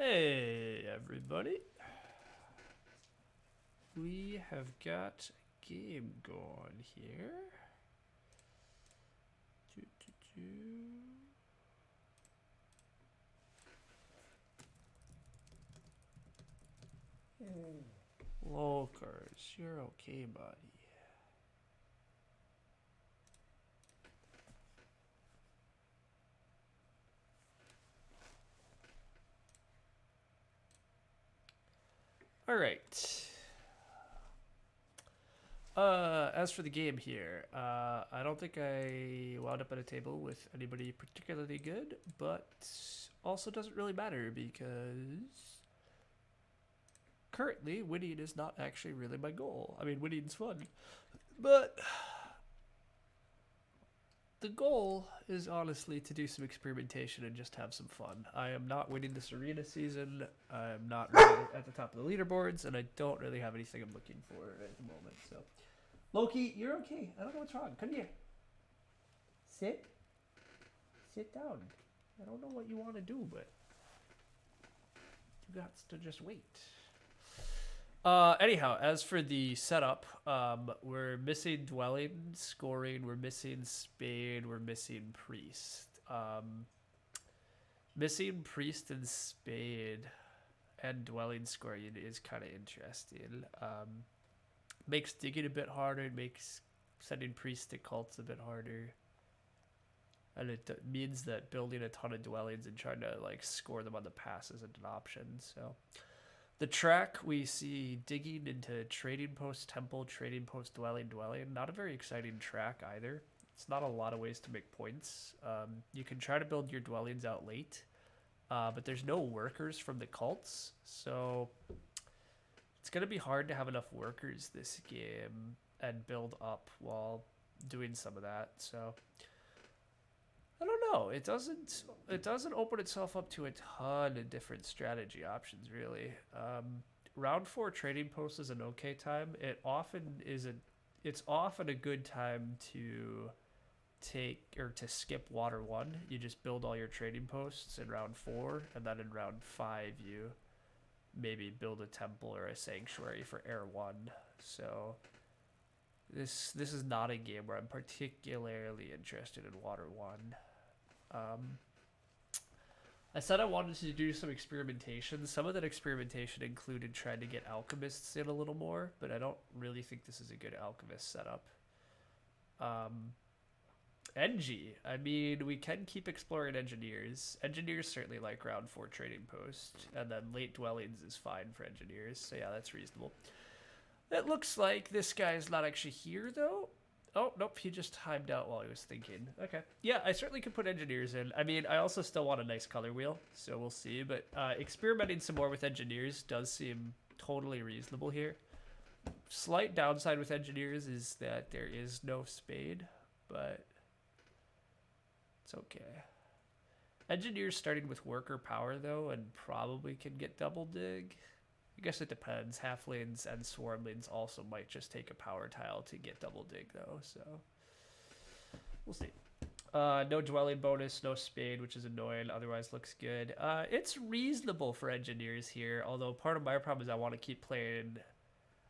Hey everybody, we have got a game going here. Locars, you're okay, buddy. Alright. As for the game here, I don't think I wound up at a table with anybody particularly good, but also doesn't really matter because currently winning is not actually really my goal. I mean, winning's fun, but the goal is honestly to do some experimentation and just have some fun. I am not winning this arena season. I'm not really at the top of the leaderboards, and I don't really have anything I'm looking for at the moment. So, Loki, you're okay. I don't know what's wrong. Come here. Sit. Sit down. I don't know what you want to do, but you got to just wait. Anyhow, as for the setup, we're missing dwelling, scoring, we're missing spade, we're missing priest. Missing priest and spade and dwelling scoring is kind of interesting. Makes digging a bit harder, it makes sending priest to cults a bit harder. And it means that building a ton of dwellings and trying to like score them on the pass isn't an option, so... The track, we see digging into trading post, temple, trading post, dwelling, dwelling. Not a very exciting track either. It's not a lot of ways to make points. You can try to build your dwellings out late, but there's no workers from the cults, so it's going to be hard to have enough workers this game and build up while doing some of that, so... I don't know. It doesn't open itself up to a ton of different strategy options, really. Round 4 trading post is an okay time. It's often a good time to take or to skip water 1. You just build all your trading posts in round 4, and then in round 5 you maybe build a temple or a sanctuary for air 1. So this is not a game where I'm particularly interested in water 1. I said I wanted to do some experimentation. Some of that experimentation included trying to get alchemists in a little more, but I don't really think this is a good alchemist setup. NG, I mean, we can keep exploring engineers. Engineers certainly like round 4 trading post, and then late dwellings is fine for engineers, so yeah, that's reasonable. It looks like this guy is not actually here, though. Oh, nope, he just timed out while he was thinking. Okay. Yeah, I certainly could put engineers in. I mean, I also still want a nice color wheel, so we'll see. But experimenting some more with engineers does seem totally reasonable here. Slight downside with engineers is that there is no spade, but it's okay. Engineers starting with worker power, though, and probably can get double dig. I guess it depends. Halflings and swarmlings also might just take a power tile to get double dig, though, so we'll see. No dwelling bonus, no spade, which is annoying. Otherwise looks good. It's reasonable for engineers here, although part of my problem is I want to keep playing...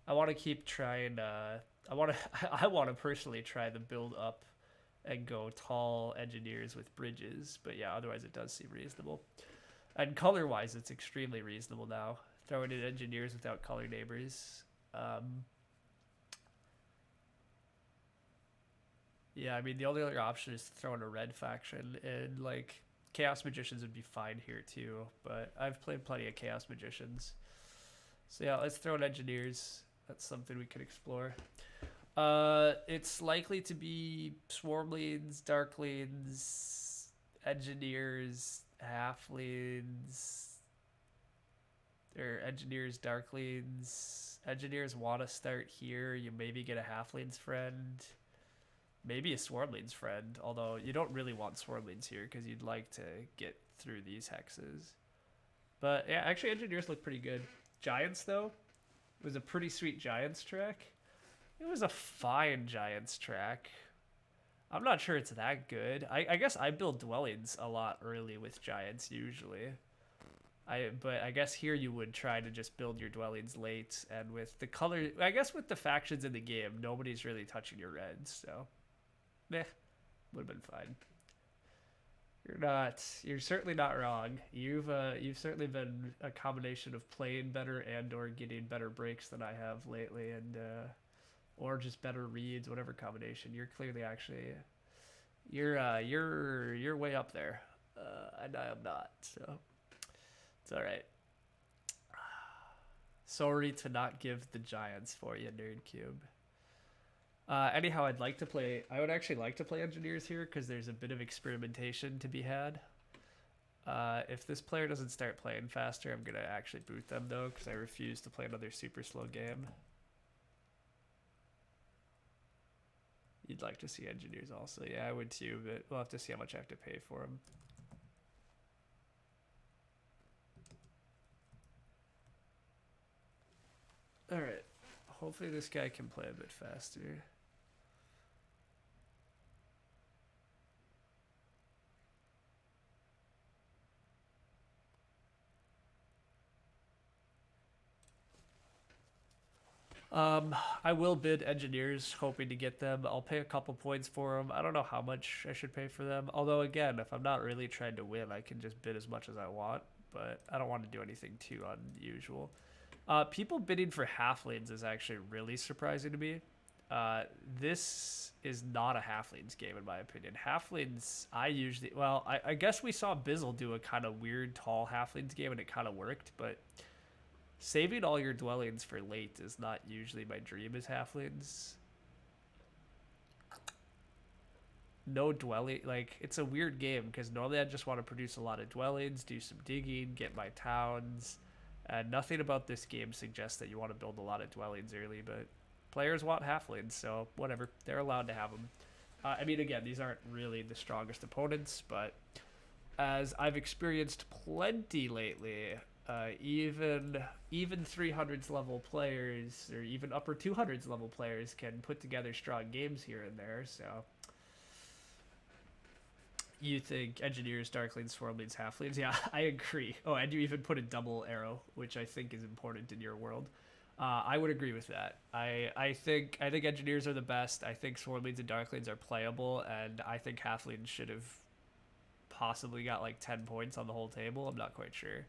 I want to keep trying... I want to personally try the build up and go tall engineers with bridges, but yeah, otherwise it does seem reasonable. And color-wise, it's extremely reasonable now. Throwing in engineers without color neighbors. Yeah, I mean, the only other option is to throw in a red faction, and, like, Chaos Magicians would be fine here, too, but I've played plenty of Chaos Magicians. So yeah, let's throw in engineers. That's something we could explore. It's likely to be Swarmlings, Darklings, Engineers, Halflings... Or engineers, darklings. Engineers want to start here. You maybe get a halfling's friend. Maybe a swarmling's friend. Although you don't really want swarmlings here because you'd like to get through these hexes. But yeah, actually engineers look pretty good. Giants though, it was a pretty sweet Giants track. It was a fine Giants track. I'm not sure it's that good. I guess I build dwellings a lot early with Giants usually. But I guess here you would try to just build your dwellings late, and with the color, I guess with the factions in the game, nobody's really touching your reds, so meh, would have been fine. You're certainly not wrong. You've certainly been a combination of playing better and or getting better breaks than I have lately, and or just better reads, whatever combination. You're clearly actually you're way up there, and I am not. So it's all right. Sorry to not give the Giants for you, Nerd Cube. Anyhow, I would actually like to play engineers here because there's a bit of experimentation to be had. If this player doesn't start playing faster, I'm going to actually boot them though because I refuse to play another super slow game. You'd like to see engineers also. Yeah, I would too, but we'll have to see how much I have to pay for them. Alright. Hopefully this guy can play a bit faster. I will bid engineers, hoping to get them. I'll pay a couple points for them. I don't know how much I should pay for them. Although, again, if I'm not really trying to win, I can just bid as much as I want. But I don't want to do anything too unusual. People bidding for halflings is actually really surprising to me. This is not a halflings game, in my opinion. Halflings, I guess we saw Bizzle do a kind of weird tall halflings game, and it kind of worked, but saving all your dwellings for late is not usually my dream as halflings. No dwelling, like, it's a weird game because normally I just want to produce a lot of dwellings, do some digging, get my towns, and nothing about this game suggests that you want to build a lot of dwellings early, but players want halflings, so whatever, they're allowed to have them. I mean, again, these aren't really the strongest opponents, but as I've experienced plenty lately, even 300s level players or even upper 200s level players can put together strong games here and there. So you think engineers, darklings, swarmlings, halflings? Yeah, I agree. Oh, and you even put a double arrow, which I think is important in your world. I would agree with that. I think engineers are the best. I think swarmlings and darklings are playable, and I think halflings should have possibly got like 10 points on the whole table. I'm not quite sure.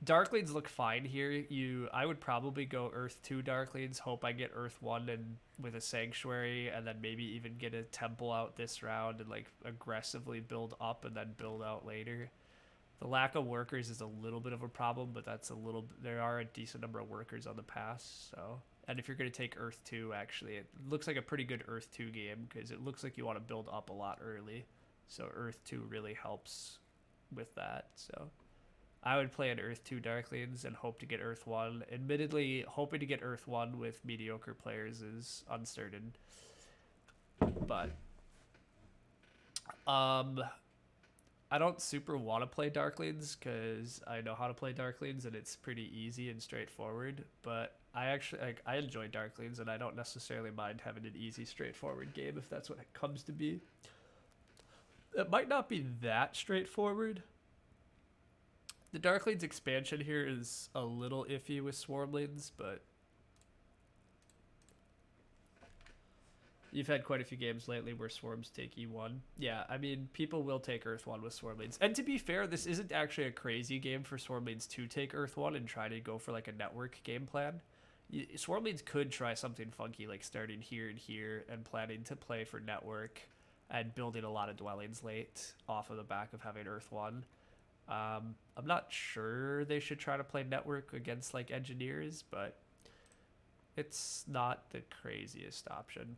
Darklings look fine here. I would probably go Earth 2 Darklings, hope I get Earth 1 and with a Sanctuary, and then maybe even get a Temple out this round and like aggressively build up and then build out later. The lack of workers is a little bit of a problem, but there are a decent number of workers on the pass, so. And if you're going to take Earth 2, actually, it looks like a pretty good Earth 2 game because it looks like you want to build up a lot early. So Earth 2 really helps with that, so I would play an Earth 2 Darklings and hope to get Earth 1. Admittedly, hoping to get Earth 1 with mediocre players is uncertain. But I don't super want to play Darklings because I know how to play Darklings and it's pretty easy and straightforward, but I enjoy Darklings and I don't necessarily mind having an easy, straightforward game if that's what it comes to be. It might not be that straightforward. The Darklings expansion here is a little iffy with Swarmlings, but you've had quite a few games lately where Swarms take E1. Yeah, I mean, people will take Earth 1 with Swarmlings. And to be fair, this isn't actually a crazy game for Swarmlings to take Earth 1 and try to go for like a network game plan. Swarmlings could try something funky like starting here and here and planning to play for network and building a lot of dwellings late off of the back of having Earth 1. I'm not sure they should try to play network against like engineers, but it's not the craziest option.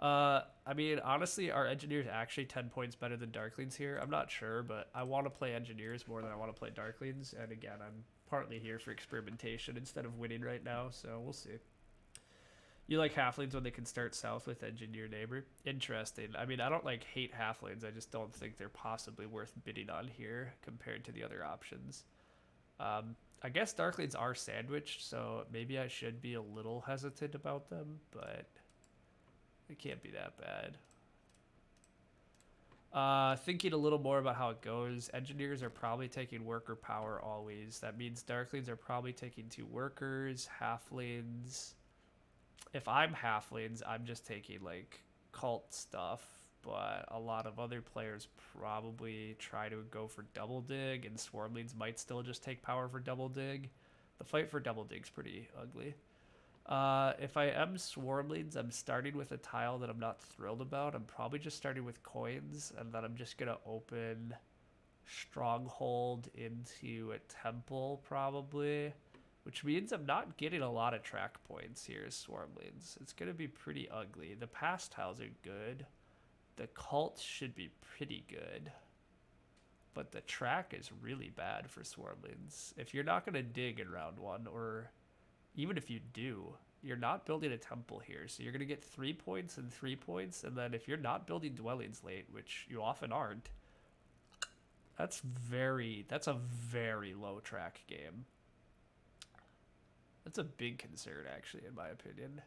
I mean, honestly, are engineers actually 10 points better than Darklings here? I'm not sure, but I want to play engineers more than I want to play Darklings, and again, I'm partly here for experimentation instead of winning right now, so we'll see. You like halflings when they can start south with engineer neighbor? Interesting. I mean, I don't like hate halflings. I just don't think they're possibly worth bidding on here compared to the other options. I guess Darklings are sandwiched, so maybe I should be a little hesitant about them, but it can't be that bad. Thinking a little more about how it goes, engineers are probably taking worker power always. That means Darklings are probably taking 2 workers, halflings. If I'm halflings, I'm just taking like cult stuff, but a lot of other players probably try to go for double dig, and swarmlings might still just take power for double dig. The fight for double dig's pretty ugly. If I am swarmlings, I'm starting with a tile that I'm not thrilled about. I'm probably just starting with coins, and then I'm just gonna open stronghold into a temple probably, which means I'm not getting a lot of track points here as swarmlings. It's gonna be pretty ugly. The pass tiles are good. The cult should be pretty good. But the track is really bad for swarmlings. If you're not gonna dig in round 1, or even if you do, you're not building a temple here, so you're going to get 3 points and 3 points, and then if you're not building dwellings late, which you often aren't, that's a very low track game. That's a big concern, actually, in my opinion.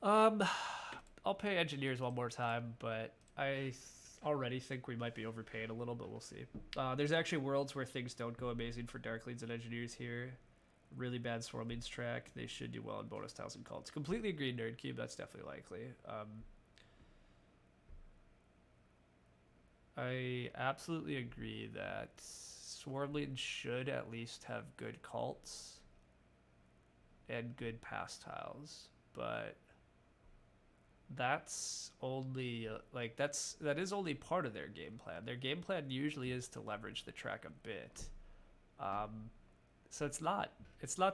I'll pay engineers one more time, but I already think we might be overpaying a little, but we'll see. There's actually worlds where things don't go amazing for Darklings and engineers here. Really bad Swarmlings track. They should do well in bonus tiles and cults. Completely agree, Nerd Cube. That's definitely likely. I absolutely agree that Swarmlings should at least have good cults and good pass tiles, but that's only that is only part of their game plan. Their game plan usually is to leverage the track a bit. So it's not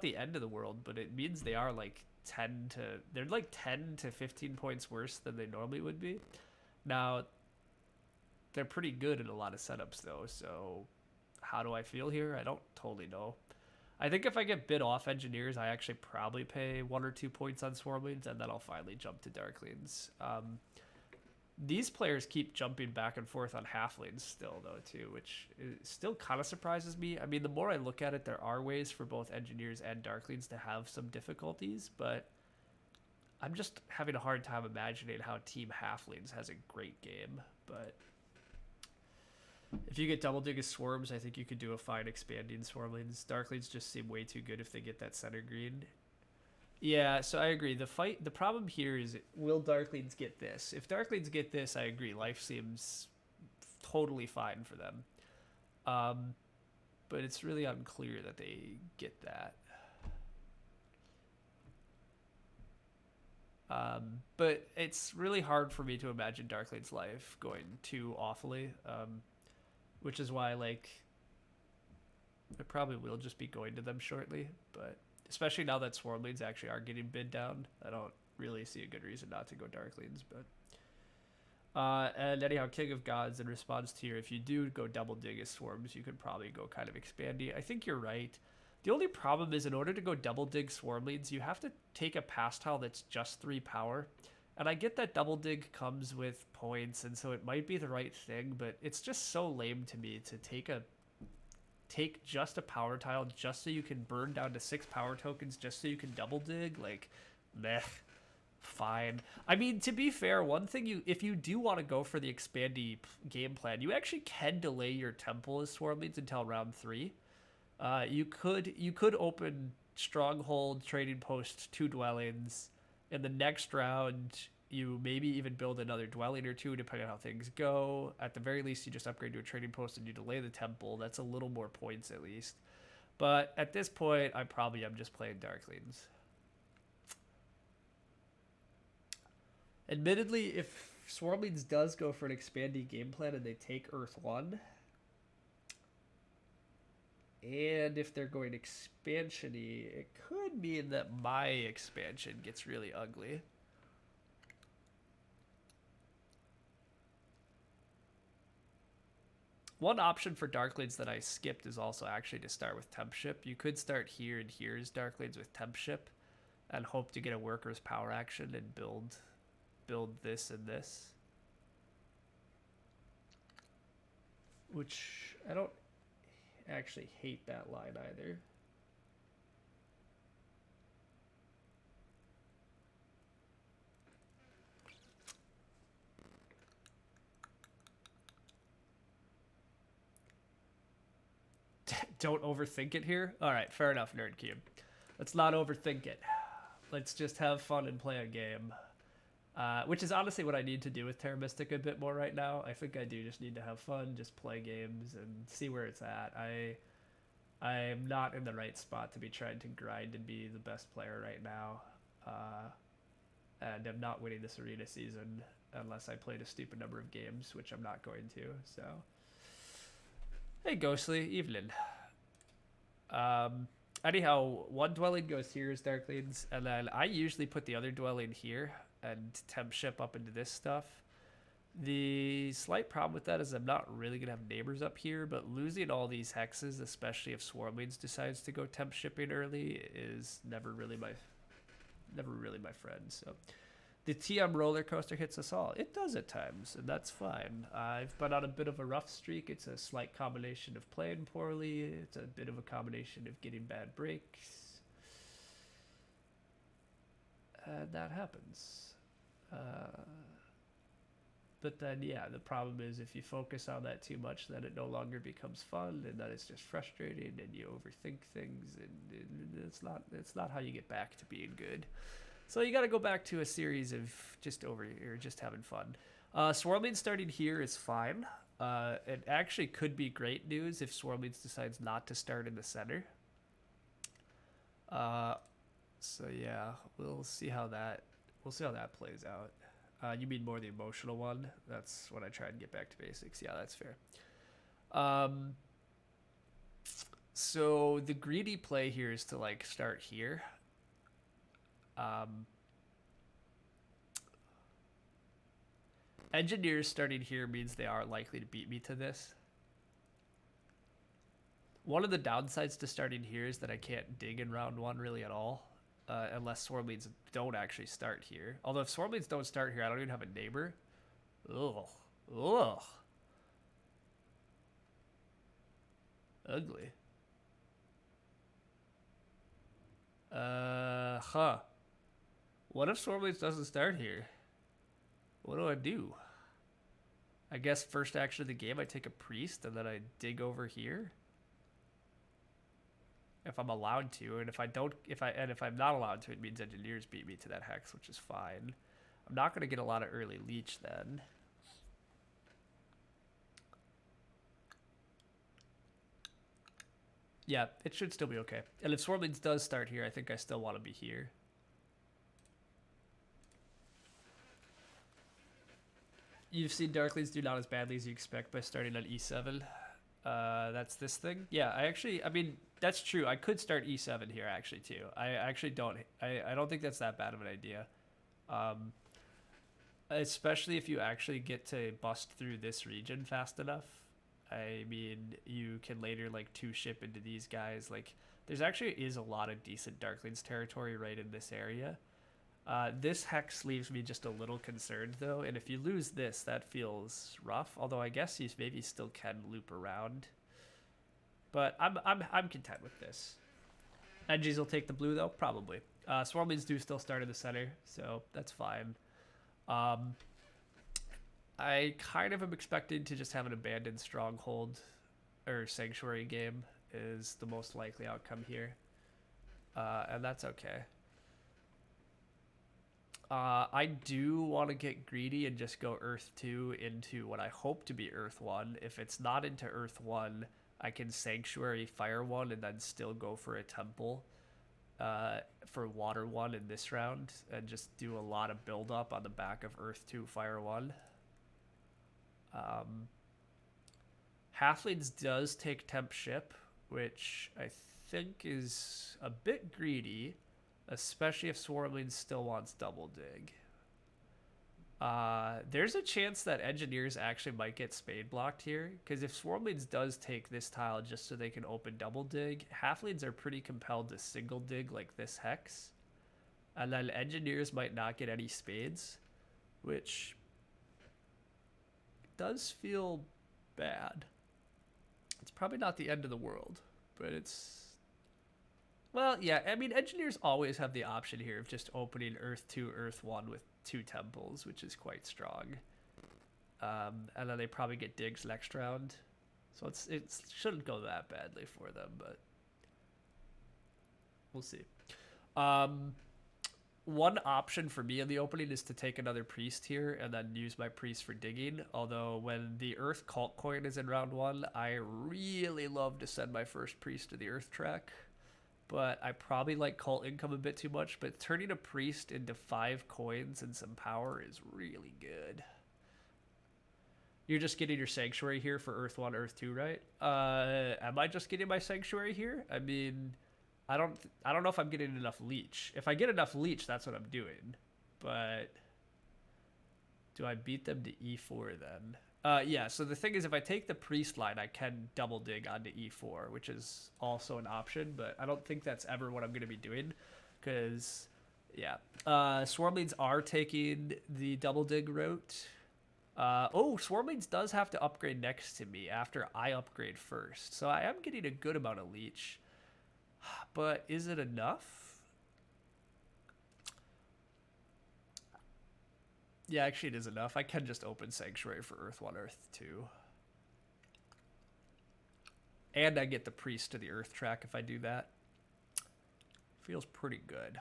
the end of the world, but it means they are like 10 to 15 points worse than they normally would be. Now, they're pretty good in a lot of setups though, so how do I feel here? I don't totally know. I think if I get bid off engineers, I actually probably pay 1 or 2 points on swarmlings, and then I'll finally jump to darklings. These players keep jumping back and forth on halflings still, though, too, which still kind of surprises me. I mean, the more I look at it, there are ways for both engineers and darklings to have some difficulties, but I'm just having a hard time imagining how Team Halflings has a great game. But if you get double dig as swarms, I think you could do a fine expanding swarmlings. Darklings just seem way too good if they get that center green. Yeah, so I agree. The problem here is, will Darklings get this? If Darklings get this, I agree. Life seems totally fine for them. But it's really unclear that they get that. But it's really hard for me to imagine Darklings' life going too awfully. Which is why, like, I probably will just be going to them shortly, but especially now that Swarmlings actually are getting bid down, I don't really see a good reason not to go Darklings. But and anyhow, King of Gods, in response to your, if you do go double dig as swarms, you could probably go kind of expandy. I think you're right. The only problem is, in order to go double dig swarmlings, you have to take a pass tile that's just 3 power. And I get that double dig comes with points, and so it might be the right thing, but it's just so lame to me to take just a power tile just so you can burn down to 6 power tokens just so you can double dig. Like, meh, fine. I mean, to be fair, one thing, if you do want to go for the expandy game plan, you actually can delay your temple as swarmlings until round 3. You could open stronghold, trading post, 2 dwellings. In the next round, you maybe even build another dwelling or 2, depending on how things go. At the very least, you just upgrade to a trading post and you delay the temple. That's a little more points, at least. But at this point, I probably am just playing Darklings. Admittedly, if Swarmlings does go for an expanding game plan and they take Earth 1, and if they're going expansion-y, it could mean that my expansion gets really ugly. One option for Darklings that I skipped is also actually to start with Tempship. You could start here and here's Darklings with Tempship and hope to get a worker's power action and build this and this. Which I don't actually hate that line either. Don't overthink it here. All right, fair enough, Nerd Cube. Let's not overthink it. Let's just have fun and play a game. Which is honestly what I need to do with Terra Mystica a bit more right now. I think I do just need to have fun, just play games and see where it's at. I'm not in the right spot to be trying to grind and be the best player right now. And I'm not winning this arena season unless I played a stupid number of games, which I'm not going to. So, hey, Ghostly, evening. Anyhow, one dwelling goes here as Darklings, and then I usually put the other dwelling here and temp ship up into this stuff. The slight problem with that is I'm not really going to have neighbors up here, but losing all these hexes, especially if Swarmlings decides to go temp shipping early, is never really my friend. So the TM roller coaster hits us all. It does at times, and that's fine. I've been on a bit of a rough streak. It's a slight combination of playing poorly. It's a bit of a combination of getting bad breaks. And that happens. But then, yeah, the problem is if you focus on that too much, then it no longer becomes fun, and then it's just frustrating, and you overthink things, and it's not how you get back to being good. So you got to go back to a series of just having fun. Swarmlings starting here is fine. It actually could be great news if Swarmlings decides not to start in the center. So yeah, we'll see how that plays out. You mean more the emotional one? That's when I try and get back to basics. Yeah, that's fair. So the greedy play here is to like start here. Engineers starting here means they are likely to beat me to this. One of the downsides to starting here is that I can't dig in round one really at all. Unless Swarmlings don't actually start here. Although if Swarmlings don't start here, I don't even have a neighbor. Ugh. Ugh. Ugly. Huh. What if Swarmlings doesn't start here? What do I do? I guess first action of the game I take a priest and then I dig over here. If I'm allowed to, and if I'm not allowed to, it means engineers beat me to that hex, which is fine. I'm not going to get a lot of early leech then. Yeah, it should still be okay. And if Swarmlings does start here, I think I still want to be here. You've seen Darklings do not as badly as you expect by starting on E7. That's this thing. Yeah, I mean, that's true. I could start E7 here actually too. I don't think that's that bad of an idea. Especially if you actually get to bust through this region fast enough. I mean, you can later like two ship into these guys. Like, there's actually is a lot of decent Darklings territory right in this area. This hex leaves me just a little concerned though, and if you lose this, that feels rough. Although I guess you maybe still can loop around. But I'm content with this. Engines will take the blue though, probably. Swarmlings do still start in the center, so that's fine. I kind of am expecting to just have an abandoned stronghold or sanctuary game is the most likely outcome here, and that's okay. I do want to get greedy and just go Earth 2 into what I hope to be Earth 1. If it's not into Earth 1, I can Sanctuary Fire 1 and then still go for a Temple for Water 1 in this round and just do a lot of build up on the back of Earth 2 Fire 1. Halflings does take Temp Ship, which I think is a bit greedy. Especially if Swarmlings still wants double dig. There's a chance that engineers actually might get spade blocked here, because if Swarmlings does take this tile just so they can open double dig, halflings are pretty compelled to single dig like this hex, and then engineers might not get any spades, which does feel bad. It's probably not the end of the world, but it's... Well, yeah, I mean, engineers always have the option here of just opening Earth 2, Earth 1 with 2 temples, which is quite strong. And then they probably get digs next round. So it shouldn't go that badly for them, but we'll see. One option for me in the opening is to take another priest here and then use my priest for digging. Although when the Earth Cult coin is in round 1, I really love to send my first priest to the Earth track. But I probably like cult income a bit too much. But turning a priest into 5 coins and some power is really good. You're just getting your sanctuary here for Earth 1, Earth 2, right? Am I just getting my sanctuary here? I mean, I don't know if I'm getting enough leech. If I get enough leech, that's what I'm doing. But do I beat them to E4 then? Yeah, so the thing is, if I take the priest line, I can double dig onto E4, which is also an option, but I don't think that's ever what I'm going to be doing, because, yeah. Swarmlings are taking the double dig route. Swarmlings does have to upgrade next to me after I upgrade first, so I am getting a good amount of leech. But is it enough? Yeah, actually it is enough. I can just open Sanctuary for Earth 1, Earth 2. And I get the Priest to the Earth track if I do that. Feels pretty good.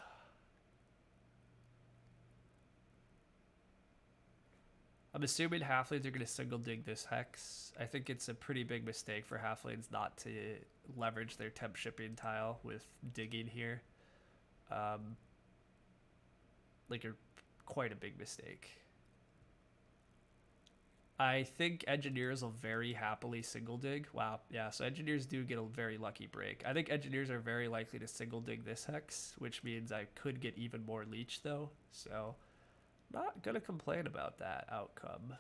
I'm assuming halflings are going to single dig this hex. I think it's a pretty big mistake for halflings not to leverage their temp shipping tile with digging here. Quite a big mistake. I think engineers will very happily single dig. Wow, yeah, so engineers do get a very lucky break. I think engineers are very likely to single dig this hex, which means I could get even more leech though. So not gonna complain about that outcome.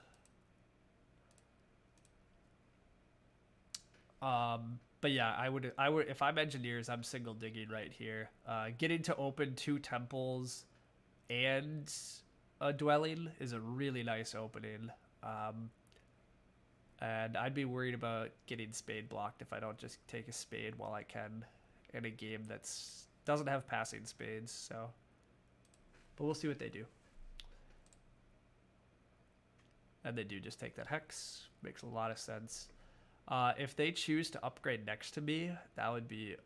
But yeah, I would if I'm engineers, I'm single digging right here. Getting to open 2 temples and a dwelling is a really nice opening. And I'd be worried about getting spade blocked if I don't just take a spade while I can in a game that's doesn't have passing spades. So, but we'll see what they do. And they do just take that hex. Makes a lot of sense. If they choose to upgrade next to me, that would be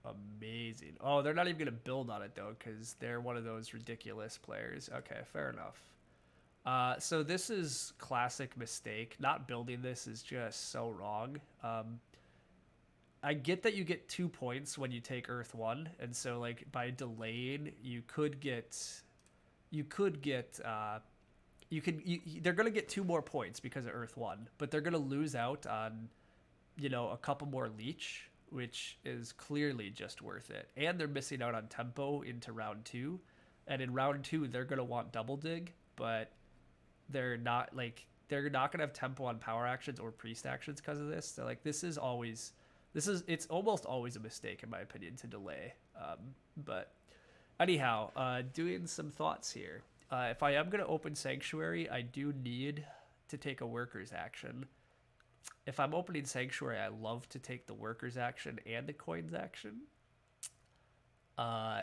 amazing. Oh, they're not even going to build on it, though, because they're one of those ridiculous players. Okay, fair enough. So this is classic mistake. Not building this is just so wrong. I get that you get 2 points when you take Earth 1, and so like by delaying, they're gonna get 2 more points because of Earth 1, but they're gonna lose out on, a couple more leech, which is clearly just worth it. And they're missing out on tempo into round 2, and in round 2 they're gonna want double dig, but they're not gonna have tempo on power actions or priest actions because of this. So like it's almost always a mistake in my opinion to delay. But anyhow, doing some thoughts here. If I am going to open Sanctuary, I do need to take a Workers action. If I'm opening Sanctuary, I love to take the Workers action and the Coins action.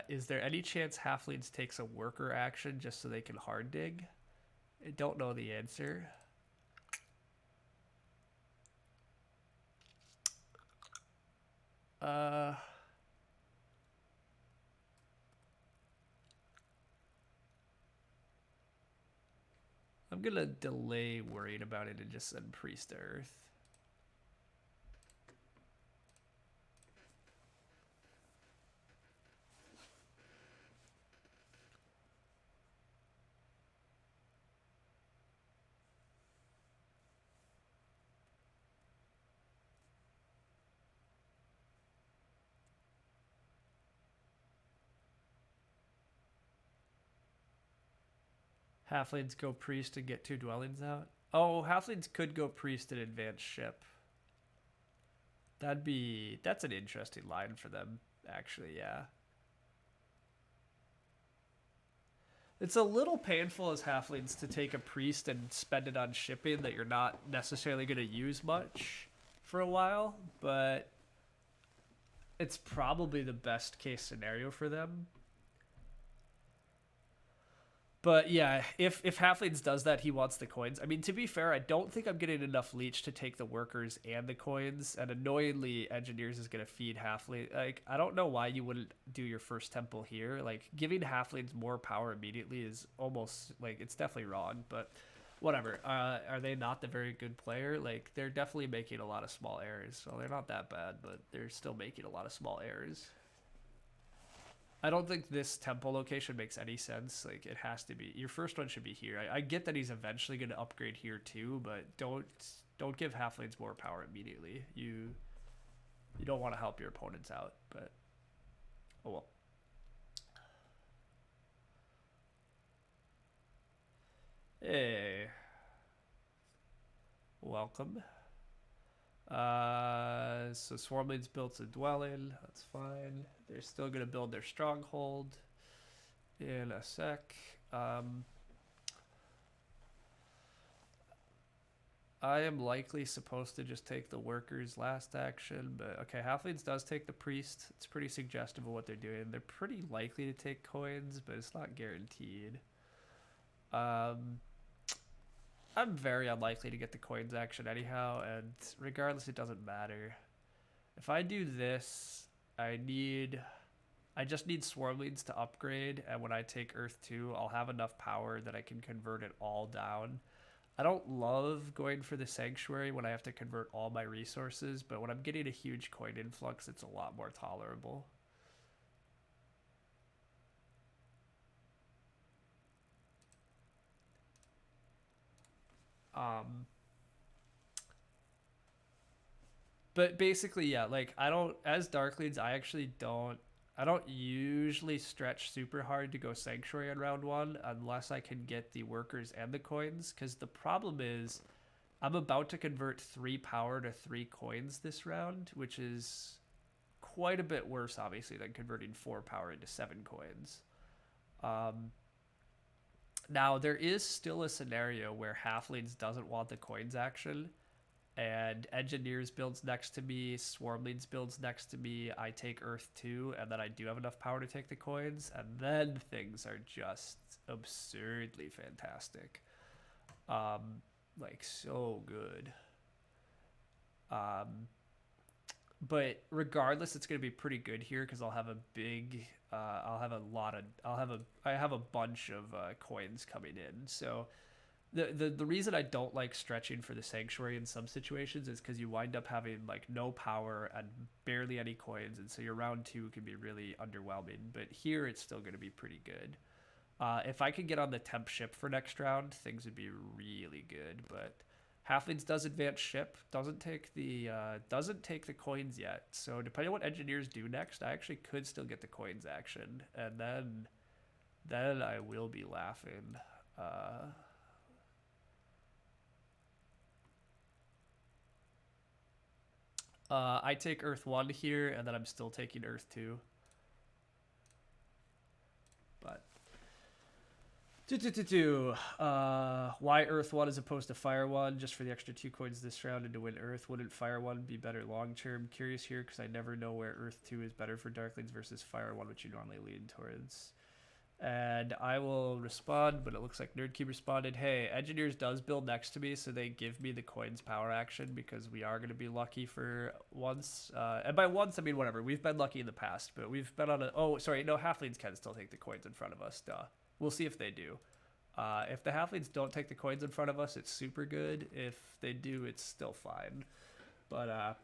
Is there any chance Halflings takes a Worker action just so they can hard dig? I don't know the answer. I'm gonna delay worrying about it and just send Priest to Earth. Halflings go Priest and get 2 dwellings out. Oh, Halflings could go Priest and advance ship. That's an interesting line for them, actually, yeah. It's a little painful as Halflings to take a Priest and spend it on shipping that you're not necessarily going to use much for a while, but it's probably the best case scenario for them. But yeah, if Halflings does that, he wants the coins. I mean, to be fair, I don't think I'm getting enough leech to take the workers and the coins. And annoyingly, engineers is gonna feed Halfling. Like, I don't know why you wouldn't do your first temple here. Like, giving Halflings more power immediately is almost like it's definitely wrong. But whatever. Are they not the very good player? Like, they're definitely making a lot of small errors. So they're not that bad, but they're still making a lot of small errors. I don't think this temple location makes any sense. Like, it has to be your first one should be here. I get that he's eventually going to upgrade here too, but don't give halflings more power immediately. You don't want to help your opponents out, but oh well. Hey, welcome. So Swarmlings built a dwelling. That's fine. They're still gonna build their stronghold in a sec. I am likely supposed to just take the workers last action, but okay, Halflings does take the priest. It's pretty suggestive of what they're doing. They're pretty likely to take coins, but it's not guaranteed. I'm very unlikely to get the coins action anyhow, and regardless, it doesn't matter. If I do this, I just need Swarmlings to upgrade, and when I take Earth 2, I'll have enough power that I can convert it all down. I don't love going for the Sanctuary when I have to convert all my resources, but when I'm getting a huge coin influx, it's a lot more tolerable. But basically, yeah, like I don't, as Darklings, I don't usually stretch super hard to go Sanctuary on round one unless I can get the workers and the coins, because the problem is I'm about to convert 3 power to 3 coins this round, which is quite a bit worse, obviously, than converting 4 power into 7 coins. Now, there is still a scenario where Halflings doesn't want the coins action, and Engineers builds next to me, Swarmlings builds next to me, I take Earth 2, and then I do have enough power to take the coins, and then things are just absurdly fantastic. Like, so good. But regardless, it's going to be pretty good here because I'll have a big, I have a bunch of coins coming in. So the reason I don't like stretching for the Sanctuary in some situations is because you wind up having like no power and barely any coins, and so your round 2 can be really underwhelming. But here it's still going to be pretty good. If I could get on the temp ship for next round, things would be really good. But Halflings does advance ship, doesn't take the coins yet. So depending on what engineers do next, I actually could still get the coins action, and then I will be laughing. I take Earth 1 here, and then I'm still taking Earth 2. But why Earth 1 as opposed to Fire 1? Just for the extra 2 coins this round and to win Earth. Wouldn't Fire 1 be better long term? Curious here because I never know where Earth 2 is better for Darklings versus Fire 1, which you normally lean towards. And I will respond, but it looks like NerdCube responded, hey, Engineers does build next to me, so they give me the coins power action because we are going to be lucky for once. And by once, I mean whatever. We've been lucky in the past, but we've been on a... Oh, sorry, no, Halflings can still take the coins in front of us. Duh. We'll see if they do. If the Halflings don't take the coins in front of us, it's super good. If they do, it's still fine. But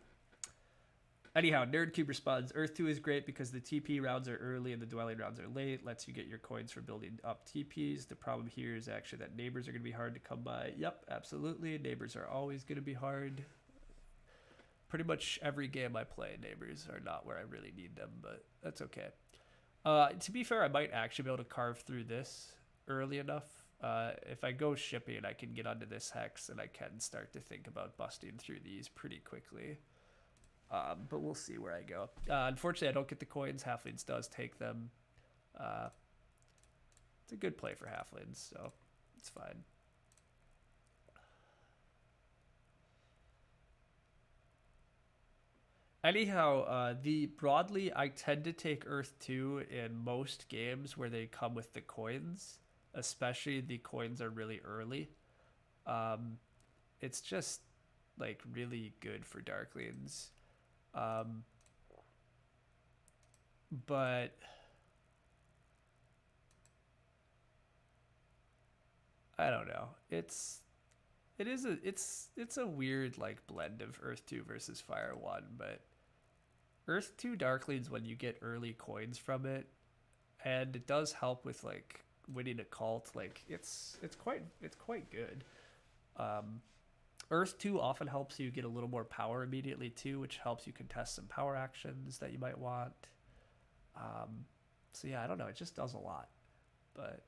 anyhow, NerdCube responds, Earth 2 is great because the TP rounds are early and the dwelling rounds are late. Lets you get your coins for building up TPs. The problem here is actually that neighbors are going to be hard to come by. Yep, absolutely. Neighbors are always going to be hard. Pretty much every game I play, neighbors are not where I really need them, but that's okay. To be fair, I might actually be able to carve through this early enough. If I go shipping, I can get onto this hex and I can start to think about busting through these pretty quickly. But we'll see where I go. Unfortunately, I don't get the coins. Halflings does take them. It's a good play for Halflings, so it's fine. Anyhow, broadly, I tend to take Earth 2 in most games where they come with the coins. especially the coins are really early. It's just like really good for Darklings. But I don't know. It's a weird like blend of Earth 2 versus Fire 1, but Earth 2 Darklings, when you get early coins from it, and it does help with like winning a cult, like it's quite good. Earth 2 often helps you get a little more power immediately too, which helps you contest some power actions that you might want. So yeah, I don't know, it just does a lot. But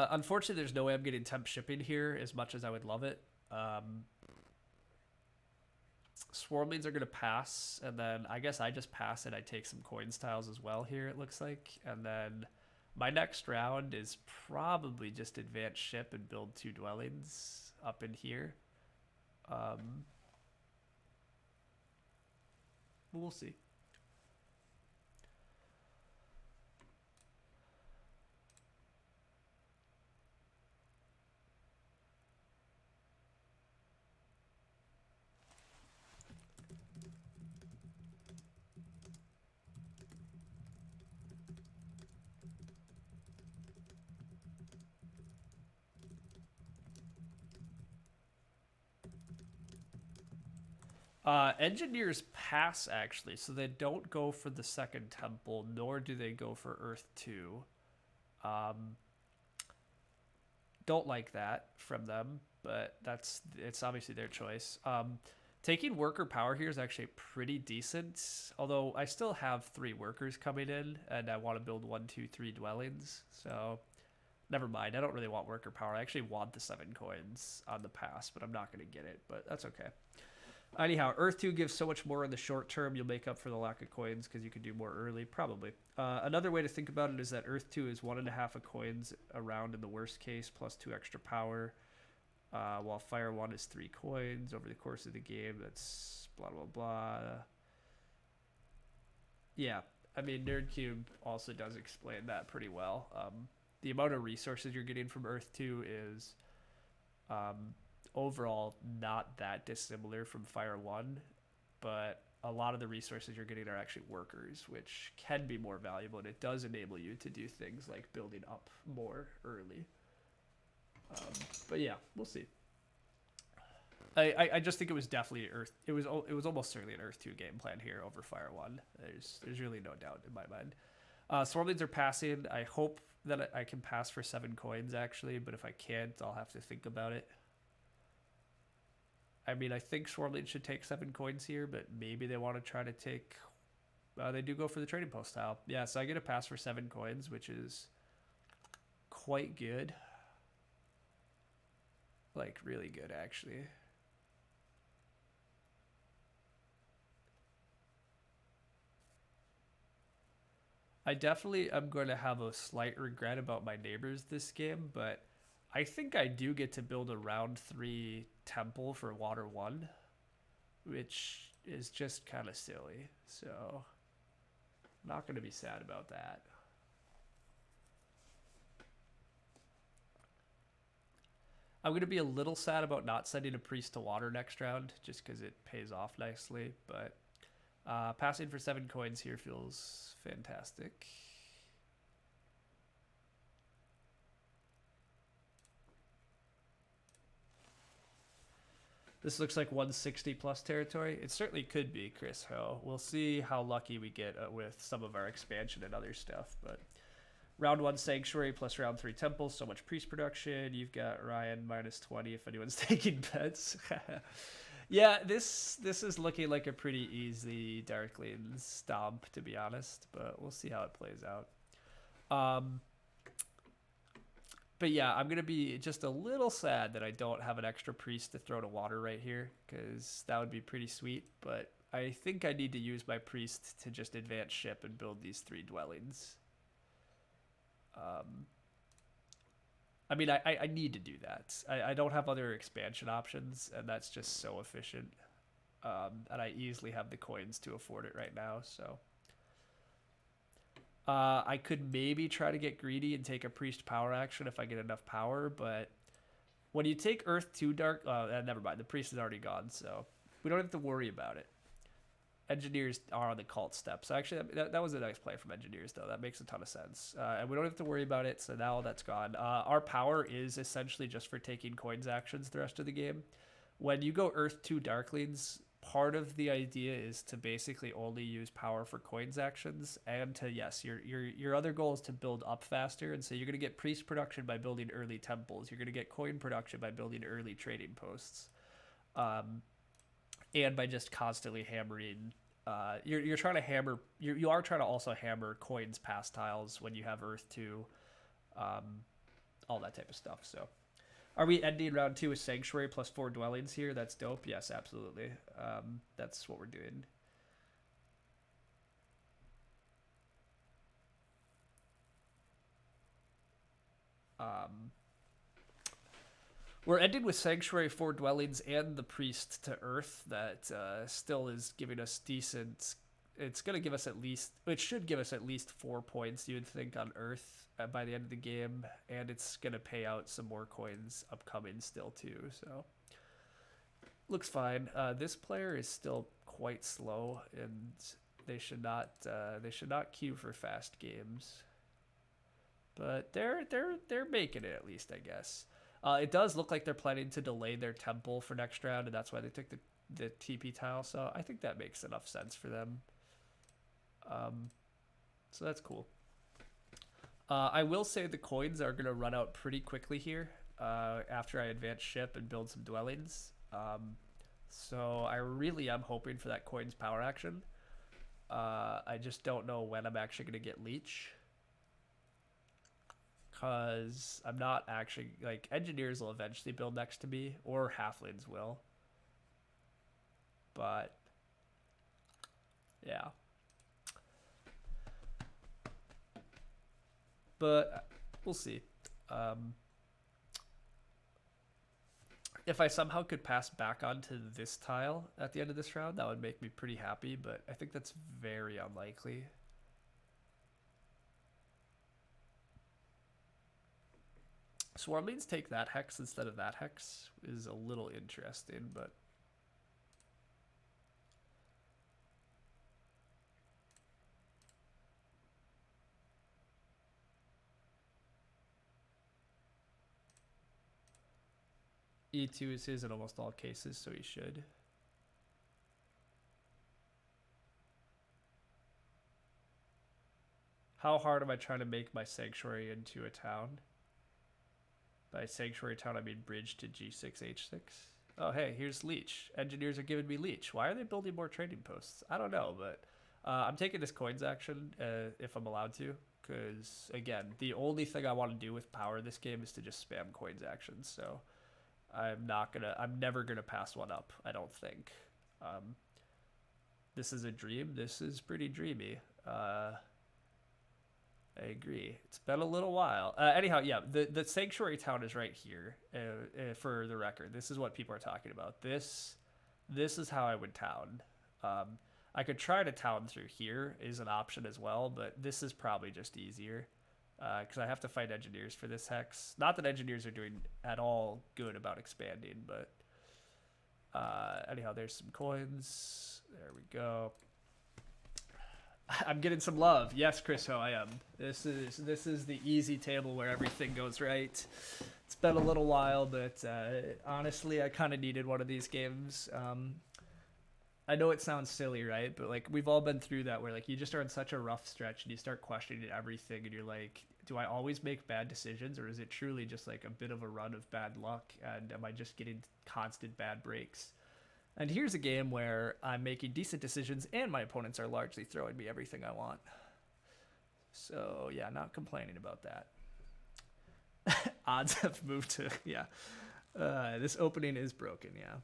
unfortunately, there's no way I'm getting temp shipping here as much as I would love it. Swarmlings are going to pass, and then I guess I just pass and I take some coins tiles as well here, it looks like. And then my next round is probably just advance ship and build 2 dwellings up in here. We'll see. Engineers pass actually, so they don't go for the second temple, nor do they go for Earth 2. Don't like that from them, but it's obviously their choice. Taking worker power here is actually pretty decent, although I still have 3 workers coming in, and I want to build 1, 2, 3 dwellings, so never mind. I don't really want worker power. I actually want the 7 coins on the pass, but I'm not going to get it, but that's okay. Anyhow, Earth 2 gives so much more in the short term. You'll make up for the lack of coins because you can do more early, probably. Another way to think about it is that Earth 2 is 1.5 of coins around in the worst case, plus 2 extra power, while Fire 1 is 3 coins over the course of the game. That's blah, blah, blah. Yeah, I mean, NerdCube also does explain that pretty well. The amount of resources you're getting from Earth 2 is... overall not that dissimilar from Fire 1, but a lot of the resources you're getting are actually workers, which can be more valuable, and it does enable you to do things like building up more early. But yeah, we'll see. I just think it was definitely Earth. It was almost certainly an Earth 2 game plan here over Fire 1. There's really no doubt in my mind. Swarmlings are passing. I hope that I can pass for 7 coins actually, but if I can't, I'll have to think about it. I mean, I think Swarmlings should take 7 coins here, but maybe they want to try to take... they do go for the trading post tile. Yeah, so I get a pass for 7 coins, which is quite good. Like, really good, actually. I definitely am going to have a slight regret about my neighbors this game, but I think I do get to build a round 3 temple for Water 1, which is just kind of silly. So I'm not going to be sad about that. I'm going to be a little sad about not sending a priest to water next round, just because it pays off nicely, but passing for 7 coins here feels fantastic. This looks like 160 plus territory. It certainly could be, Chris Ho. We'll see how lucky we get with some of our expansion and other stuff. But round 1 Sanctuary plus round 3 Temple. So much priest production. You've got Ryan minus 20 if anyone's taking bets. Yeah, this is looking like a pretty easy Darklings stomp, to be honest. But we'll see how it plays out. But yeah, I'm going to be just a little sad that I don't have an extra priest to throw to water right here, because that would be pretty sweet. But I think I need to use my priest to just advance ship and build these 3 dwellings. I mean, I need to do that. I don't have other expansion options, and that's just so efficient. And I easily have the coins to afford it right now, so. I could maybe try to get greedy and take a priest power action if I get enough power, but when you take Earth 2 Dark... never mind, the priest is already gone, so we don't have to worry about it. Engineers are on the cult steps. Actually, that was a nice play from Engineers, though. That makes a ton of sense. And we don't have to worry about it, so now that's gone. Our power is essentially just for taking coins actions the rest of the game. When you go Earth 2 Darklings, part of the idea is to basically only use power for coins actions, and to, yes, your other goal is to build up faster, and so you're going to get priest production by building early temples. You're going to get coin production by building early trading posts. And by just constantly hammering, you're trying to hammer. You are trying to also hammer coins past tiles when you have Earth 2, all that type of stuff. So, are we ending round 2 with Sanctuary plus 4 dwellings here? That's dope. Yes, absolutely. That's what we're doing. We're ending with Sanctuary 4 dwellings and the Priest to Earth. That still is giving us decent... It's going to give us at least... It should give us at least 4 points, you would think, on Earth by the end of the game. And it's going to pay out some more coins upcoming still, too. So, looks fine. This player is still quite slow, and they should not queue for fast games. But they're making it, at least, I guess. It does look like they're planning to delay their temple for next round, and that's why they took the TP tile. So I think that makes enough sense for them. So that's cool. I will say the coins are going to run out pretty quickly here after I advance ship and build some dwellings. So I really am hoping for that coins power action. I just don't know when I'm actually going to get leech. Because I'm not actually, like, engineers will eventually build next to me, or halflings will. But, yeah. But, we'll see. If I somehow could pass back onto this tile at the end of this round, that would make me pretty happy, but I think that's very unlikely. Swarmlings take that hex instead of that hex is a little interesting, but E2 is his in almost all cases, so he should. How hard am I trying to make my sanctuary into a town? By sanctuary town, I mean bridge to G6, H6. Oh, hey, here's leech. Engineers are giving me leech. Why are they building more trading posts? I don't know, but I'm taking this coins action if I'm allowed to. Because, again, the only thing I want to do with power this game is to just spam coins actions. So I'm never gonna pass one up, I don't think. This is a dream. This is pretty dreamy. I agree. It's been a little while. Anyhow, yeah, the sanctuary town is right here. For the record, this is what people are talking about. This is how I would town. I could try to town through here is an option as well, but this is probably just easier because I have to fight engineers for this hex. Not that engineers are doing at all good about expanding, but anyhow, there's some coins. There we go. I'm getting some love. Yes, Chris Ho, I am. This is the easy table where everything goes right. It's been a little while, but honestly, I kind of needed one of these games. I know it sounds silly, right? But like we've all been through that where like you just are in such a rough stretch and you start questioning everything and you're like, do I always make bad decisions or is it truly just like a bit of a run of bad luck and am I just getting constant bad breaks? And here's a game where I'm making decent decisions and my opponents are largely throwing me everything I want. So, yeah, not complaining about that. Odds have moved to, yeah. This opening is broken, yeah.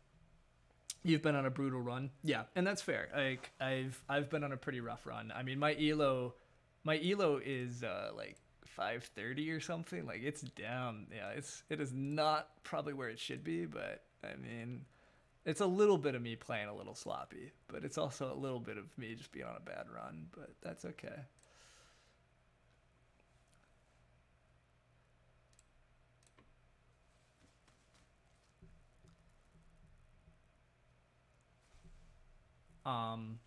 You've been on a brutal run. Yeah, and that's fair. Like I've been on a pretty rough run. I mean, my elo is like 530 or something. Like, it's down. Yeah, it is not probably where it should be, but I mean, it's a little bit of me playing a little sloppy, but it's also a little bit of me just being on a bad run, but that's okay. I'm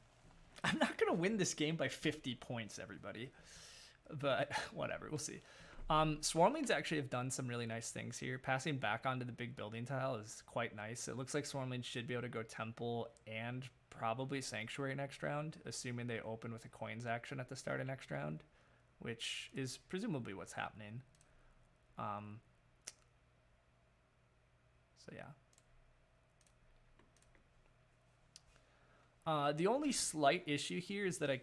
not gonna win this game by 50 points, everybody, but whatever, we'll see. Swarmlings actually have done some really nice things here. Passing back onto the big building tile is quite nice. It looks like Swarmlings should be able to go Temple and probably Sanctuary next round, assuming they open with a coins action at the start of next round, which is presumably what's happening. So yeah. The only slight issue here is that I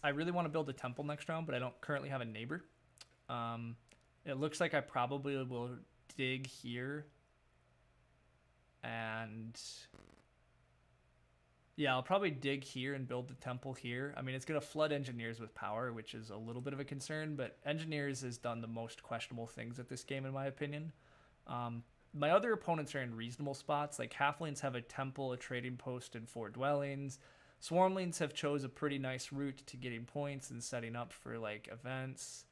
really want to build a temple next round, but I don't currently have a neighbor. It looks like I probably will dig here. And yeah, I'll probably dig here and build the temple here. I mean, it's going to flood engineers with power, which is a little bit of a concern, but engineers has done the most questionable things at this game, in my opinion. My other opponents are in reasonable spots. Like, halflings have a temple, a trading post, and 4 dwellings. Swarmlings have chose a pretty nice route to getting points and setting up for, like, events.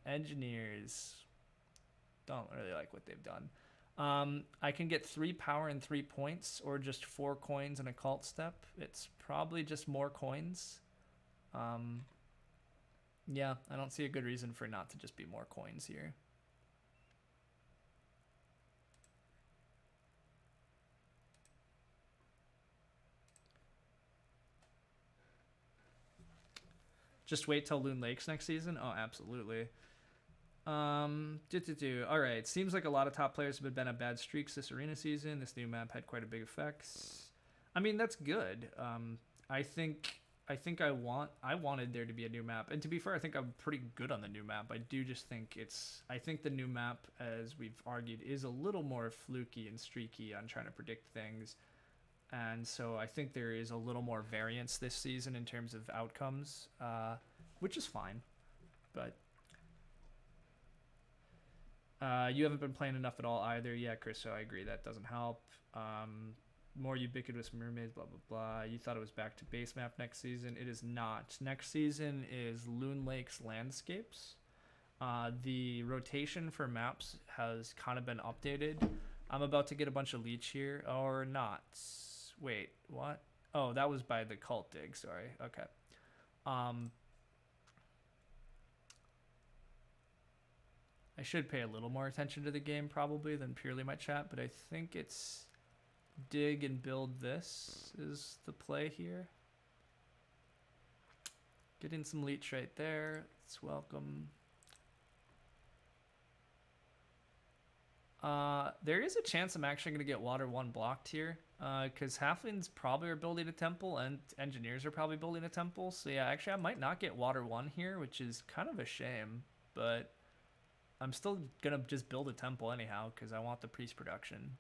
Engineers don't really like what they've done. I can get 3 power and 3 points, or just 4 coins and a cult step. It's probably just more coins. Yeah, I don't see a good reason for it not to just be more coins here. Just wait till Loon Lakes next season? Oh, absolutely. All right. Seems like a lot of top players have been on bad streaks this arena season. This new map had quite a big effects. I mean, that's good. I wanted there to be a new map, and to be fair, I think I'm pretty good on the new map. I do just think I think the new map, as we've argued, is a little more fluky and streaky on trying to predict things. And so I think there is a little more variance this season in terms of outcomes, which is fine. But you haven't been playing enough at all either. Yeah, Chris, so I agree. That doesn't help. More ubiquitous mermaids, blah, blah, blah. You thought it was back to base map next season. It is not. Next season is Loon Lakes Landscapes. The rotation for maps has kind of been updated. I'm about to get a bunch of leech here, or not. Wait, what? Oh, that was by the cult dig, sorry. Okay. I should pay a little more attention to the game probably than purely my chat, but I think it's dig and build this is the play here. Getting some leech right there. It's welcome. There is a chance I'm actually going to get Water 1 blocked here, because halflings probably are building a temple and engineers are probably building a temple. So yeah, actually I might not get Water 1 here, which is kind of a shame, but I'm still going to just build a temple anyhow because I want the priest production.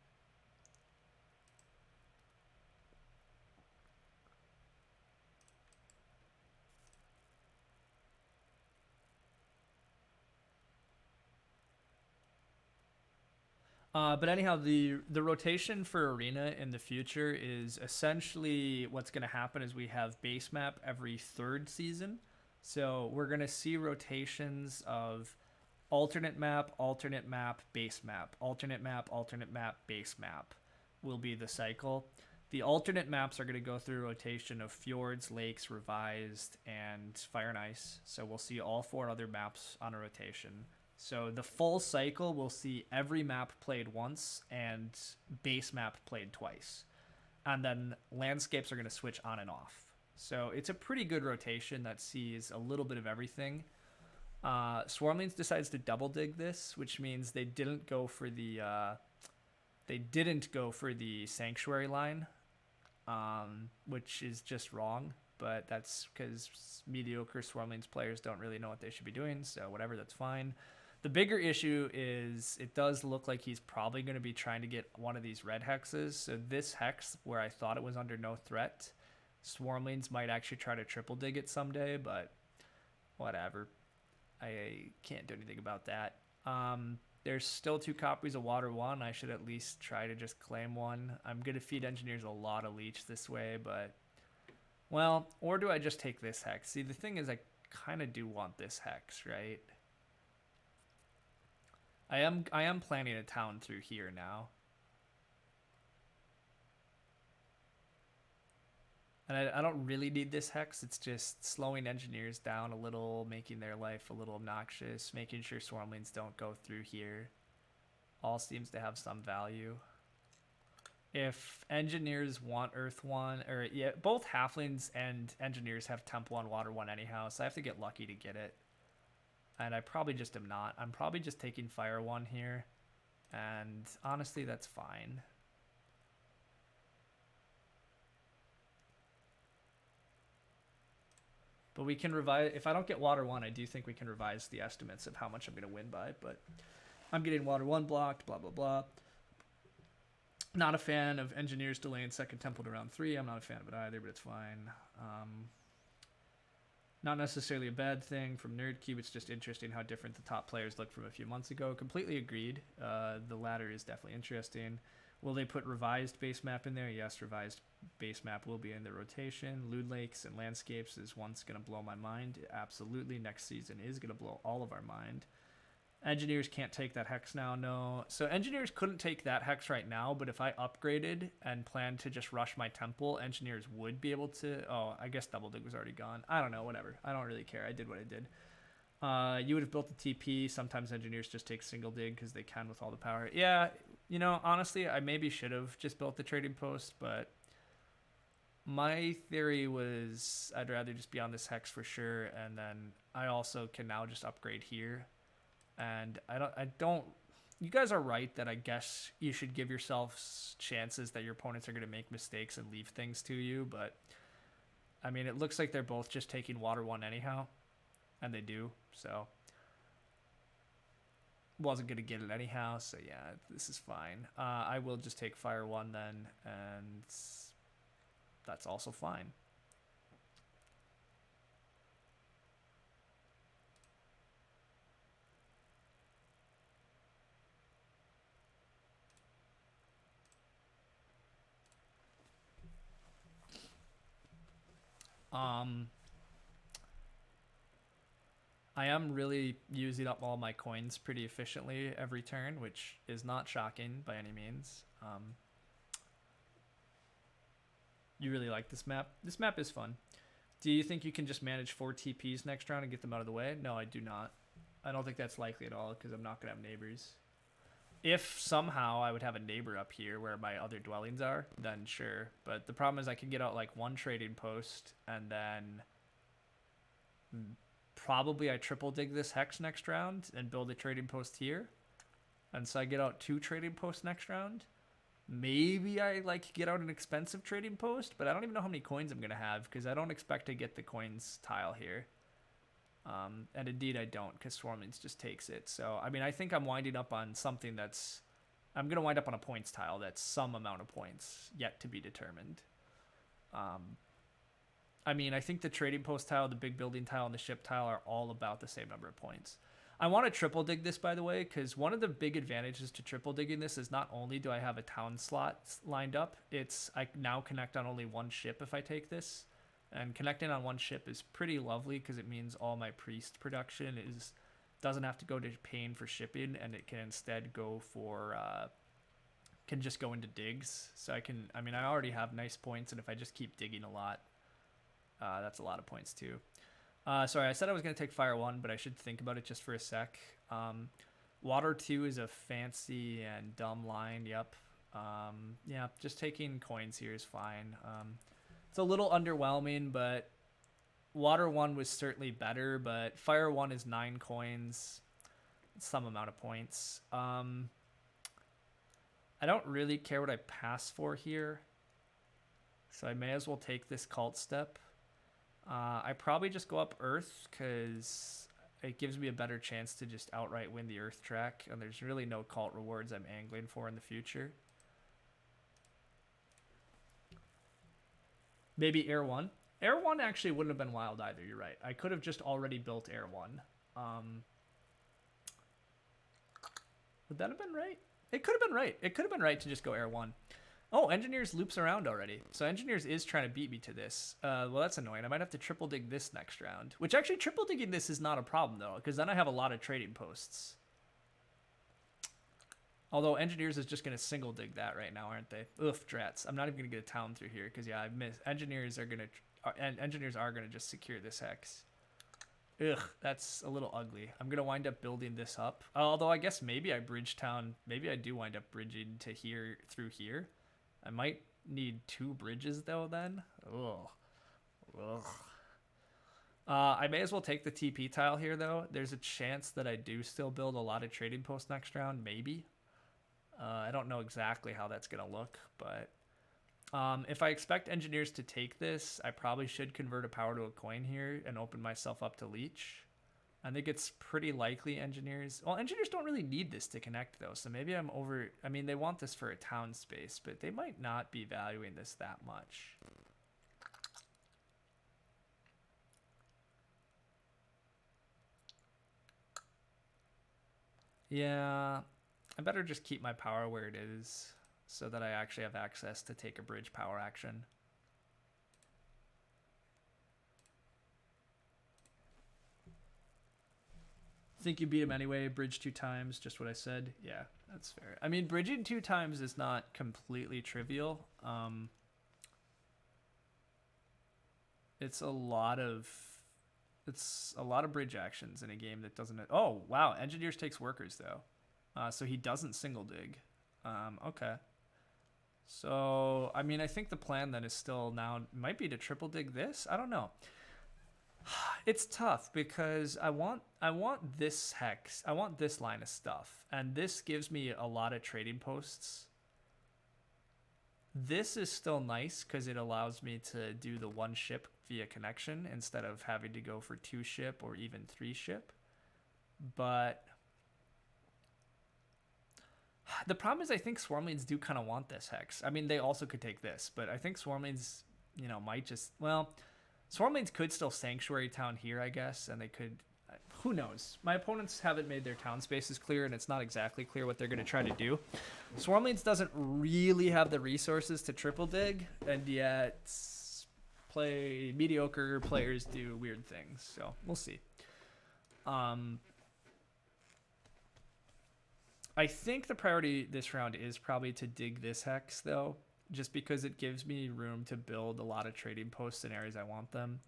But anyhow, the rotation for arena in the future is essentially what's going to happen is we have base map every 3rd season. So we're going to see rotations of alternate map, base map, alternate map, base map will be the cycle. The alternate maps are going to go through a rotation of fjords, lakes, revised, and fire and ice. So we'll see all 4 other maps on a rotation. So the full cycle will see every map played once and base map played twice. And then landscapes are going to switch on and off. So it's a pretty good rotation that sees a little bit of everything. Swarmlings decides to double dig this, which means they didn't go for the sanctuary line, which is just wrong. But that's because mediocre Swarmlings players don't really know what they should be doing. So whatever, that's fine. The bigger issue is it does look like he's probably going to be trying to get one of these red hexes. So this hex, where I thought it was under no threat, Swarmlings might actually try to triple dig it someday, but whatever. I can't do anything about that. There's still 2 copies of Water 1. I should at least try to just claim one. I'm going to feed engineers a lot of leech this way, but... Well, or do I just take this hex? See, the thing is I kind of do want this hex, right? I am planning a town through here now. And I don't really need this hex. It's just slowing engineers down a little, making their life a little obnoxious, making sure swarmlings don't go through here. All seems to have some value. If engineers want Earth 1, or yeah, both halflings and engineers have Temp 1, Water 1 anyhow, so I have to get lucky to get it. And I probably just am not. I'm probably just taking Fire 1 here. And honestly, that's fine. But we can revise, if I don't get Water 1, I do think we can revise the estimates of how much I'm going to win by. But I'm getting Water 1 blocked, blah, blah, blah. Not a fan of engineers delaying second temple to round 3. I'm not a fan of it either, but it's fine. Not necessarily a bad thing from NerdCube. It's just interesting how different the top players look from a few months ago. Completely agreed. The latter is definitely interesting. Will they put revised base map in there? Yes, revised base map will be in the rotation. Lewd Lakes and Landscapes is once going to blow my mind. Absolutely. Next season is going to blow all of our mind. Engineers can't take that hex now, no. So engineers couldn't take that hex right now, but if I upgraded and planned to just rush my temple, engineers would be able to... Oh, I guess Double Dig was already gone. I don't know, whatever. I don't really care. I did what I did. You would have built the TP. Sometimes engineers just take single dig because they can with all the power. Yeah, you know, honestly, I maybe should have just built the trading post, but my theory was I'd rather just be on this hex for sure, and then I also can now just upgrade here. And I don't, you guys are right that I guess you should give yourselves chances that your opponents are going to make mistakes and leave things to you. But I mean, it looks like they're both just taking Water 1 anyhow, and they do. So wasn't going to get it anyhow. So yeah, this is fine. I will just take Fire 1 then, and that's also fine. I am really using up all my coins pretty efficiently every turn, which is not shocking by any means. You really like this map? This map is fun. Do you think you can just manage 4 TPs next round and get them out of the way? No, I do not. I don't think that's likely at all because I'm not going to have neighbors. If somehow I would have a neighbor up here where my other dwellings are, then sure. But the problem is I can get out like 1 trading post and then probably I triple dig this hex next round and build a trading post here. And so I get out 2 trading posts next round. Maybe I like get out an expensive trading post, but I don't even know how many coins I'm going to have because I don't expect to get the coins tile here. And indeed I don't because Swarmlings just takes it. So, I mean, I think I'm winding up on something that's... I'm going to wind up on a points tile that's some amount of points yet to be determined. I mean, I think the trading post tile, the big building tile, and the ship tile are all about the same number of points. I want to triple dig this, by the way, because one of the big advantages to triple digging this is not only do I have a town slot lined up, it's I now connect on only 1 ship if I take this. And connecting on 1 ship is pretty lovely because it means all my priest production doesn't have to go to paying for shipping, and it can instead go for can just go into digs. So I mean I already have nice points, and if I just keep digging a lot, that's a lot of points too. Sorry, I said I was going to take Fire 1, but I should think about it just for a sec. Water 2 is a fancy and dumb line, yep. Yeah, just taking coins here is fine. It's a little underwhelming, but Water 1 was certainly better, but Fire 1 is 9 coins, some amount of points. I don't really care what I pass for here, so I may as well take this cult step. I probably just go up Earth because it gives me a better chance to just outright win the Earth track, and there's really no cult rewards I'm angling for in the future. Maybe Air 1. Air 1 actually wouldn't have been wild either, you're right. I could have just already built Air 1. Would that have been right? It could have been right. It could have been right to just go air 1. Oh, Engineers loops around already. So Engineers is trying to beat me to this. Well, that's annoying. I might have to triple dig this next round. Which actually, triple digging this is not a problem, though, because then I have a lot of trading posts. Although Engineers is just going to single dig that right now, aren't they? Oof, drats. I'm not even going to get a town through here, because, yeah, I've missed. Engineers are going to just secure this hex. Ugh, that's a little ugly. I'm going to wind up building this up. Although I guess maybe I bridge town. Maybe I do wind up bridging to here through here. I might need 2 bridges, though, then. Ugh. Ugh. I may as well take the TP tile here, though. There's a chance that I do still build a lot of trading posts next round, maybe. I don't know exactly how that's going to look, but if I expect Engineers to take this, I probably should convert a power to a coin here and open myself up to Leech. I think it's pretty likely Engineers... Well, Engineers don't really need this to connect, though, so maybe I'm over... I mean, they want this for a town space, but they might not be valuing this that much. Yeah, I better just keep my power where it is so that I actually have access to take a bridge power action. Think you beat him anyway, bridge 2 times, just what I said. Yeah, that's fair. I mean, bridging 2 times is not completely trivial. It's a lot of bridge actions in a game that doesn't... Oh, wow, Engineers takes workers, though. So he doesn't single dig. Okay. So, I mean, I think the plan then is still now might be to triple dig this. I don't know. It's tough because I want this hex. I want this line of stuff. And this gives me a lot of trading posts. This is still nice because it allows me to do the 1 ship via connection instead of having to go for 2 ship or even 3 ship. But the problem is I think Swarmlings do kind of want this hex. I mean, they also could take this, but I think Swarmlings, you know, might just... Well, Swarmlings could still Sanctuary Town here, I guess, and they could... Who knows? My opponents haven't made their town spaces clear, and it's not exactly clear what they're going to try to do. Swarmlings doesn't really have the resources to triple dig, and yet mediocre players do weird things, so we'll see. I think the priority this round is probably to dig this hex, though, just because it gives me room to build a lot of trading posts in areas I want them.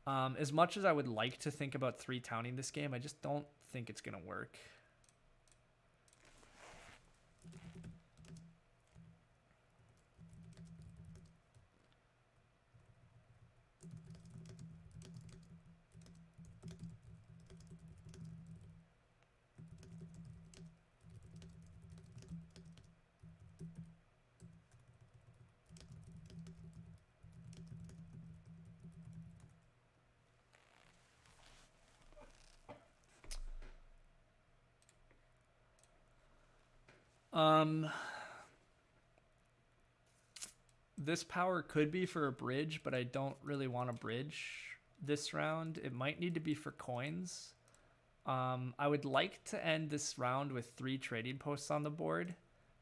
As much as I would like to think about 3 towning this game, I just don't think it's going to work. This power could be for a bridge, but I don't really want a bridge this round. It might need to be for coins. I would like to end this round with 3 trading posts on the board,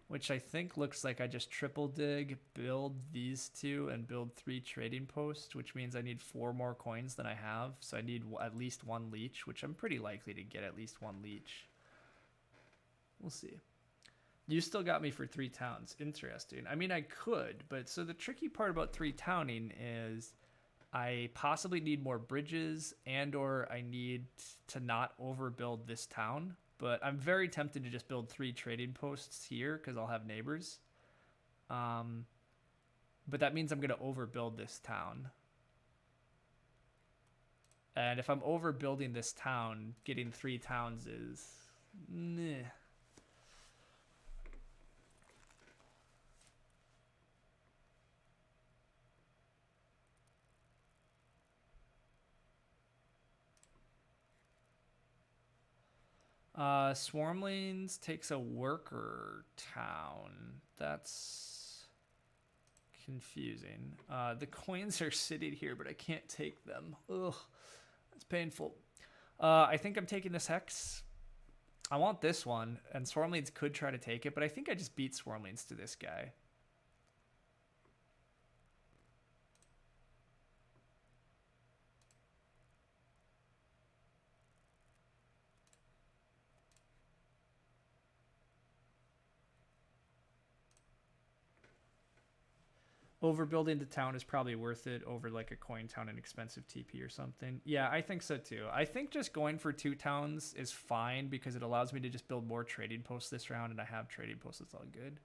which I think looks like I just triple dig, build these 2, and build 3 trading posts, which means I need 4 more coins than I have. So I need at least 1 leech, which I'm pretty likely to get at least 1 leech. We'll see. You still got me for 3 towns. Interesting. I mean, I could, but so the tricky part about 3 towning is I possibly need more bridges and or I need to not overbuild this town. But I'm very tempted to just build 3 trading posts here because I'll have neighbors. But that means I'm going to overbuild this town. And if I'm overbuilding this town, getting 3 towns is... Meh. Swarmlings takes a worker town. That's confusing. The coins are sitting here, but I can't take them. Ugh, that's painful. I think I'm taking this Hex. I want this one, and Swarmleads could try to take it, but I think I just beat Swarmleads to this guy. Overbuilding the town is probably worth it over like a coin town and expensive TP or something. Yeah, I think so too. I think just going for 2 towns is fine because it allows me to just build more trading posts this round, and I have trading posts. It's all good.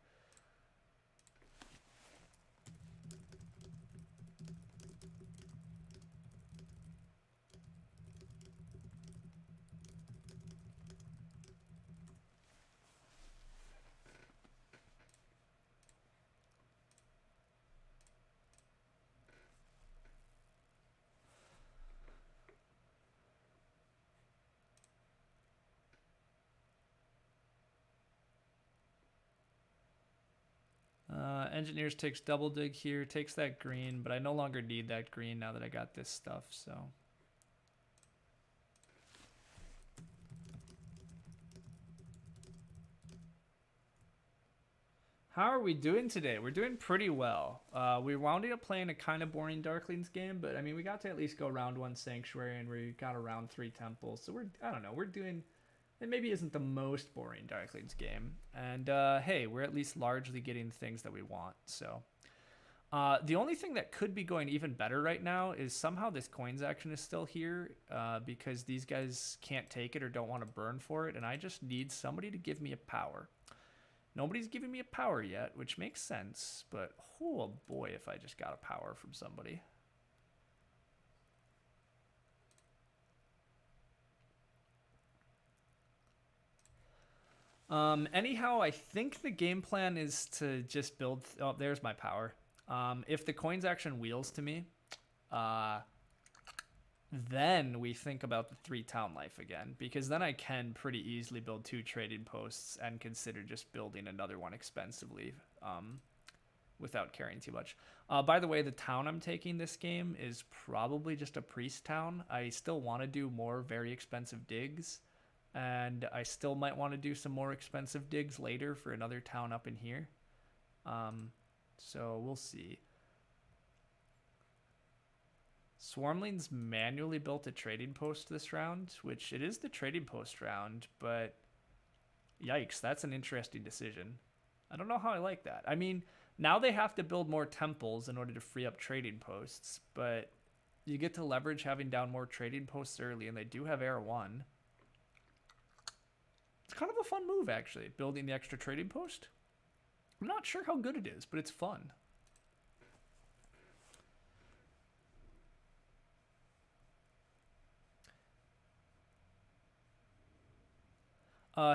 Engineers takes double dig here, takes that green, but I no longer need that green now that I got this stuff, so. How are we doing today? We're doing pretty well. We wound up playing a kind of boring Darklings game, but I mean, we got to at least go round 1 Sanctuary, and we got around 3 Temples, so I don't know, we're doing, it maybe isn't the most boring Darklings game. And hey, we're at least largely getting things that we want, so. The only thing that could be going even better right now is somehow this coins action is still here because these guys can't take it or don't want to burn for it, and I just need somebody to give me a power. Nobody's giving me a power yet, which makes sense, but oh boy if I just got a power from somebody. Anyhow, I think the game plan is to just build... Oh, there's my power. If the coins action wheels to me, then we think about the 3 town life again, because then I can pretty easily build 2 trading posts and consider just building another one expensively without caring too much. By the way, the town I'm taking this game is probably just a priest town. I still want to do more very expensive digs, and I still might want to do some more expensive digs later for another town up in here. So we'll see. Swarmlings manually built a trading post this round, which it is the trading post round, but yikes, that's an interesting decision. I don't know how I like that. I mean, now they have to build more temples in order to free up trading posts, but you get to leverage having down more trading posts early, and they do have Air 1. It's kind of a fun move, actually, building the extra trading post. I'm not sure how good it is, but it's fun.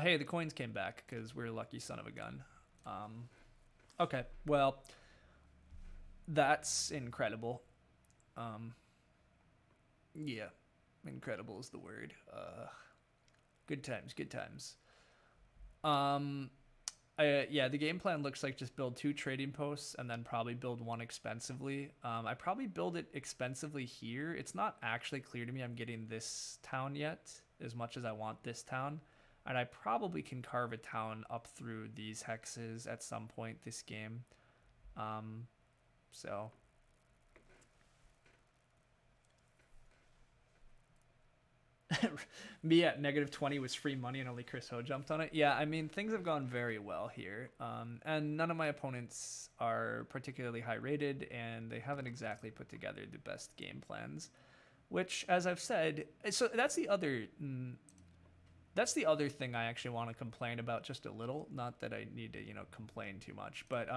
Hey, the coins came back because we're a lucky son of a gun. Okay, well, that's incredible. Yeah, incredible is the word. Good times, good times. Yeah, the game plan looks like just build 2 trading posts and then probably build 1 expensively. I probably build it expensively here. It's not actually clear to me I'm getting this town yet as much as I want this town. And I probably can carve a town up through these hexes at some point this game. So... Me at -20 was free money and only Chris Ho jumped on it. Yeah, I mean, things have gone very well here. And none of my opponents are particularly high rated, and they haven't exactly put together the best game plans. Which, as I've said, so that's the other thing I actually want to complain about just a little. Not that I need to, complain too much. But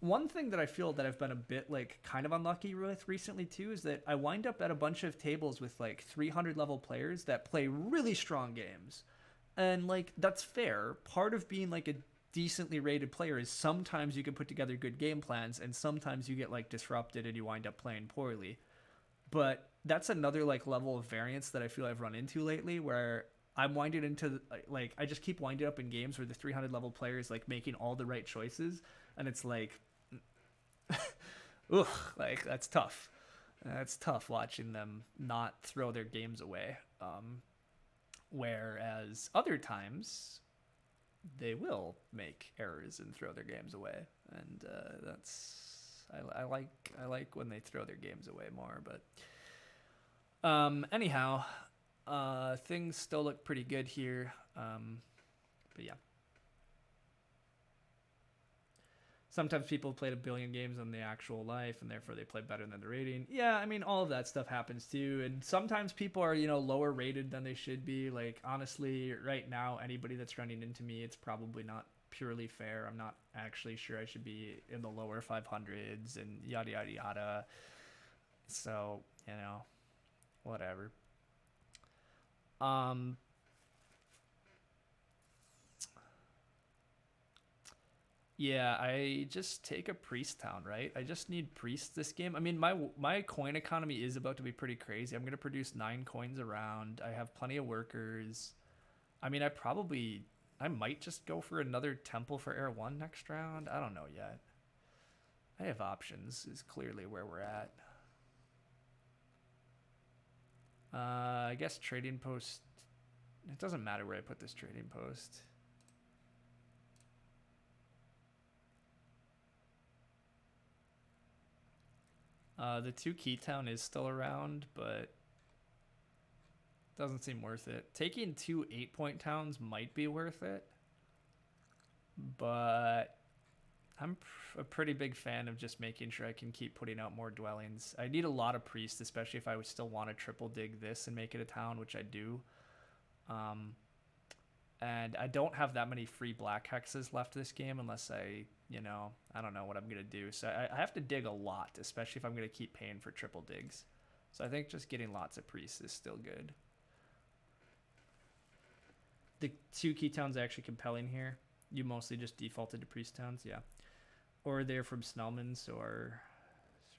one thing that I feel that I've been a bit like kind of unlucky with recently too is that I wind up at a bunch of tables with like 300 level players that play really strong games. And like that's fair. Part of being like a decently rated player is sometimes you can put together good game plans and sometimes you get like disrupted and you wind up playing poorly. But that's another like level of variance that I feel I've run into lately where I'm winding into like I just keep winding up in games where the 300 level player is like making all the right choices and it's like ugh, like that's tough. That's tough watching them not throw their games away. Whereas other times they will make errors and throw their games away, and I like when they throw their games away more. But anyhow, things still look pretty good here. But yeah. Sometimes people played 1 billion games in the actual life, and therefore they play better than the rating. Yeah, I mean, all of that stuff happens too. And sometimes people are, lower rated than they should be. Like, honestly, right now, anybody that's running into me, it's probably not purely fair. I'm not actually sure I should be in the lower 500s and yada, yada, yada. So, whatever. Yeah, I just take a priest town, right? I just need priests this game. I mean, my coin economy is about to be pretty crazy. I'm going to produce 9 coins around. I have plenty of workers. I mean, I might just go for another temple for Air 1 next round. I don't know yet. I have options is clearly where we're at. I guess trading post. It doesn't matter where I put this trading post. The 2 key town is still around, but doesn't seem worth it. Taking 2 8-point towns might be worth it, but I'm a pretty big fan of just making sure I can keep putting out more dwellings. I need a lot of priests, especially if I would still want to triple dig this and make it a town, which I do. And I don't have that many free black hexes left this game unless I don't know what I'm going to do. So I have to dig a lot, especially if I'm going to keep paying for triple digs. So I think just getting lots of priests is still good. The 2 key towns are actually compelling here. You mostly just defaulted to priest towns, yeah. Or they're from Snellman's or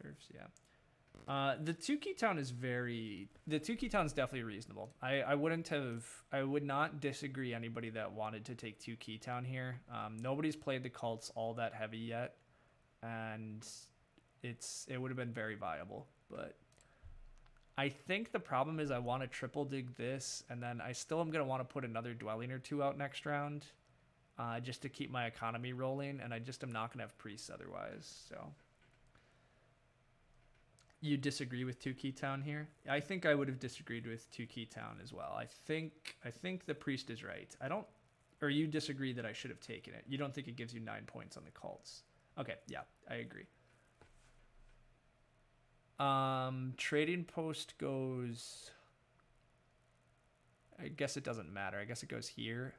serfs, yeah. The 2 key town is definitely reasonable. I would not disagree anybody that wanted to take 2 key town here. Nobody's played the cults all that heavy yet, and it would have been very viable. But I think the problem is I want to triple dig this, and then I still am going to want to put another dwelling or 2 out next round, just to keep my economy rolling, and I just am not going to have priests otherwise, so. You disagree with 2 key town here? I think I would have disagreed with 2 key town as well. I think the priest is right. Or you disagree that I should have taken it. You don't think it gives you 9 points on the cults. Okay, yeah, I agree. Trading post goes, I guess it doesn't matter. I guess it goes here.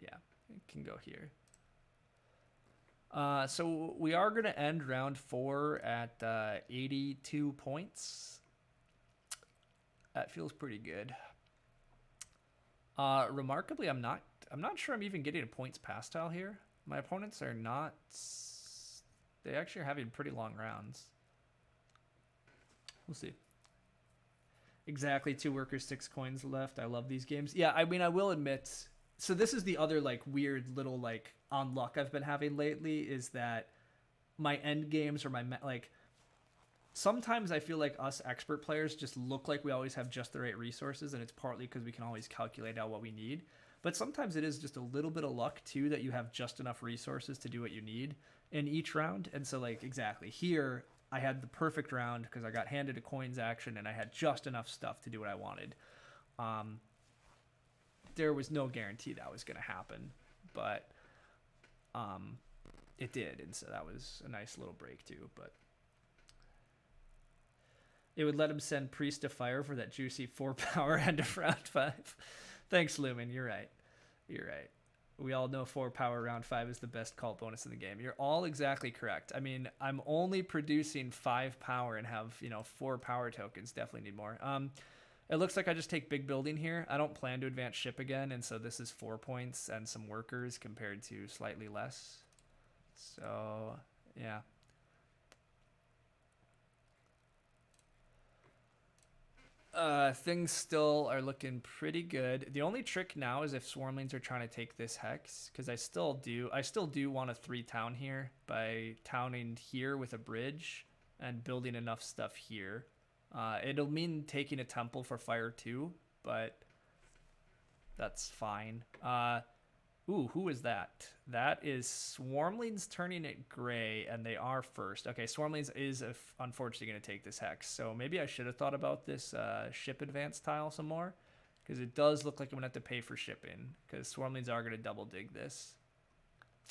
Yeah, it can go here. So we are going to end round 4 at 82 points. That feels pretty good. Remarkably, I'm not sure I'm even getting a points pass tile here. My opponents are not. They actually are having pretty long rounds. We'll see. Exactly, 2 workers, 6 coins left. I love these games. Yeah, I mean, I will admit. So this is the other weird little on luck I've been having lately, is that my end games or sometimes I feel like us expert players just look like we always have just the right resources, and it's partly because we can always calculate out what we need. But sometimes it is just a little bit of luck too that you have just enough resources to do what you need in each round. And so exactly here, I had the perfect round because I got handed a coins action and I had just enough stuff to do what I wanted. There was no guarantee that was going to happen, but it did, and so that was a nice little break too. But it would let him send priest to fire for that juicy 4 power end of round 5. Thanks, Lumen. You're right. We all know 4 power round 5 is the best cult bonus in the game. You're all exactly correct. I mean, I'm only producing 5 power and have 4 power tokens. Definitely need more. It looks like I just take big building here. I don't plan to advance ship again, and so this is 4 points and some workers compared to slightly less. So, yeah. Things still are looking pretty good. The only trick now is if swarmlings are trying to take this hex, because I still do want a 3 town here by towning here with a bridge and building enough stuff here. It'll mean taking a temple for fire too, but that's fine. Ooh, who is that? That is Swarmlings turning it gray, and they are first. Okay, Swarmlings is unfortunately going to take this hex, so maybe I should have thought about this ship advance tile some more, because it does look like I'm going to have to pay for shipping, because Swarmlings are going to double dig this,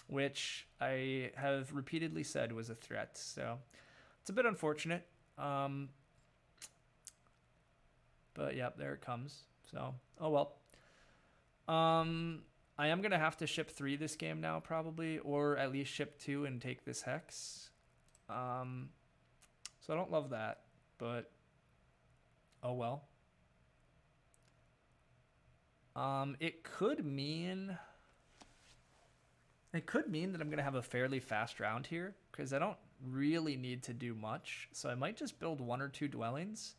which I have repeatedly said was a threat, so it's a bit unfortunate. But yeah, there it comes. So, oh well. I am going to have to ship 3 this game now, probably, or at least ship 2 and take this hex. So I don't love that, but oh well. It could mean that I'm going to have a fairly fast round here, because I don't really need to do much. So I might just build 1 or 2 dwellings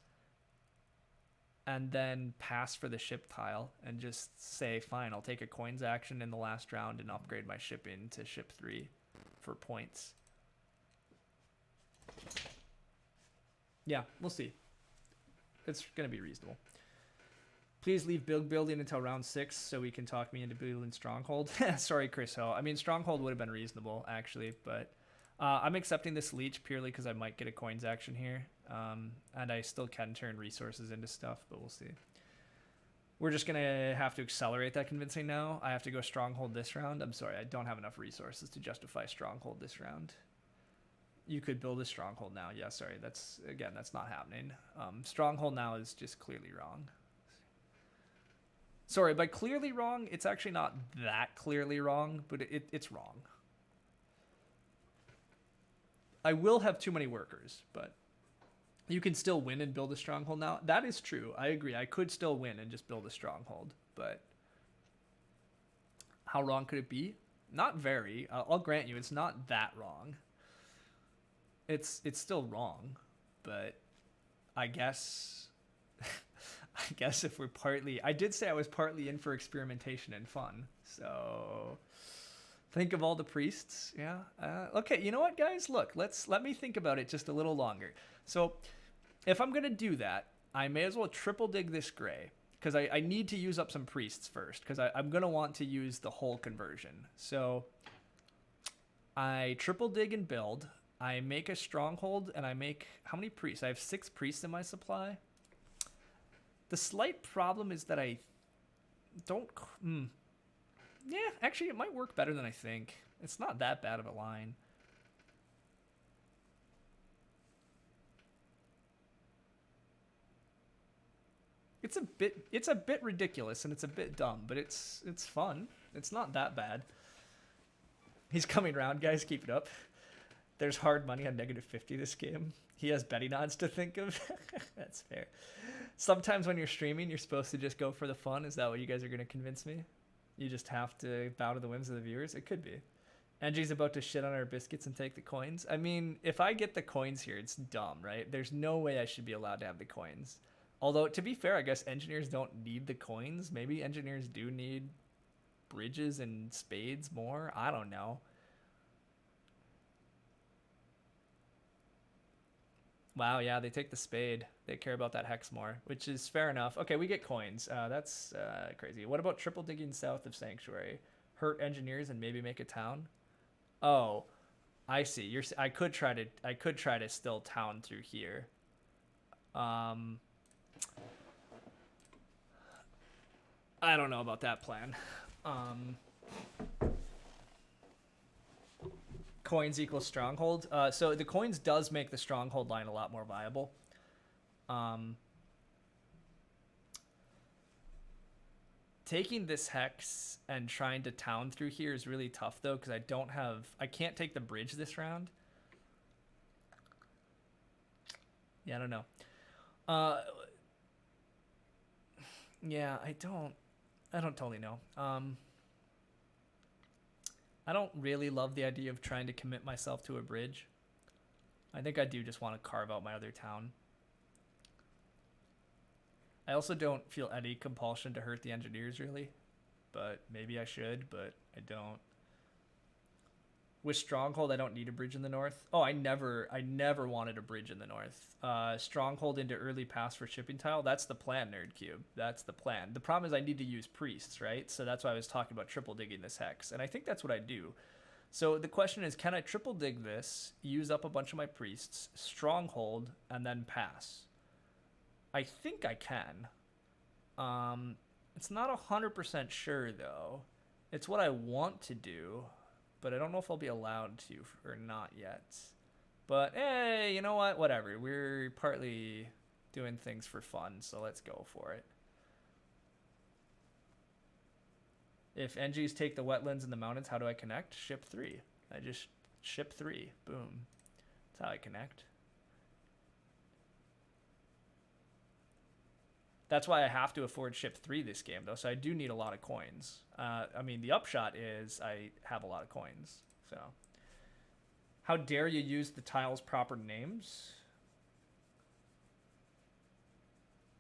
and then pass for the ship tile and just say, fine, I'll take a coins action in the last round and upgrade my shipping to ship 3 for points. Yeah, we'll see. It's going to be reasonable. Please leave building until round 6 so we can talk me into building Stronghold. Sorry, Chris Ho. I mean, Stronghold would have been reasonable, actually, but I'm accepting this leech purely because I might get a coins action here. And I still can turn resources into stuff, but we'll see. We're just going to have to accelerate that convincing now. I have to go Stronghold this round. I'm sorry, I don't have enough resources to justify Stronghold this round. You could build a Stronghold now. Yeah, sorry, that's not happening. Stronghold now is just clearly wrong. Sorry, by clearly wrong, it's actually not that clearly wrong, but it's wrong. I will have too many workers, but you can still win and build a Stronghold now. That is true. I agree. I could still win and just build a Stronghold, but how wrong could it be? Not very. I'll grant you it's not that wrong. It's still wrong, but I guess I guess if we're partly... I did say I was partly in for experimentation and fun, so... Think of all the priests, yeah. Okay, you know what, guys? Look, let me think about it just a little longer. So, if I'm going to do that, I may as well triple dig this gray, because I need to use up some priests first, because I'm going to want to use the whole conversion. So, I triple dig and build. I make a stronghold, and I make... How many priests? I have 6 priests in my supply. The slight problem is that I don't... Yeah, actually, it might work better than I think. It's not that bad of a line. It's a bit ridiculous and it's a bit dumb, but it's fun. It's not that bad. He's coming around, guys. Keep it up. There's hard money on -50 this game. He has betting odds to think of. That's fair. Sometimes when you're streaming, you're supposed to just go for the fun. Is that what you guys are going to convince me? You just have to bow to the whims of the viewers? It could be. Angie's about to shit on our biscuits and take the coins. I mean, if I get the coins here, it's dumb, right? There's no way I should be allowed to have the coins. Although, to be fair, I guess engineers don't need the coins. Maybe engineers do need bridges and spades more. I don't know. Wow, yeah, they take the spade. They care about that hex more, which is fair enough. Okay, we get coins. That's crazy. What about triple digging south of Sanctuary? Hurt engineers and maybe make a town? Oh, I see. I could try to still town through here. I don't know about that plan. Coins equals stronghold. So the coins does make the stronghold line a lot more viable. Taking this hex and trying to town through here is really tough though, because I can't take the bridge this round. Yeah, I don't know. Yeah, I don't totally know. I don't really love the idea of trying to commit myself to a bridge. I think I do just want to carve out my other town. I also don't feel any compulsion to hurt the engineers, really. But maybe I should, but I don't. With Stronghold, I don't need a bridge in the north. Oh, I never wanted a bridge in the north. Stronghold into early pass for shipping tile. That's the plan, Nerd Cube. That's the plan. The problem is I need to use priests, right? So that's why I was talking about triple digging this hex, and I think that's what I do. So the question is, can I triple dig this, use up a bunch of my priests, Stronghold, and then pass? I think I can. It's not 100% sure though. It's what I want to do, but I don't know if I'll be allowed to or not yet. But hey, you know what? Whatever. We're partly doing things for fun, so let's go for it. If NGs take the wetlands and the mountains, how do I connect? Ship 3. I just ship 3. Boom. That's how I connect. That's why I have to afford ship 3 this game, though, so I do need a lot of coins. I mean, the upshot is I have a lot of coins, so. How dare you use the tiles' proper names?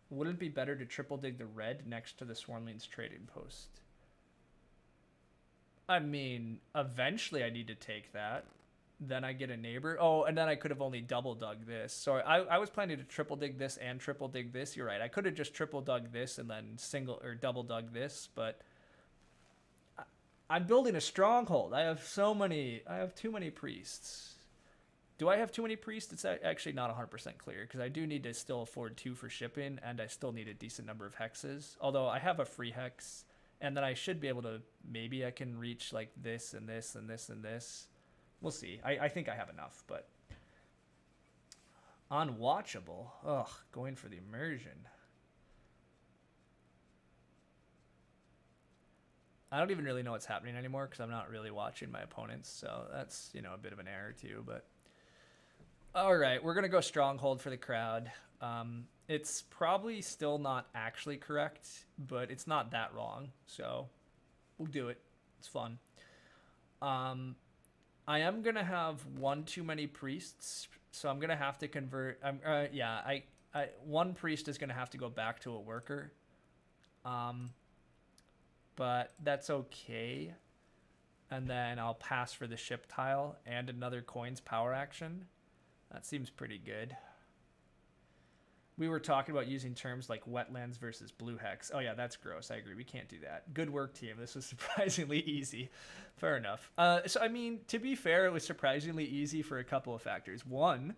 Wouldn't it be better to triple dig the red next to the Swarmlings trading post? I mean, eventually I need to take that. Then I get a neighbor. Oh, and then I could have only double dug this. So I was planning to triple dig this and triple dig this. You're right. I could have just triple dug this and then single or double dug this, but I'm building a stronghold. I have too many priests. Do I have too many priests? It's actually not 100% clear because I do need to still afford 2 for shipping and I still need a decent number of hexes. Although I have a free hex and then I should be able to, maybe I can reach like this and this and this and this. We'll see. I think I have enough, but unwatchable. Ugh, going for the immersion. I don't even really know what's happening anymore because I'm not really watching my opponents, so that's, you know, a bit of an error too, but all right, we're going to go Stronghold for the crowd. It's probably still not actually correct, but it's not that wrong, so we'll do it. It's fun. I am going to have one too many priests, so I'm going to have to convert. One priest is going to have to go back to a worker. But that's okay. And then I'll pass for the ship tile and another coins power action. That seems pretty good. We were talking about using terms like wetlands versus blue hex. Oh yeah, that's gross. I agree. We can't do that. Good work, team. This was surprisingly easy. Fair enough. So, I mean, to be fair, it was surprisingly easy for a couple of factors. One,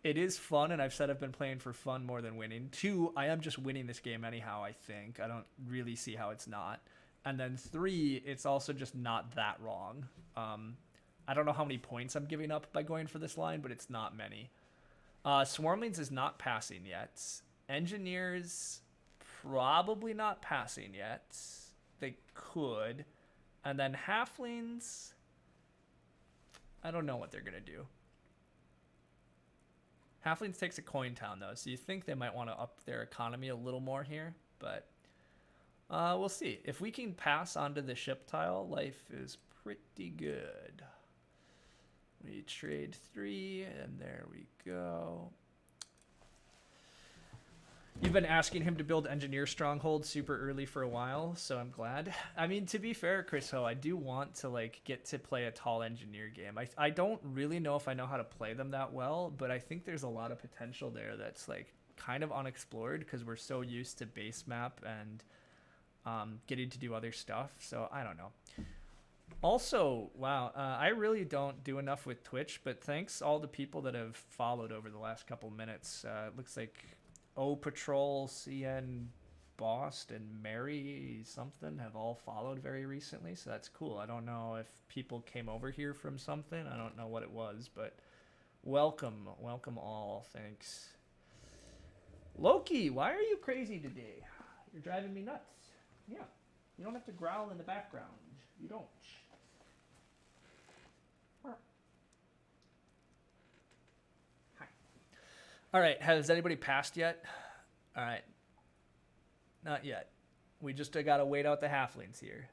it is fun, and I've said I've been playing for fun more than winning. Two, I am just winning this game anyhow, I think. I don't really see how it's not. And then 3, it's also just not that wrong. I don't know how many points I'm giving up by going for this line, but it's not many. Swarmlings is not passing yet. Engineers, probably not passing yet. They could. And then Halflings, I don't know what they're going to do. Halflings takes a coin town, though, so you think they might want to up their economy a little more here, but we'll see. If we can pass onto the ship tile, life is pretty good. We trade 3, and there we go. You've been asking him to build engineer stronghold super early for a while, so I'm glad. I mean, to be fair, Chris Ho, I do want to like get to play a tall engineer game. I don't really know if I know how to play them that well, but I think there's a lot of potential there that's like kind of unexplored because we're so used to base map and getting to do other stuff. So I don't know. Also, wow, I really don't do enough with Twitch, but thanks all the people that have followed over the last couple minutes. It looks like O Patrol, CN Bost, and Mary something have all followed very recently, so that's cool. I don't know if people came over here from something. I don't know what it was, but welcome all. Thanks. Loki, why are you crazy today? You're driving me nuts. Yeah, you don't have to growl in the background. You don't. Hi. All right, has anybody passed yet? All right. Not yet. We just got to wait out the halflings here.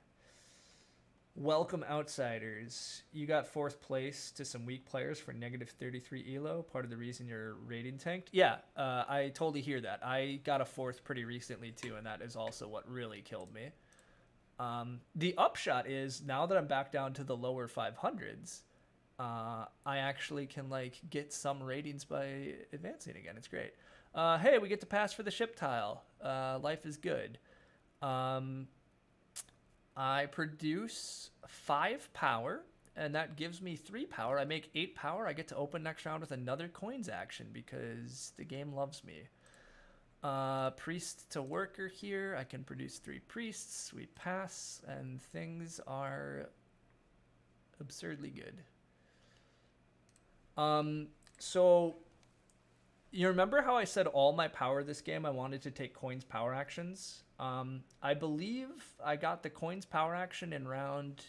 Welcome, outsiders. You got 4th place to some weak players for negative 33 elo. Part of the reason your rating tanked. Yeah, I totally hear that. I got a 4th pretty recently too, and that is also what really killed me. The upshot is now that I'm back down to the lower 500s, I actually can like get some ratings by advancing again. It's great. Hey, we get to pass for the ship tile. Life is good. Um, I produce 5 power, and that gives me 3 power. I make 8 power. I get to open next round with another coins action because the game loves me. Priest to worker here. I can produce 3 priests. We pass, and things are absurdly good. So you remember how I said all my power this game I wanted to take coins power actions? I believe I got the coins power action in round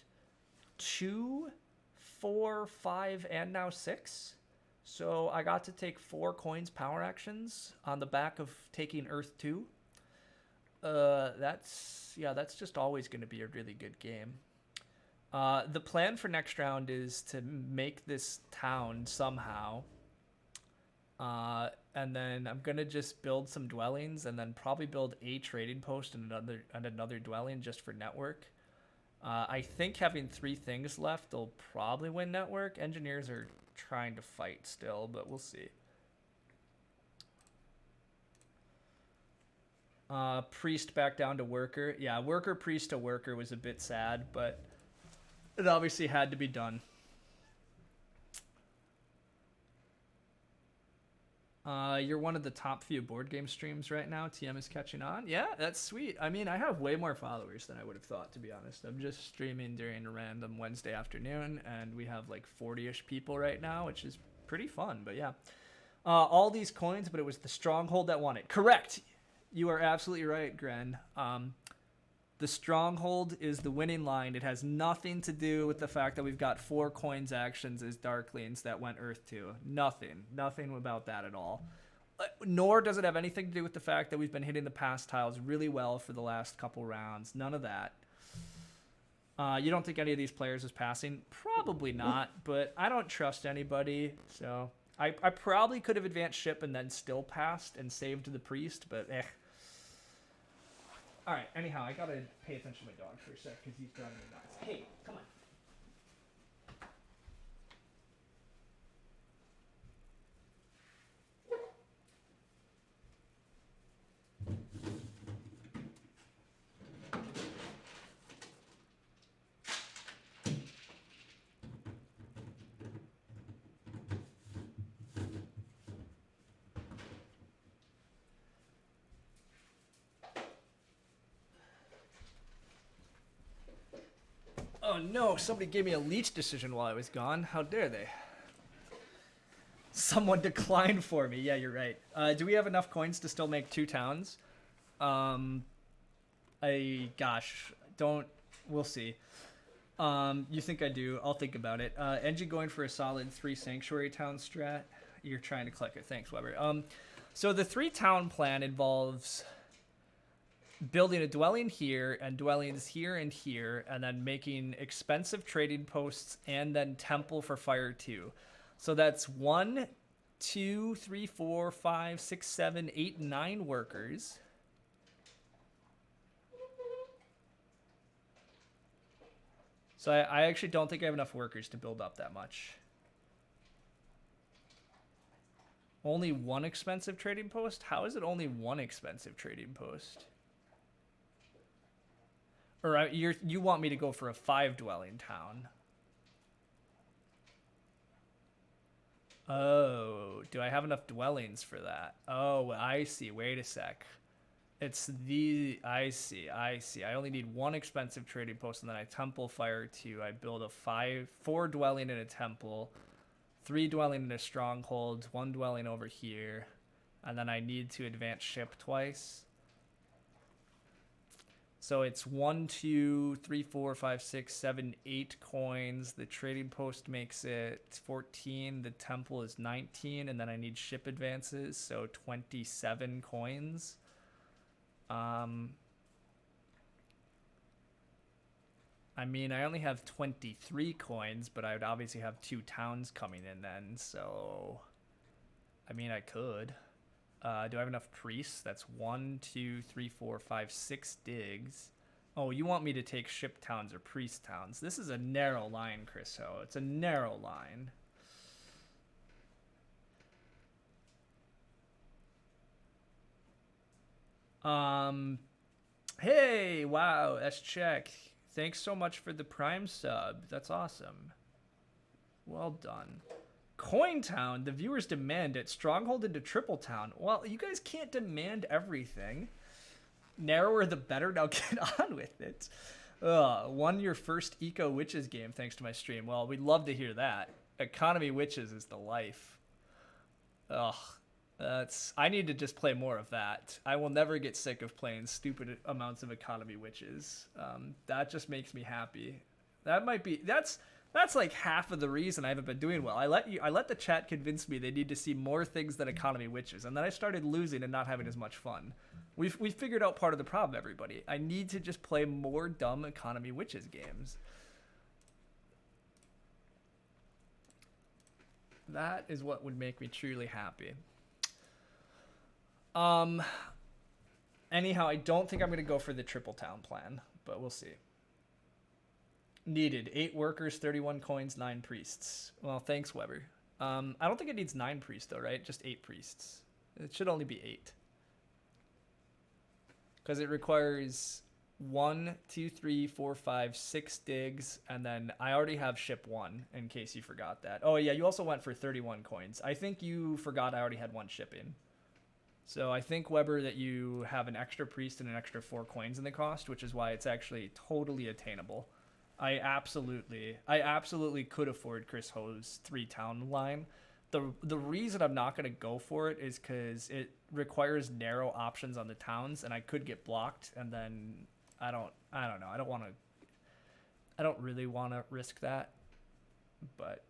2, 4, 5, and now 6. So I got to take 4 coins power actions on the back of taking Earth 2. That's just always going to be a really good game. The plan for next round is to make this town somehow. And then I'm gonna just build some dwellings, and then probably build a trading post and another dwelling just for network. I think having 3 things left, they'll probably win network. Engineers are trying to fight still, but we'll see. Priest back down to worker. Yeah, worker priest to worker was a bit sad, but it obviously had to be done. You're one of the top few board game streams right now. TM is catching on. Yeah, that's sweet. I mean, I have way more followers than I would have thought, to be honest. I'm just streaming during a random Wednesday afternoon, and we have like 40-ish people right now, which is pretty fun. But yeah, all these coins, but it was the stronghold that won it. Correct. You are absolutely right, Gren. The stronghold is the winning line. It has nothing to do with the fact that we've got 4 coins actions as Darklings that went Earth 2. Nothing about that at all. Nor does it have anything to do with the fact that we've been hitting the pass tiles really well for the last couple rounds. None of that. You don't think any of these players is passing? Probably not, but I don't trust anybody, so I probably could have advanced ship and then still passed and saved the priest, but eh. Alright, anyhow, I gotta pay attention to my dog for a sec because he's driving me nuts. Hey, come on. Oh no, somebody gave me a leech decision while I was gone. How dare they? Someone declined for me. Yeah, you're right. Do we have enough coins to still make 2 towns? We'll see. You think I do? I'll think about it. Engie going for a solid 3 sanctuary town strat. You're trying to click it. Thanks, Weber. So the 3 town plan involves building a dwelling here and dwellings here and here, and then making expensive trading posts and then temple for fire 2. So that's 1, 2, 3, 4, 5, 6, 7, 8, 9 workers. So I actually don't think I have enough workers to build up that much. Only 1 expensive trading post? How is it only 1 expensive trading post? Or you want me to go for a 5 dwelling town? Oh, do I have enough dwellings for that? Oh, I see. Wait a sec. I see. I only need 1 expensive trading post, and then I temple fire 2. I build a 4 dwelling in a temple, 3 dwelling in a stronghold, 1 dwelling over here, and then I need to advance ship twice. So it's 1, 2, 3, 4, 5, 6, 7, 8 coins. The trading post makes it 14. The temple is 19, and then I need ship advances, so 27 coins. I mean, I only have 23 coins, but I would obviously have 2 towns coming in then, so I mean, I could. Do I have enough priests? That's 1, 2, 3, 4, 5, 6 digs. Oh, you want me to take ship towns or priest towns? This is a narrow line, Chris Ho. It's a narrow line. Hey, wow, S-Check. Thanks so much for the Prime sub. That's awesome. Well done. Coin Town, the viewers demand it. Stronghold into Triple Town. Well, you guys can't demand everything. Narrower the better. Now get on with it. Won your first Eco Witches game thanks to my stream. Well, we'd love to hear that. Economy Witches is the life. Ugh. I need to just play more of that. I will never get sick of playing stupid amounts of Economy Witches. That just makes me happy. That's like half of the reason I haven't been doing well. I let the chat convince me they need to see more things than Economy Witches, and then I started losing and not having as much fun. We figured out part of the problem, everybody. I need to just play more dumb Economy Witches games. That is what would make me truly happy. Anyhow, I don't think I'm going to go for the Triple Town plan, but we'll see. Needed 8 workers, 31 coins, 9 priests. Well, thanks, Weber. I don't think it needs 9 priests, though, right? Just 8 priests. It should only be 8. Because it requires 1, 2, 3, 4, 5, 6 digs, and then I already have ship 1, in case you forgot that. Oh, yeah, you also went for 31 coins. I think you forgot I already had 1 shipping. So I think, Weber, that you have an extra priest and an extra 4 coins in the cost, which is why it's actually totally attainable. I absolutely could afford Chris Ho's 3-town line. The reason I'm not going to go for it is because it requires narrow options on the towns, and I could get blocked, and then I don't know. I don't really want to risk that, but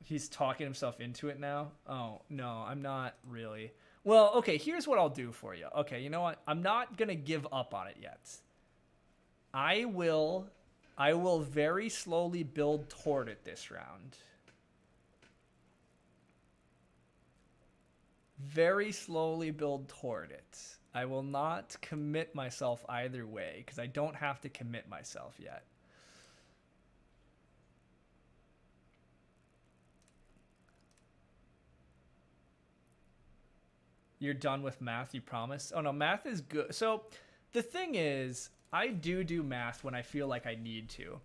he's talking himself into it now. Oh, no, I'm not really. Well, okay, here's what I'll do for you. Okay, you know what? I'm not going to give up on it yet. I will very slowly build toward it this round. Very slowly build toward it. I will not commit myself either way, because I don't have to commit myself yet. You're done with math, you promise? Oh no, math is good. So the thing is, I do math when I feel like I need to.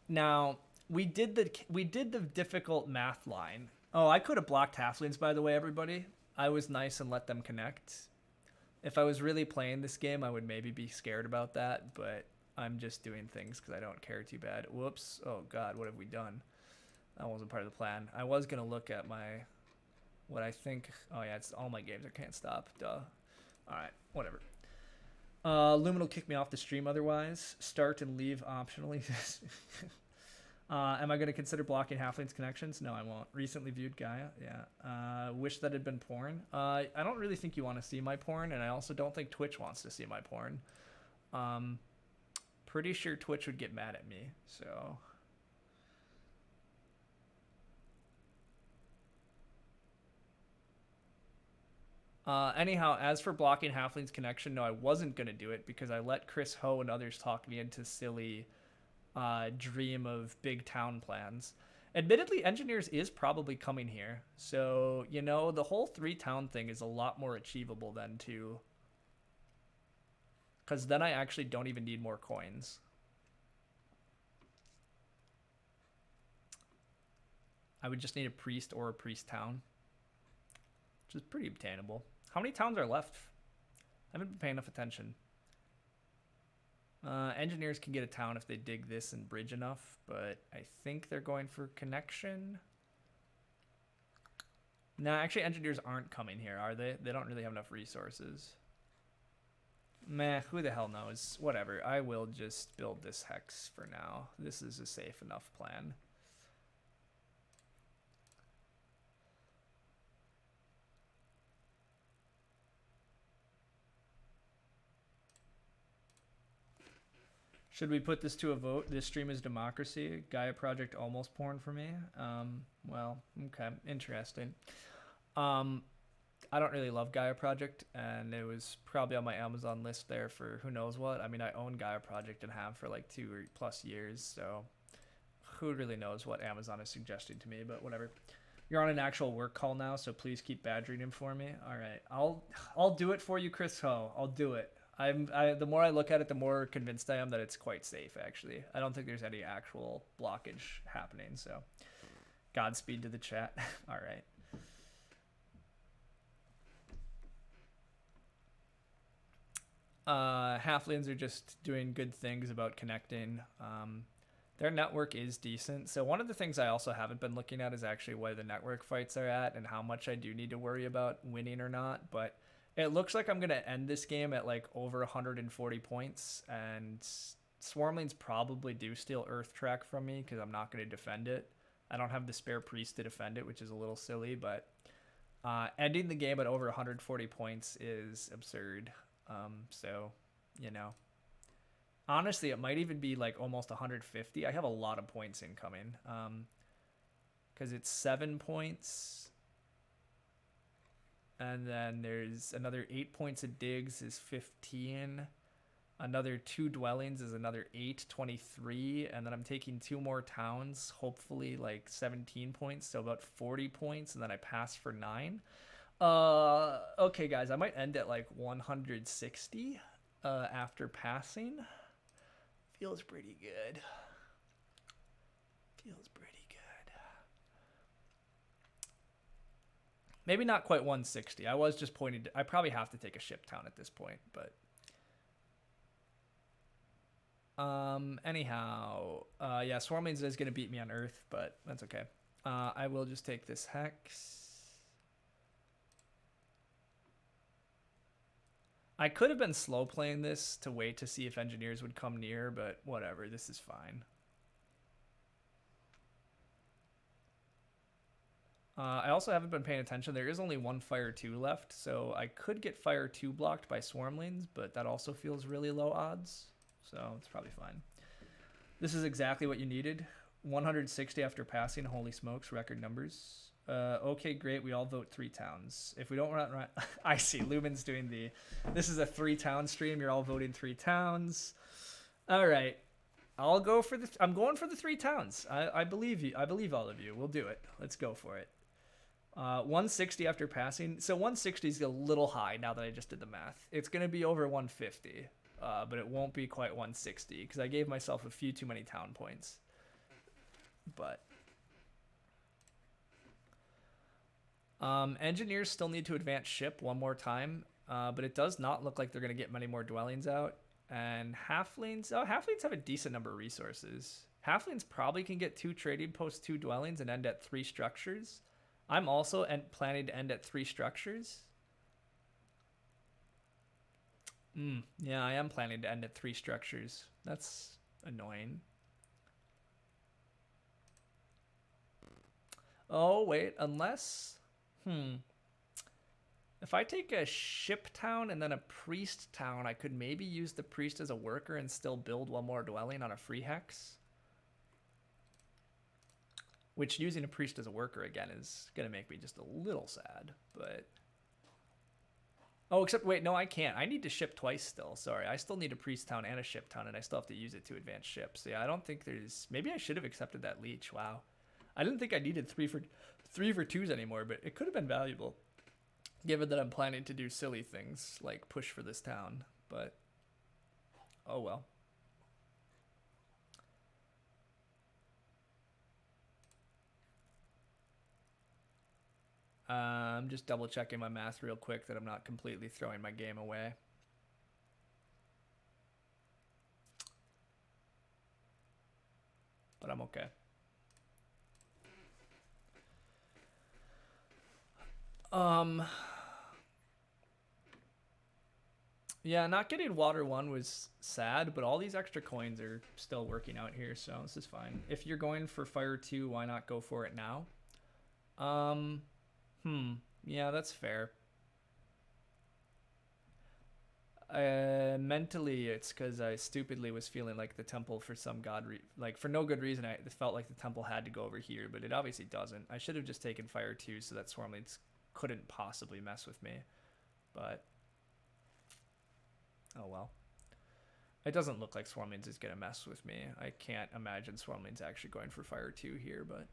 Now, we did the difficult math line. Oh, I could have blocked halflings, by the way, everybody. I was nice and let them connect. If I was really playing this game, I would maybe be scared about that, but I'm just doing things because I don't care too bad. Whoops. Oh God, what have we done? That wasn't part of the plan. I was gonna look at what I think. Oh yeah, it's all my games. I can't stop. Duh. All right, whatever. Lumen will kick me off the stream otherwise. Start and leave optionally. Am I going to consider blocking halflings connections? No, I won't. Recently viewed Gaia. Yeah. Wish that had been porn. I don't really think you want to see my porn, and I also don't think Twitch wants to see my porn. Pretty sure Twitch would get mad at me, so... Anyhow, as for blocking halflings connection, no, I wasn't going to do it because I let Chris Ho and others talk me into silly dream of big town plans. Admittedly, Engineers is probably coming here. So, you know, the whole 3-town thing is a lot more achievable then, too. Because then I actually don't even need more coins. I would just need a priest or a priest town, which is pretty obtainable. How many towns are left? I haven't been paying enough attention. Engineers can get a town if they dig this and bridge enough, but I think they're going for connection. No, actually, engineers aren't coming here, are they? They don't really have enough resources. Meh, who the hell knows? Whatever, I will just build this hex for now. This is a safe enough plan. Should we put this to a vote? This stream is democracy. Gaia Project almost porn for me. Well, okay, interesting. I I don't really love Gaia Project, and it was probably on my Amazon list there for who knows what. I mean, I own Gaia Project and have for like 2+ years, so who really knows what Amazon is suggesting to me, but whatever. You're on an actual work call now, so please keep badgering him for me. All right, I'll do it for you, Chris Ho. I'll do it. The more I look at it, the more convinced I am that it's quite safe. Actually, I don't think there's any actual blockage happening. So, Godspeed to the chat. All right. Halflings are just doing good things about connecting. Their network is decent. So one of the things I also haven't been looking at is actually where the network fights are at and how much I do need to worry about winning or not. But it looks like I'm going to end this game at like over 140 points. And Swarmlings probably do steal Earth Track from me because I'm not going to defend it. I don't have the spare priest to defend it, which is a little silly. But ending the game at over 140 points is absurd. So, you know. Honestly, it might even be like almost 150. I have a lot of points incoming. Because it's 7 points. And then there's another 8 points of digs is 15. Another 2 dwellings is another 8, 23. And then I'm taking 2 more towns, hopefully like 17 points. So about 40 points. And then I pass for 9. Okay, guys, I might end at like 160 after passing. Feels pretty good. Feels pretty good. Maybe not quite 160. I was just pointing to, I probably have to take a ship town at this point, but anyhow, yeah, Swarmlings is going to beat me on Earth, but that's okay. I will just take this hex. I could have been slow playing this to wait to see if engineers would come near, but whatever, this is fine. I also haven't been paying attention. There is only one Fire 2 left, so I could get Fire 2 blocked by Swarmlings, but that also feels really low odds, so it's probably fine. This is exactly what you needed. 160 after passing, holy smokes, record numbers. Okay, great. We all vote 3 towns. If we don't run, I see. Lumen's doing the. This is a 3-town stream. You're all voting 3 towns. All right. I'll go for the. I'm going for the 3 towns. I believe you. I believe all of you. We'll do it. Let's go for it. 160 after passing. So 160 is a little high now that I just did the math. It's going to be over 150, but it won't be quite 160 because I gave myself a few too many town points. But. Engineers still need to advance ship one more time, but it does not look like they're going to get many more dwellings out. And halflings, halflings have a decent number of resources. Halflings probably can get 2 trading posts, 2 dwellings, and end at 3 structures. I'm also planning to end at 3 structures. Yeah, I am planning to end at 3 structures. That's annoying. Oh, wait, unless... If I take a ship town and then a priest town, I could maybe use the priest as a worker and still build one more dwelling on a free hex. Which using a priest as a worker again is going to make me just a little sad, but... Oh, except, wait, no, I can't. I need to ship twice still. Sorry, I still need a priest town and a ship town, and I still have to use it to advance ships. So yeah, I don't think there's... Maybe I should have accepted that leech. Wow. I didn't think I needed 3 for 2s anymore, but it could have been valuable, given that I'm planning to do silly things like push for this town. But oh well. I'm just double checking my math real quick that I'm not completely throwing my game away. But I'm okay. Yeah, not getting water 1 was sad, but all these extra coins are still working out here, so this is fine. If you're going for Fire 2, why not go for it now? Yeah, that's fair. Mentally, it's because I stupidly was feeling like the temple for some like for no good reason, I felt like the temple had to go over here, but it obviously doesn't. I should have just taken Fire 2 so that Swarmlings couldn't possibly mess with me. But, oh well. It doesn't look like Swarmlings is going to mess with me. I can't imagine Swarmlings actually going for Fire 2 here, but...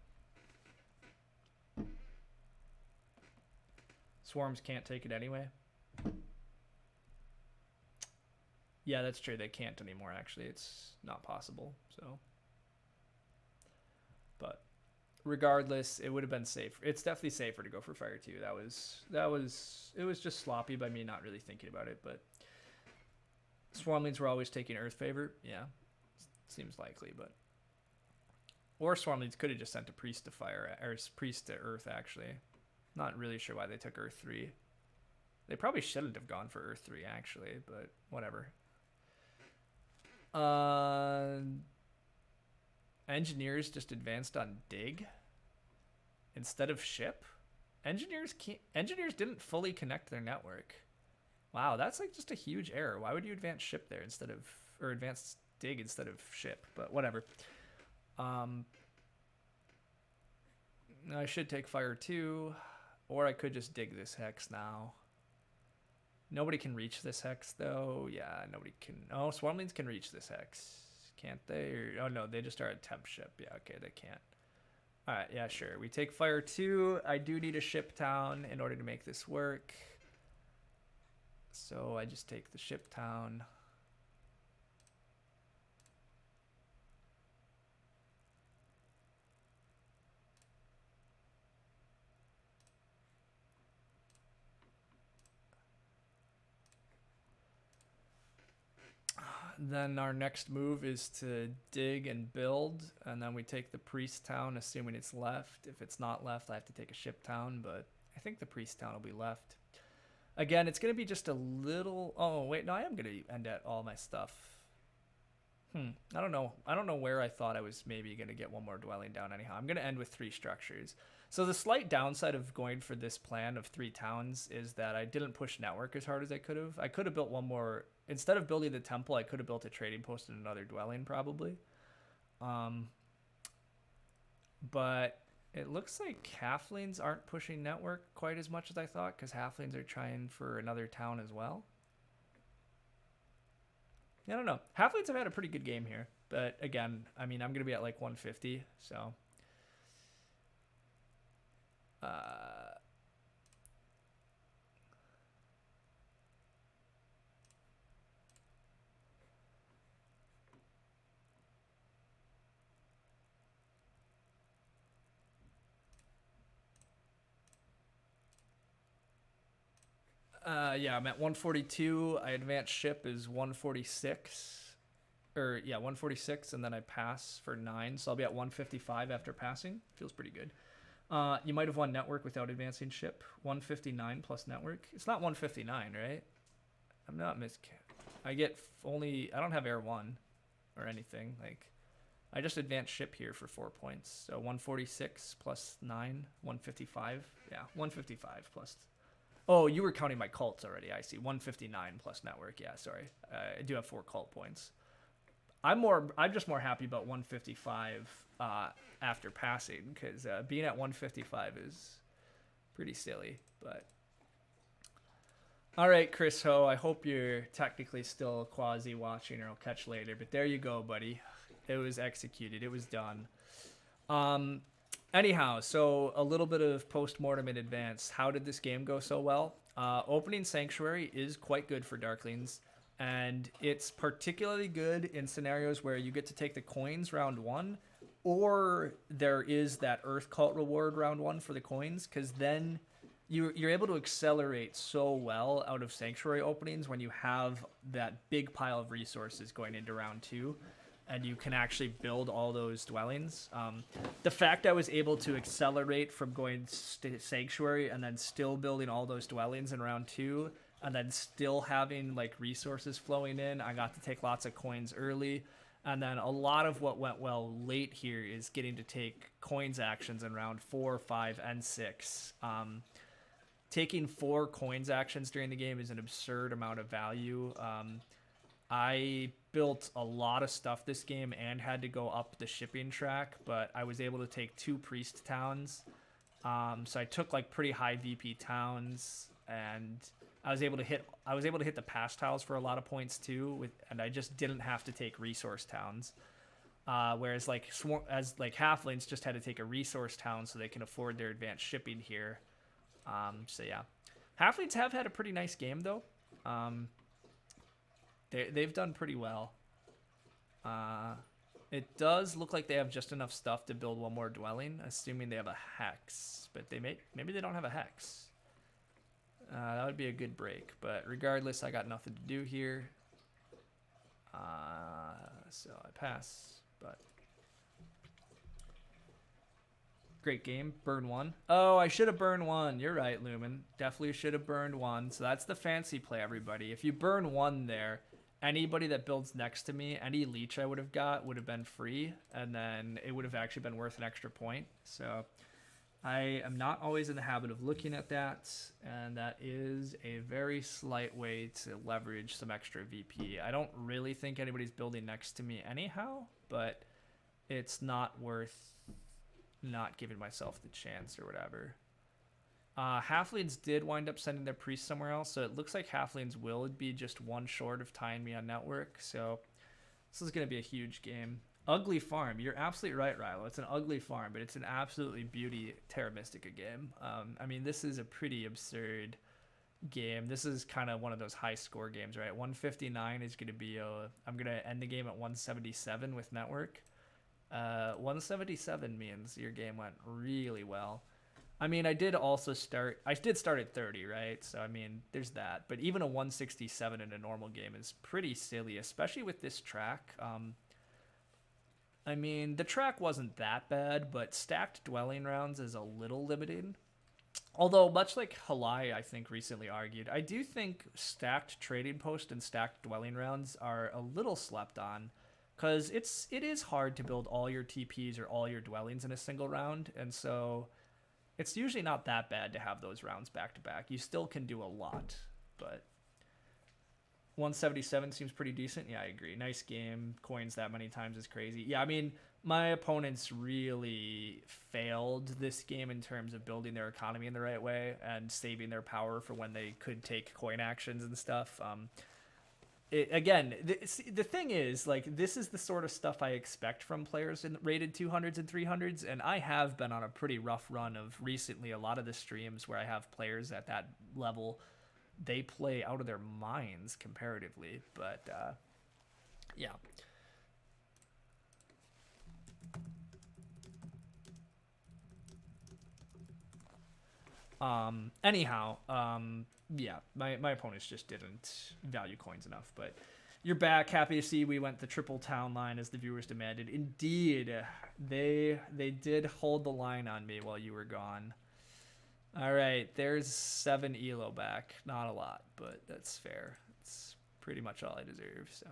Swarms can't take it anyway. Yeah, that's true. They can't anymore, actually. It's not possible, so... But regardless, it would have been safe. It's definitely safer to go for Fire 2. It was just sloppy by me not really thinking about it, but... Swarmlings were always taking Earth favor. Yeah, seems likely, but... Or Swarmlings could have just sent a Priest to Fire, or Priest to Earth, actually. Not really sure why they took Earth 3. They probably shouldn't have gone for Earth 3, actually, but whatever. Engineers just advanced on Dig instead of Ship. Engineers didn't fully connect their network. Wow, that's like just a huge error. Why would you advance Ship there instead of, or advance Dig instead of Ship? But whatever. I should take Fire 2, or I could just dig this Hex now. Nobody can reach this Hex, though. Yeah, nobody can. Oh, Swarmlings can reach this Hex. Can't they? Or, oh, no, they just are a temp ship. Yeah, okay, they can't. All right, yeah, sure. We take Fire 2. I do need a ship town in order to make this work. So I just take the ship town. Then our next move is to dig and build, and then we take the priest town, assuming it's left. If it's not left, I have to take a ship town, but I think the priest town will be left. Again, it's going to be just a little... Oh, wait, no, I am going to end at all my stuff. I don't know. I don't know where I thought I was maybe going to get one more dwelling down anyhow. I'm going to end with 3 structures. So the slight downside of going for this plan of 3 towns is that I didn't push network as hard as I could have. I could have built one more... Instead of building the temple, I could have built a trading post and another dwelling, probably. But it looks like halflings aren't pushing network quite as much as I thought, because halflings are trying for another town as well. I don't know. Halflings have had a pretty good game here. But again, I mean, I'm going to be at like 150, so... yeah, I'm at 142. I advanced ship is 146. Or, yeah, 146, and then I pass for 9. So I'll be at 155 after passing. Feels pretty good. You might have won network without advancing ship. 159 plus network. It's not 159, right? I'm not I get only... I don't have air 1 or anything. Like, I just advanced ship here for 4 points. So 146 plus 9, 155. Yeah, 155 plus... Oh, you were counting my cults already. I see. 159 plus network. Yeah, sorry. I do have 4 cult points. I'm just more happy about 155 after passing, because being at 155 is pretty silly. But all right, Chris Ho, I hope you're technically still quasi watching, or I'll catch later. But there you go, buddy. It was executed. It was done. Anyhow, so a little bit of post-mortem in advance. How did this game go so well? Opening Sanctuary is quite good for Darklings, and it's particularly good in scenarios where you get to take the coins round 1, or there is that Earth Cult reward round 1 for the coins, because then you're able to accelerate so well out of Sanctuary openings when you have that big pile of resources going into round 2. And you can actually build all those dwellings. The fact I was able to accelerate from going Sanctuary and then still building all those dwellings in round 2, and then still having like resources flowing in. I got to take lots of coins early. And then a lot of what went well late here is getting to take coins actions in round 4, 5, and 6. Taking 4 coins actions during the game is an absurd amount of value. I built a lot of stuff this game and had to go up the shipping track, but I was able to take 2 priest towns So I took like pretty high VP towns, and I was able to hit the pass tiles for a lot of points too, and I just didn't have to take resource towns. Whereas like halflings just had to take a resource town so they can afford their advanced shipping here. So yeah, halflings have had a pretty nice game though. They've done pretty well. It does look like they have just enough stuff to build one more dwelling, assuming they have a hex. But maybe they don't have a hex. That would be a good break. But regardless, I got nothing to do here. So I pass. But great game. Burn one. Oh, I should have burned one. You're right, Lumen. Definitely should have burned one. So that's the fancy play, everybody. If you burn one there, anybody that builds next to me, any leech I would have got would have been free, and then it would have actually been worth an extra point. So I am not always in the habit of looking at that, and that is a very slight way to leverage some extra VP. I don't really think anybody's building next to me anyhow, but it's not worth not giving myself the chance or whatever. Halflings did wind up sending their priest somewhere else, so it looks like Halflings will be just one short of tying me on network. So this is going to be a huge game. Ugly farm. You're absolutely right, Rilo. It's an ugly farm, but it's an absolutely beauty Terra Mystica game. I mean, this is a pretty absurd game. This is kind of one of those high score games, right? 159 is going to be I'm going to end the game at 177 with network. 177 means your game went really well. I mean, I did start at 30, right? So, I mean, there's that. But even a 167 in a normal game is pretty silly, especially with this track. I mean, the track wasn't that bad, but stacked dwelling rounds is a little limiting. Although, much like Halai, I think, recently argued, I do think stacked trading post and stacked dwelling rounds are a little slept on. Because it is hard to build all your TPs or all your dwellings in a single round. And so it's usually not that bad to have those rounds back to back. You still can do a lot, but 177 seems pretty decent. Yeah, I agree. Nice game. Coins that many times is crazy. Yeah, I mean, my opponents really failed this game in terms of building their economy in the right way and saving their power for when they could take coin actions and stuff. The thing is, like, this is the sort of stuff I expect from players in rated 200s and 300s, and I have been on a pretty rough run of recently a lot of the streams where I have players at that level. They play out of their minds comparatively, but yeah. Yeah, my opponents just didn't value coins enough, but you're back. Happy to see we went the triple town line as the viewers demanded. Indeed, they did hold the line on me while you were gone. All right, there's 7 elo back. Not a lot, but that's fair. It's pretty much all I deserve, so.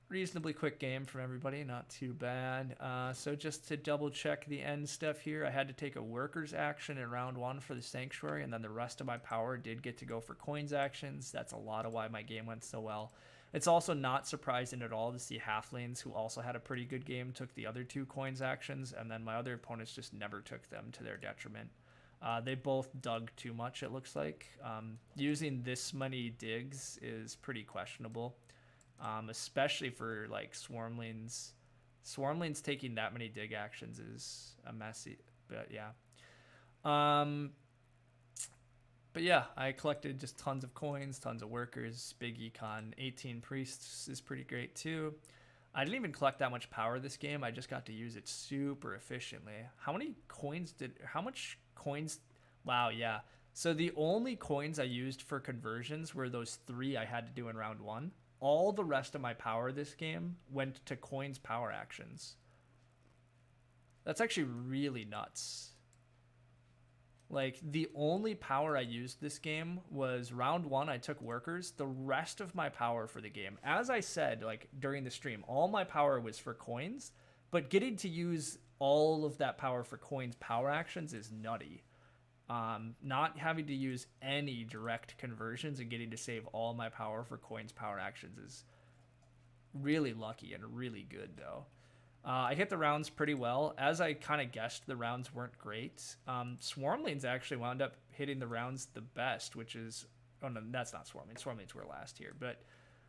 Reasonably quick game from everybody, not too bad. So just to double check the end stuff here, I had to take a workers action in round 1 for the sanctuary, and then the rest of my power did get to go for coins actions. That's a lot of why my game went so well. It's also not surprising at all to see halflings, who also had a pretty good game, took the other 2 coins actions, and then my other opponents just never took them to their detriment. They both dug too much, it looks like. Using this many digs is pretty questionable. Especially for like swarmlings. Swarmlings taking that many dig actions is a messy, but yeah. But yeah, I collected just tons of coins, tons of workers, big econ. 18 priests is pretty great too. I didn't even collect that much power this game. I just got to use it super efficiently. How much coins? Wow, yeah. So the only coins I used for conversions were those 3 I had to do in round 1. All the rest of my power this game went to coins power actions. That's actually really nuts. Like, the only power I used this game was round 1, I took workers. The rest of my power for the game, as I said, like, during the stream, all my power was for coins, but getting to use all of that power for coins power actions is nutty. Not having to use any direct conversions and getting to save all my power for coins power actions is really lucky and really good, though. I hit the rounds pretty well. As I kind of guessed, the rounds weren't great. Swarmlings actually wound up hitting the rounds the best, which is... Oh, no, that's not Swarmlings. Swarmlings were last here. But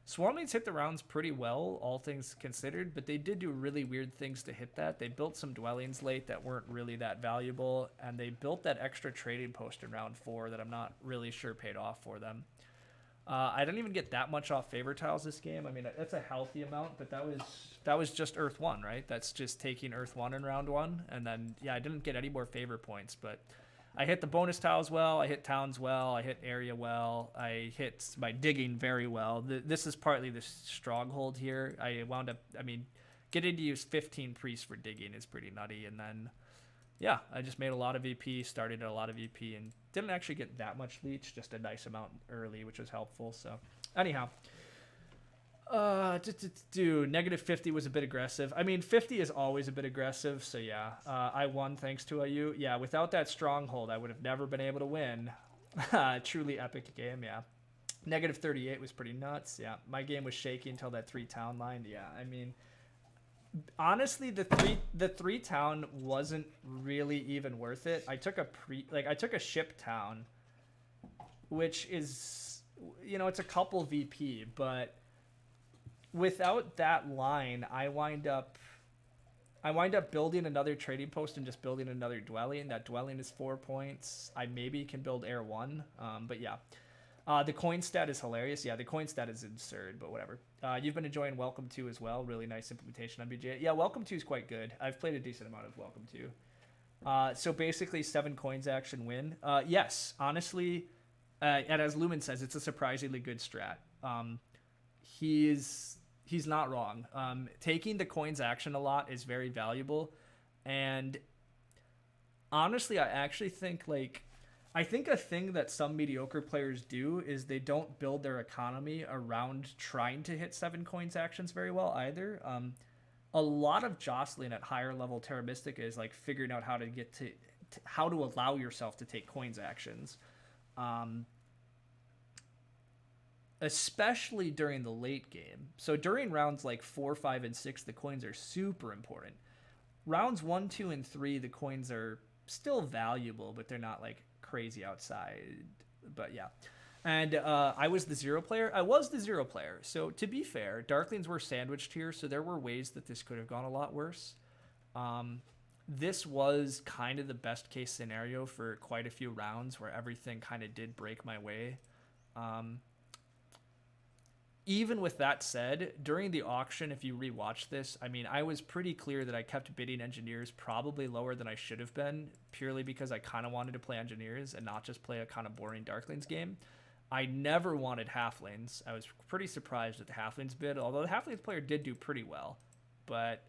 Swarmlings hit the rounds pretty well, all things considered, but they did do really weird things to hit that. They built some dwellings late that weren't really that valuable, and they built that extra trading post in round 4 that I'm not really sure paid off for them. I didn't even get that much off favor tiles this game. I mean, that's a healthy amount, but that was just Earth 1, right? That's just taking Earth 1 in round 1, and then, yeah, I didn't get any more favor points, but I hit the bonus tiles well, I hit towns well, I hit area well, I hit my digging very well. This is partly the stronghold here. I wound up, I mean, getting to use 15 priests for digging is pretty nutty, and then... Yeah, I just made a lot of VP, started a lot of VP, and didn't actually get that much leech, just a nice amount early, which was helpful. So, anyhow, negative 50 was a bit aggressive. I mean, 50 is always a bit aggressive, so yeah, I won thanks to IU. Yeah, without that stronghold, I would have never been able to win. Truly epic game, yeah. Negative 38 was pretty nuts, yeah. My game was shaky until that 3 town line, yeah. I mean... Honestly, the three town wasn't really even worth it. I took a ship town, which is, you know, it's a couple VP, but without that line, I wind up building another trading post and just building another dwelling. That dwelling is 4 points. I maybe can build air 1, but yeah. The coin stat is hilarious. Yeah, the coin stat is absurd, but whatever. You've been enjoying Welcome To as well. Really nice implementation on BJ. Yeah, Welcome To is quite good. I've played a decent amount of Welcome To. So basically 7 coins action win. Yes, honestly, and as Lumen says, it's a surprisingly good strat. He's not wrong. Taking the coins action a lot is very valuable. And honestly, I actually think I think a thing that some mediocre players do is they don't build their economy around trying to hit 7 coins actions very well either. A lot of jostling at higher level Terra Mystica is like figuring out how to get to how to allow yourself to take coins actions. Especially during the late game. So during rounds like 4, 5, and 6, the coins are super important. Rounds 1, 2, and 3, the coins are still valuable, but they're not like crazy outside. But yeah. And I was the 0 player. I was the 0 player. So to be fair, Darklings were sandwiched here, so there were ways that this could have gone a lot worse. This was kind of the best case scenario for quite a few rounds where everything kind of did break my way. Even with that said, during the auction, if you rewatch this, I mean, I was pretty clear that I kept bidding engineers probably lower than I should have been, purely because I kind of wanted to play engineers and not just play a kind of boring Darklings game. I never wanted halflings. I was pretty surprised at the halflings bid, although the halflings player did do pretty well. But,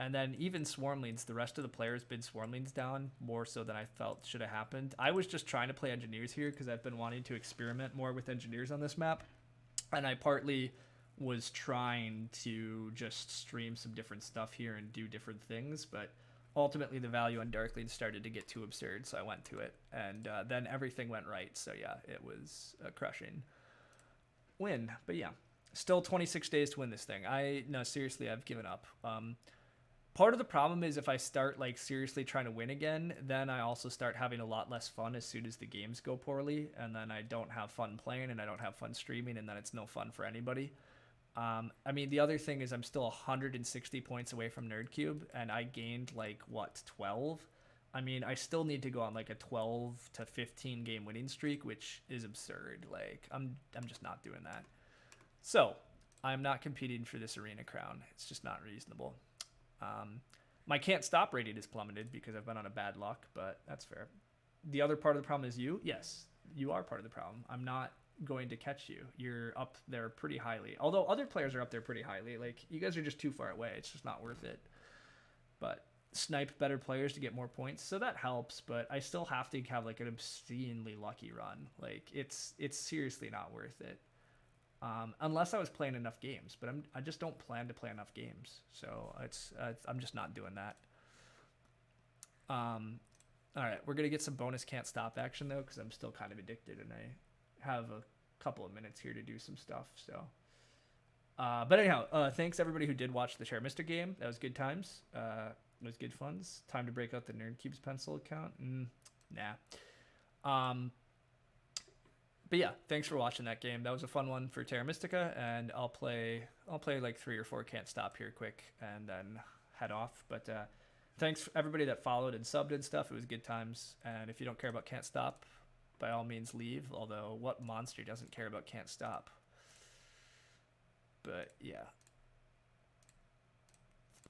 and then even Swarmlings, the rest of the players bid Swarmlings down more so than I felt should have happened. I was just trying to play engineers here because I've been wanting to experiment more with engineers on this map. And I partly was trying to just stream some different stuff here and do different things. But ultimately the value on Darklings started to get too absurd, so I went to it. And then everything went right. So yeah, it was a crushing win. But yeah, still 26 days to win this thing. No, seriously, I've given up. Part of the problem is if I start like seriously trying to win again, then I also start having a lot less fun as soon as the games go poorly, and then I don't have fun playing and I don't have fun streaming, and then it's no fun for anybody. I mean, the other thing is I'm still 160 points away from Nerdcube, and I gained like, what, 12? I mean, I still need to go on like a 12 to 15 game winning streak, which is absurd. Like, I'm just not doing that. So, I'm not competing for this arena crown. It's just not reasonable. My can't stop rating is plummeted because I've been on a bad luck, but that's fair. The other part of the problem is you. Yes, you are part of the problem. I'm not going to catch you. You're up there pretty highly. Although other players are up there pretty highly. Like, you guys are just too far away. It's just not worth it. But snipe better players to get more points, so that helps, but I still have to have like an obscenely lucky run. Like, it's seriously not worth it. Unless I was playing enough games, but I just don't plan to play enough games, so I'm just not doing that. All right, we're gonna get some bonus can't stop action though, because I'm still kind of addicted, and I have a couple of minutes here to do some stuff. So But anyhow, thanks everybody who did watch the Terra Mystica game. That was good times. It was good funds. Time to break out the Nerd Cubes pencil account. Nah. But yeah, thanks for watching that game. That was a fun one for Terra Mystica, and I'll play like 3 or 4 Can't Stop here quick, and then head off. But thanks for everybody that followed and subbed and stuff. It was good times. And if you don't care about Can't Stop, by all means leave. Although, what monster doesn't care about Can't Stop? But yeah.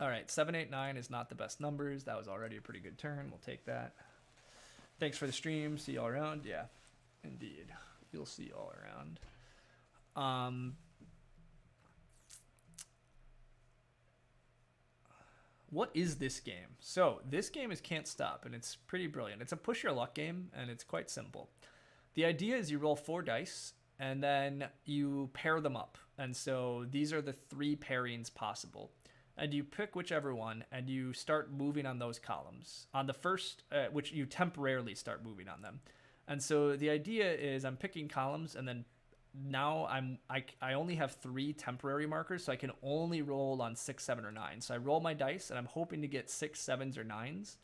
All right, 7, 8, 9 is not the best numbers. That was already a pretty good turn. We'll take that. Thanks for the stream. See you all around. Yeah, indeed. You'll see all around. What is this game? So this game is Can't Stop, and it's pretty brilliant. It's a push your luck game, and it's quite simple. The idea is you roll 4 dice, and then you pair them up. And so these are the 3 pairings possible. And you pick whichever one, and you start moving on those columns. On the first, which you temporarily start moving on them. And so the idea is I'm picking columns, and then now I only have 3 temporary markers, so I can only roll on 6, 7, or 9. So I roll my dice, and I'm hoping to get 6, 7s, or 9s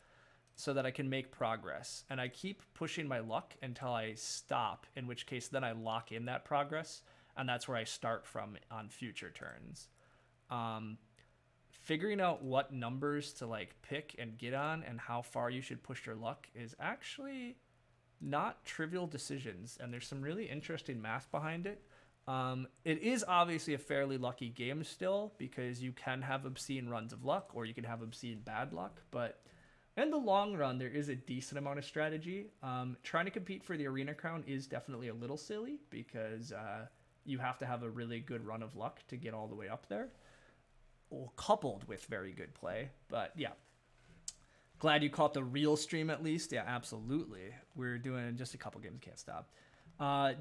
so that I can make progress. And I keep pushing my luck until I stop, in which case then I lock in that progress, and that's where I start from on future turns. Figuring out what numbers to like pick and get on and how far you should push your luck is actually not trivial decisions, and there's some really interesting math behind it. It is obviously a fairly lucky game still, because you can have obscene runs of luck or you can have obscene bad luck, but in the long run there is a decent amount of strategy. Trying to compete for the arena crown is definitely a little silly, because you have to have a really good run of luck to get all the way up there, or coupled with very good play. But yeah, glad you caught the real stream at least. Yeah, absolutely. We're doing just a couple games, Can't Stop.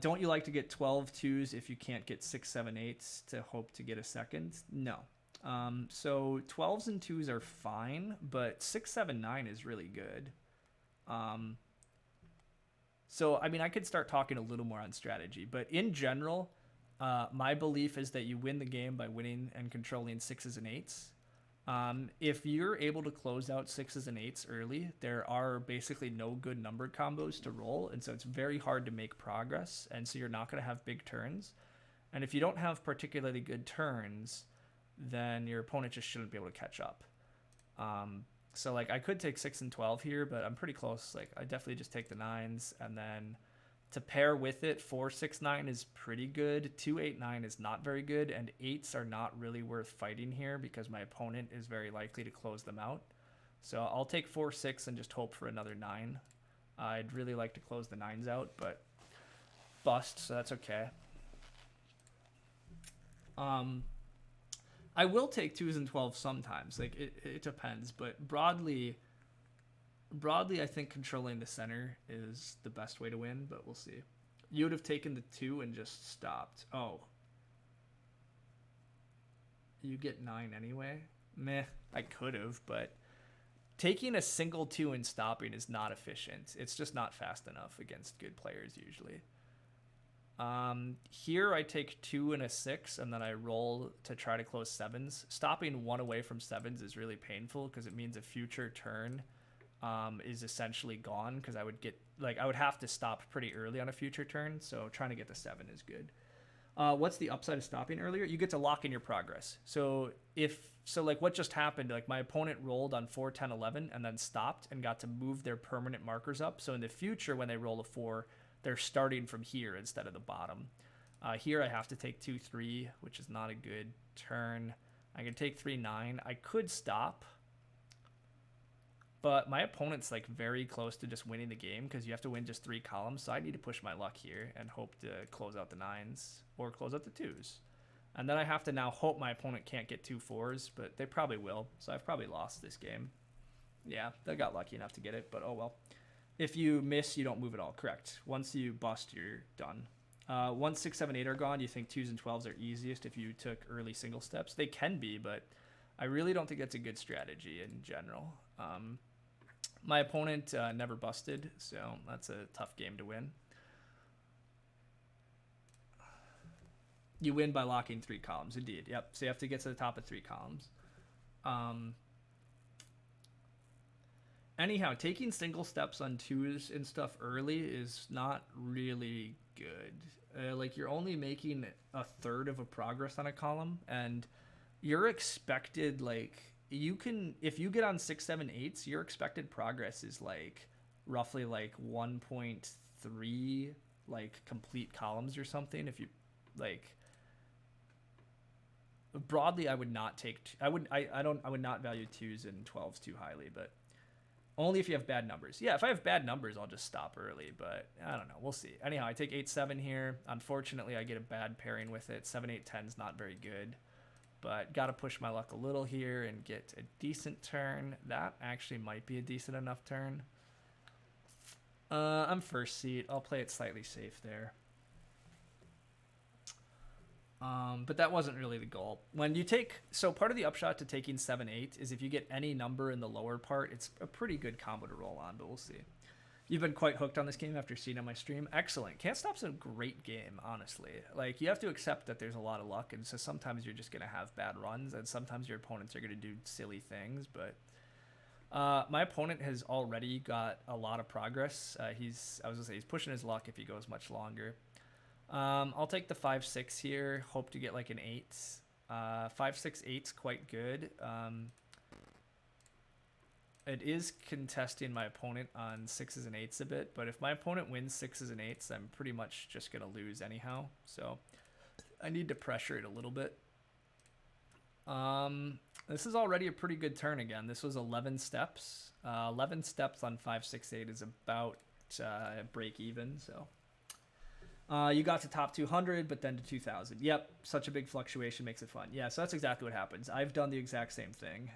Don't you like to get 12 2s if you can't get 6, 7, 8s to hope to get a second? No. So 12s and 2s are fine, but 6, 7, 9 is really good. So, I mean, I could start talking a little more on strategy, but in general, my belief is that you win the game by winning and controlling 6s and 8s. If you're able to close out 6s and 8s early, there are basically no good numbered combos to roll, and so it's very hard to make progress, and so you're not going to have big turns. And if you don't have particularly good turns, then your opponent just shouldn't be able to catch up. So like I could take 6 and 12 here, but I'm pretty close. Like I definitely just take the 9s, and then to pair with it, 4, 6, 9 is pretty good. 2, 8, 9 is not very good, and 8s are not really worth fighting here because my opponent is very likely to close them out. So I'll take 4, 6 and just hope for another 9. I'd really like to close the 9s out, but bust, so that's okay. I will take 2s and 12s sometimes. Like it depends, but broadly, I think controlling the center is the best way to win, but we'll see. You would have taken the 2 and just stopped. Oh. You get 9 anyway? Meh, I could have, but taking a single 2 and stopping is not efficient. It's just not fast enough against good players usually. Here I take 2 and a 6, and then I roll to try to close 7s. Stopping 1 away from 7s is really painful because it means a future turn is essentially gone, because I would have to stop pretty early on a future turn, so trying to get the 7 is good. What's the upside of stopping earlier? You get to lock in your progress. So like what just happened, like my opponent rolled on 4, 10, 11 and then stopped and got to move their permanent markers up. So in the future, when they roll a 4, they're starting from here instead of the bottom. Here I have to take 2, 3, which is not a good turn. I can take 3, 9. I could stop, but my opponent's like very close to just winning the game because you have to win just 3 columns. So I need to push my luck here and hope to close out the 9s or close out the 2s. And then I have to now hope my opponent can't get 2 4s, but they probably will. So I've probably lost this game. Yeah, they got lucky enough to get it, but oh well. If you miss, you don't move at all. Correct. Once you bust, you're done. Once 6, 7, 8 are gone, you think 2s and 12s are easiest if you took early single steps. They can be, but I really don't think that's a good strategy in general. My opponent never busted, so that's a tough game to win. You win by locking 3 columns, indeed. Yep. So you have to get to the top of 3 columns. Anyhow, taking single steps on 2s and stuff early is not really good. Like, you're only making a third of a progress on a column, and you're expected, like, you can, if you get on 6, 7, 8s, your expected progress is like roughly like 1.3 like complete columns or something. If you like, broadly, I would not take, I would not value 2s and 12s too highly, but only if you have bad numbers. Yeah, if I have bad numbers, I'll just stop early, but I don't know. We'll see. Anyhow, I take 8, 7 here. Unfortunately, I get a bad pairing with it. 7, 8, 10 is not very good, but got to push my luck a little here and get a decent turn. That actually might be a decent enough turn. I'm first seat. I'll play it slightly safe there. But that wasn't really the goal. When you take, so part of the upshot to taking 7, 8 is if you get any number in the lower part, it's a pretty good combo to roll on, but we'll see. You've been quite hooked on this game after seeing on my stream. Excellent. Can't Stop's a great game, honestly. Like, you have to accept that there's a lot of luck, and so sometimes you're just going to have bad runs, and sometimes your opponents are going to do silly things, but my opponent has already got a lot of progress. He's pushing his luck if he goes much longer. I'll take the 5, 6 here. Hope to get like an 8. 5, 6, 8's quite good. It is contesting my opponent on 6s and 8s a bit, but if my opponent wins 6s and 8s, I'm pretty much just gonna lose anyhow. So I need to pressure it a little bit. This is already a pretty good turn again. This was 11 steps. 11 steps on 5, 6, 8 is about break even. So. You got to top 200, but then to 2,000. Yep, such a big fluctuation makes it fun. Yeah, so that's exactly what happens. I've done the exact same thing.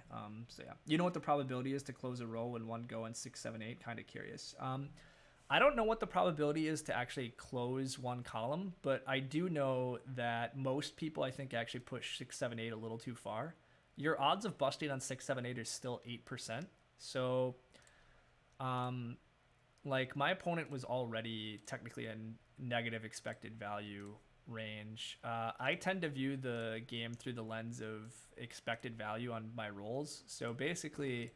So yeah, you know what the probability is to close a row in one go in 6, 7, 8? Kind of curious. I don't know what the probability is to actually close one column, but I do know that most people, I think, actually push 6, 7, 8 a little too far. Your odds of busting on 6, 7, 8 is still 8%. So, like, my opponent was already technically in negative expected value range. I tend to view the game through the lens of expected value on my rolls. So basically,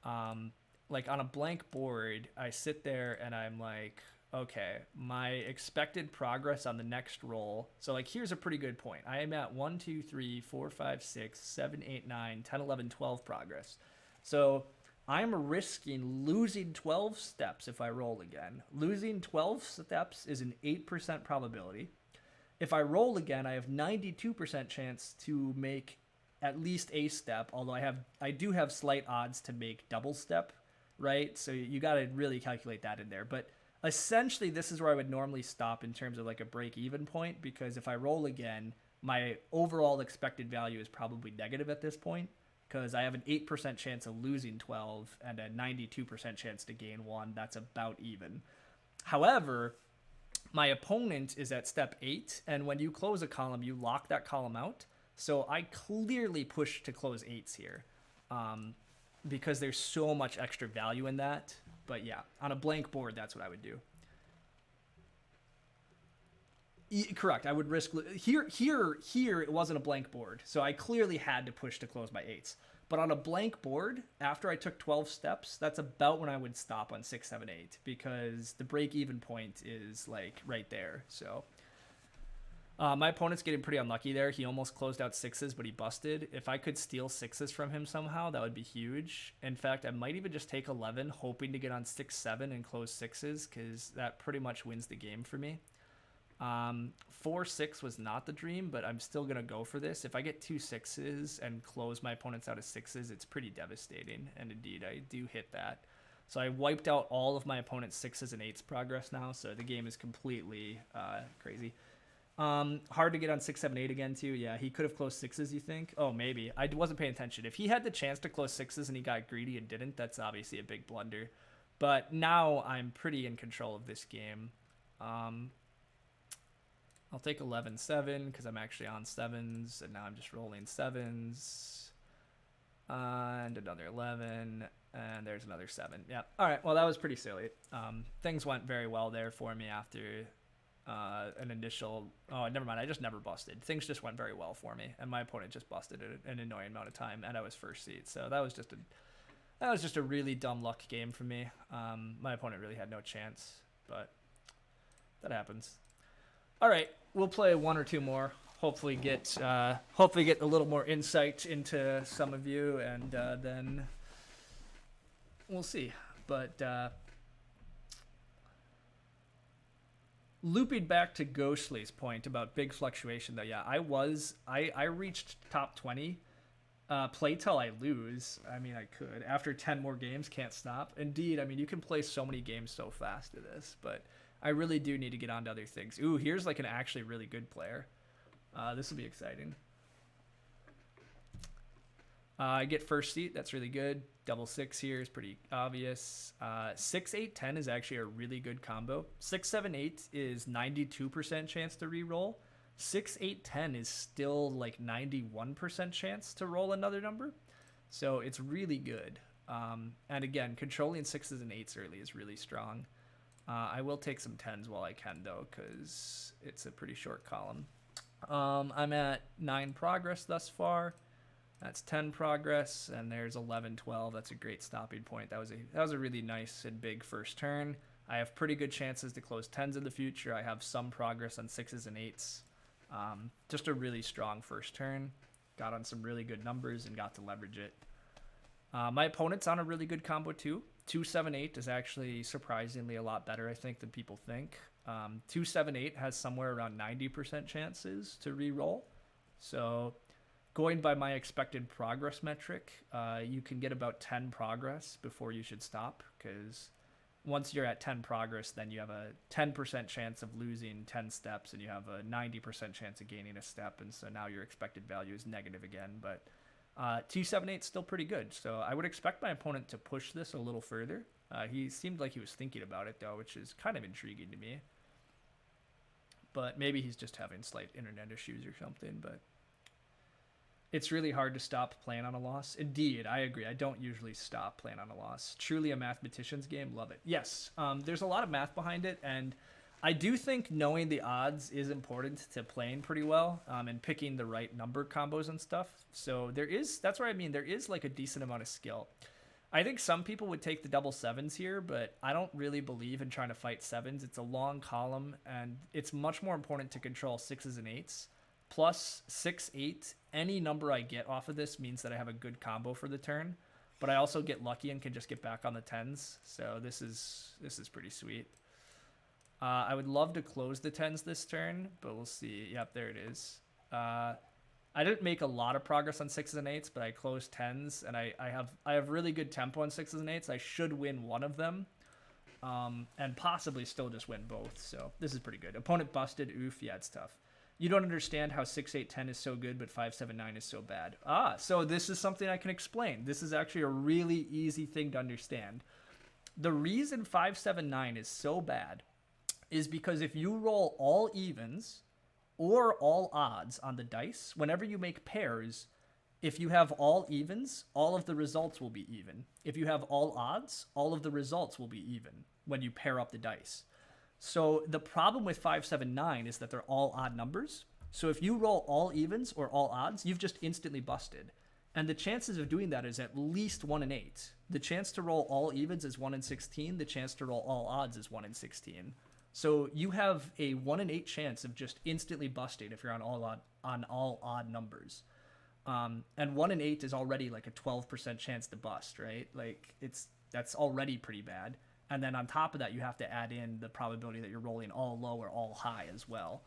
like on a blank board, I sit there and I'm like, okay, my expected progress on the next roll. So like, here's a pretty good point. I am at 1, 2, 3, 4, 5, 6, 7, 8, 9, 10, 11, 12 progress. So I'm risking losing 12 steps if I roll again. Losing 12 steps is an 8% probability. If I roll again, I have 92% chance to make at least a step, although I do have slight odds to make double step, right? So you got to really calculate that in there. But essentially, this is where I would normally stop in terms of like a break-even point, because if I roll again, my overall expected value is probably negative at this point, because I have an 8% chance of losing 12 and a 92% chance to gain 1. That's about even. However, my opponent is at step 8, and when you close a column, you lock that column out. So I clearly push to close 8s here, because there's so much extra value in that. But yeah, on a blank board, that's what I would do. Correct. I would risk here. It wasn't a blank board, so I clearly had to push to close my 8s. But on a blank board, after I took 12 steps, that's about when I would stop on 6, 7, 8, because the break-even point is like right there. So my opponent's getting pretty unlucky there. He almost closed out 6s, but he busted. If I could steal 6s from him somehow, that would be huge. In fact, I might even just take 11, hoping to get on 6, 7 and close 6s, because that pretty much wins the game for me. 4, 6 was not the dream, but I'm still gonna go for this. If I get 2 6s and close my opponents out of 6s, it's pretty devastating, and indeed I do hit that. So I wiped out all of my opponent's 6s and 8s progress now, so the game is completely crazy. Hard to get on 6, 7, 8 again too. Yeah, he could have closed 6s, you think? Oh, maybe. I wasn't paying attention. If he had the chance to close 6s and he got greedy and didn't, that's obviously a big blunder. But now I'm pretty in control of this game. I'll take 11, 7, because I'm actually on 7s, and now I'm just rolling 7s. And another 11, and there's another 7. Yeah. All right, well, that was pretty silly. Things went very well there for me after an initial. Oh, never mind. I just never busted. Things just went very well for me, and my opponent just busted it an annoying amount of time, and I was first seed. So that was just a really dumb luck game for me. My opponent really had no chance, but that happens. All right, we'll play one or two more. Hopefully get a little more insight into some of you, and then we'll see. But looping back to Ghostly's point about big fluctuation, though, yeah, I reached top 20. Play till I lose. I mean, I could. After 10 more games, can't stop. Indeed, I mean, you can play so many games so fast to this, but I really do need to get on to other things. Ooh, here's like an actually really good player. This will be exciting. I get first seat. That's really good. Double 6 here is pretty obvious. 6, 8, 10 is actually a really good combo. 6, 7, 8 is 92% chance to reroll. 6, 8, 10 is still like 91% chance to roll another number. So it's really good. And again, controlling 6s and 8s early is really strong. I will take some 10s while I can, though, because it's a pretty short column. I'm at 9 progress thus far. That's 10 progress, and there's 11, 12. That's a great stopping point. That was a really nice and big first turn. I have pretty good chances to close 10s in the future. I have some progress on 6s and 8s. Just a really strong first turn. Got on some really good numbers and got to leverage it. My opponent's on a really good combo too. 2, 7, 8 is actually surprisingly a lot better, I think, than people think. 2, 7, 8 has somewhere around 90% chances to re-roll. So going by my expected progress metric, you can get about 10 progress before you should stop, because once you're at 10 progress, then you have a 10% chance of losing 10 steps, and you have a 90% chance of gaining a step, and so now your expected value is negative again. But 2, 7, 8 is still pretty good, so I would expect my opponent to push this a little further. He seemed like he was thinking about it, though, which is kind of intriguing to me. But maybe he's just having slight internet issues or something, but it's really hard to stop playing on a loss. Indeed, I agree. I don't usually stop playing on a loss. Truly a mathematician's game. Love it. Yes, there's a lot of math behind it, and I do think knowing the odds is important to playing pretty well, and picking the right number combos and stuff. So that's what I mean. There is like a decent amount of skill. I think some people would take the double 7s here, but I don't really believe in trying to fight 7s. It's a long column, and it's much more important to control 6s and 8s. Plus 6, 8, any number I get off of this means that I have a good combo for the turn, but I also get lucky and can just get back on the 10s. So this is pretty sweet. I would love to close the 10s this turn, but we'll see. Yep, there it is. I didn't make a lot of progress on 6s and 8s, but I closed 10s, and I have really good tempo on 6s and 8s. I should win one of them, and possibly still just win both. So this is pretty good. Opponent busted. Oof. Yeah, it's tough. You don't understand how 6, 8, 10 is so good, but 5, 7, 9 is so bad. So this is something I can explain. This is actually a really easy thing to understand. The reason 5, 7, 9 is so bad is because if you roll all evens or all odds on the dice, whenever you make pairs, if you have all evens, all of the results will be even. If you have all odds, all of the results will be even when you pair up the dice. So the problem with 5, 7, 9 is that they're all odd numbers. So if you roll all evens or all odds, you've just instantly busted. And the chances of doing that is at least 1 in 8. The chance to roll all evens is 1 in 16. The chance to roll all odds is 1 in 16. So you have a 1 in 8 chance of just instantly busting if you're on all odd numbers. And 1 in 8 is already like a 12% chance to bust, right? Like that's already pretty bad. And then on top of that, you have to add in the probability that you're rolling all low or all high as well.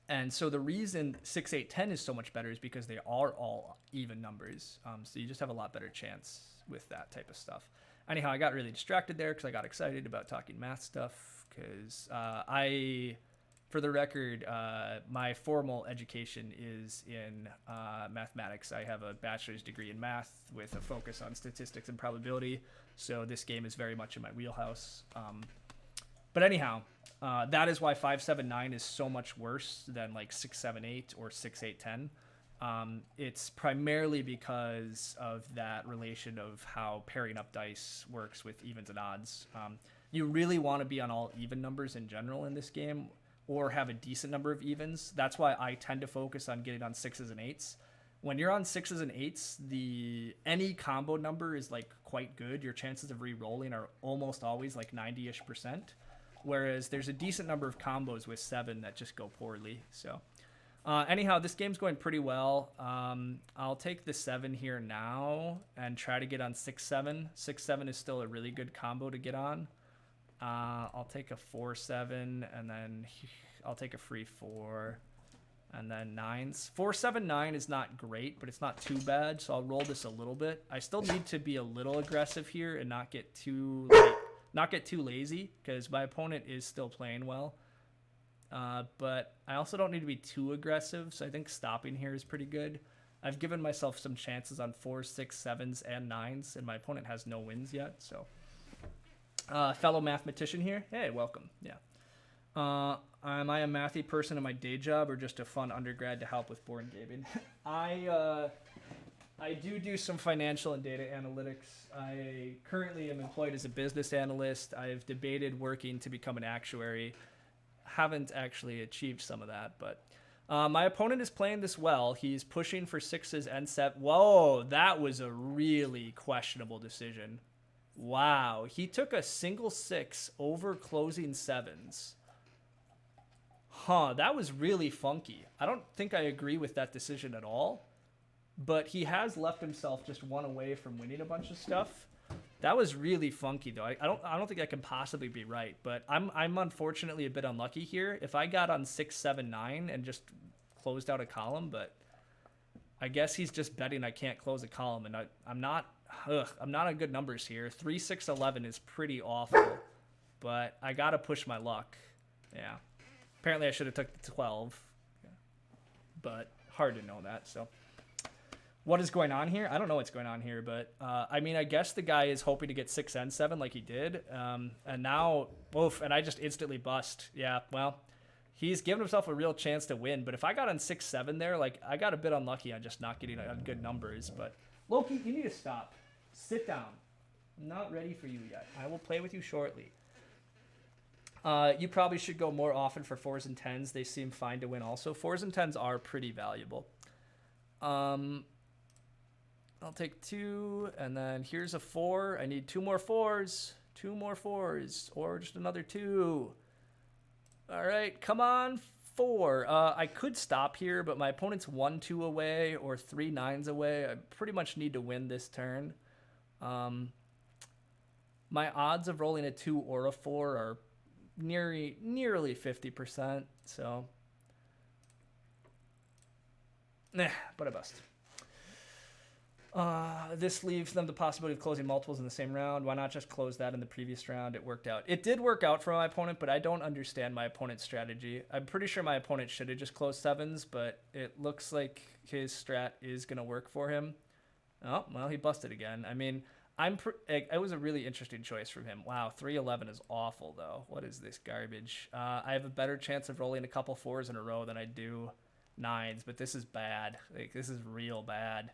And so the reason 6, 8, 10 is so much better is because they are all even numbers. So you just have a lot better chance with that type of stuff. Anyhow, I got really distracted there because I got excited about talking math stuff. Because for the record, my formal education is in mathematics. I have a bachelor's degree in math with a focus on statistics and probability. So this game is very much in my wheelhouse. But anyhow, that is why 5, 7, 9 is so much worse than like 6, 7, 8 or 6, 8, 10. It's primarily because of that relation of how pairing up dice works with evens and odds. You really want to be on all even numbers in general in this game, or have a decent number of evens. That's why I tend to focus on getting on 6s and 8s. When you're on 6s and 8s, any combo number is like quite good. Your chances of re-rolling are almost always like 90-ish%. Whereas there's a decent number of combos with 7 that just go poorly. So anyhow, this game's going pretty well. I'll take the 7 here now and try to get on 6-7. 6-7 is still a really good combo to get on. I'll take a 4-7, and then I'll take a free 4, and then 9s. 4-7-9 is not great, but it's not too bad, so I'll roll this a little bit. I still need to be a little aggressive here and not get too lazy, because my opponent is still playing well. But I also don't need to be too aggressive, so I think stopping here is pretty good. I've given myself some chances on 4s, 6s, 7s, and 9s, and my opponent has no wins yet, so... fellow mathematician here. Hey, welcome. Yeah. Am I a mathy person in my day job or just a fun undergrad to help with board gaming? I do some financial and data analytics. I currently am employed as a business analyst. I've debated working to become an actuary. Haven't actually achieved some of that, but my opponent is playing this well. He's pushing for 6s and 7. Whoa, that was a really questionable decision. Wow, he took a single 6 over closing 7s. Huh, that was really funky. I don't think I agree with that decision at all, but he has left himself just one away from winning a bunch of stuff. That was really funky, though. I don't think I can possibly be right, but I'm unfortunately a bit unlucky here. If I got on 6, 7, 9 and just closed out a column, but I guess he's just betting I can't close a column, and I'm not on good numbers here. 3, 6, 11 is pretty awful, but I gotta push my luck. Yeah. Apparently I should have took the 12, but hard to know that. So what is going on here? I don't know what's going on here, but I mean, I guess the guy is hoping to get 6 and 7 like he did, and now oof, and I just instantly bust. Yeah, well, he's given himself a real chance to win, but if I got on 6, 7 there, like I got a bit unlucky on just not getting on good numbers. But Loki, you need to stop. Sit down. I'm not ready for you yet. I will play with you shortly. You probably should go more often for 4s and 10s. They seem fine to win also. 4s and 10s are pretty valuable. I'll take 2, and then here's a 4. I need 2 more 4s. 2 more 4s, or just another 2. All right, come on, 4. I could stop here, but my opponent's 1, 2 away or 3 9s away. I pretty much need to win this turn. My odds of rolling a 2 or a 4 are nearly 50%. So, but I bust. This leaves them the possibility of closing multiples in the same round. Why not just close that in the previous round? It worked out. It did work out for my opponent, but I don't understand my opponent's strategy. I'm pretty sure my opponent should have just closed 7s, but it looks like his strat is going to work for him. Oh, well, he busted again. I mean, it was a really interesting choice from him. Wow, 3-11 is awful, though. What is this garbage? I have a better chance of rolling a couple 4s in a row than I do 9s, but this is bad. Like, this is real bad.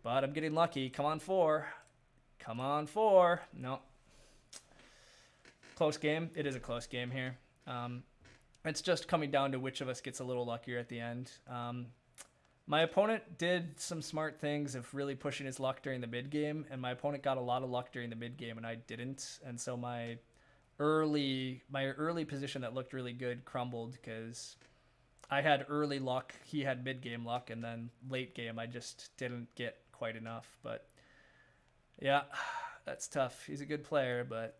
But I'm getting lucky. Come on, 4. Come on, 4. No. Close game. It is a close game here. It's just coming down to which of us gets a little luckier at the end. My opponent did some smart things of really pushing his luck during the mid game, and my opponent got a lot of luck during the mid game, and I didn't. And so my early position that looked really good crumbled because I had early luck, he had mid game luck, and then late game I just didn't get quite enough. But yeah, that's tough. He's a good player, but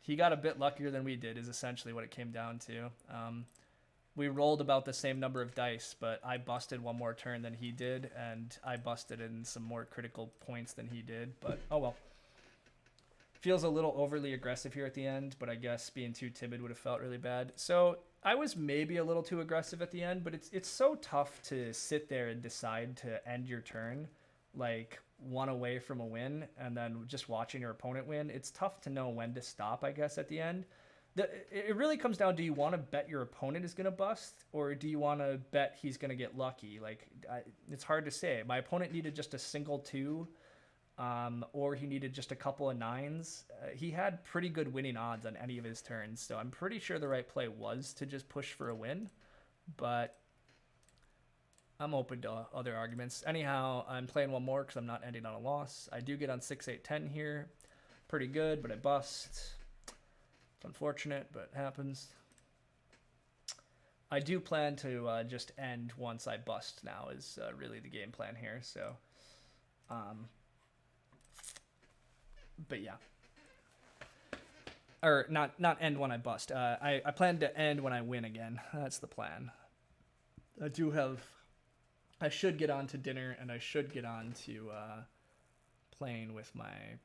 he got a bit luckier than we did is essentially what it came down to. We rolled about the same number of dice, but I busted one more turn than he did, and I busted in some more critical points than he did, but oh well. Feels a little overly aggressive here at the end, but I guess being too timid would have felt really bad. So I was maybe a little too aggressive at the end, but it's so tough to sit there and decide to end your turn, like 1 away from a win, and then just watching your opponent win. It's tough to know when to stop, I guess, at the end. It really comes down, do you want to bet your opponent is going to bust, or do you want to bet he's going to get lucky? Like, it's hard to say. My opponent needed just a single 2 or he needed just a couple of 9s. He had pretty good winning odds on any of his turns, so I'm pretty sure the right play was to just push for a win, but I'm open to other arguments. Anyhow, I'm playing one more because I'm not ending on a loss. I do get on 6, 8, 10 here. Pretty good, but I bust. It's unfortunate, but it happens. I do plan to just end once I bust now is really the game plan here, so... but yeah. Or not end when I bust. I plan to end when I win again. That's the plan. I should get on to dinner, and I should get on to playing with my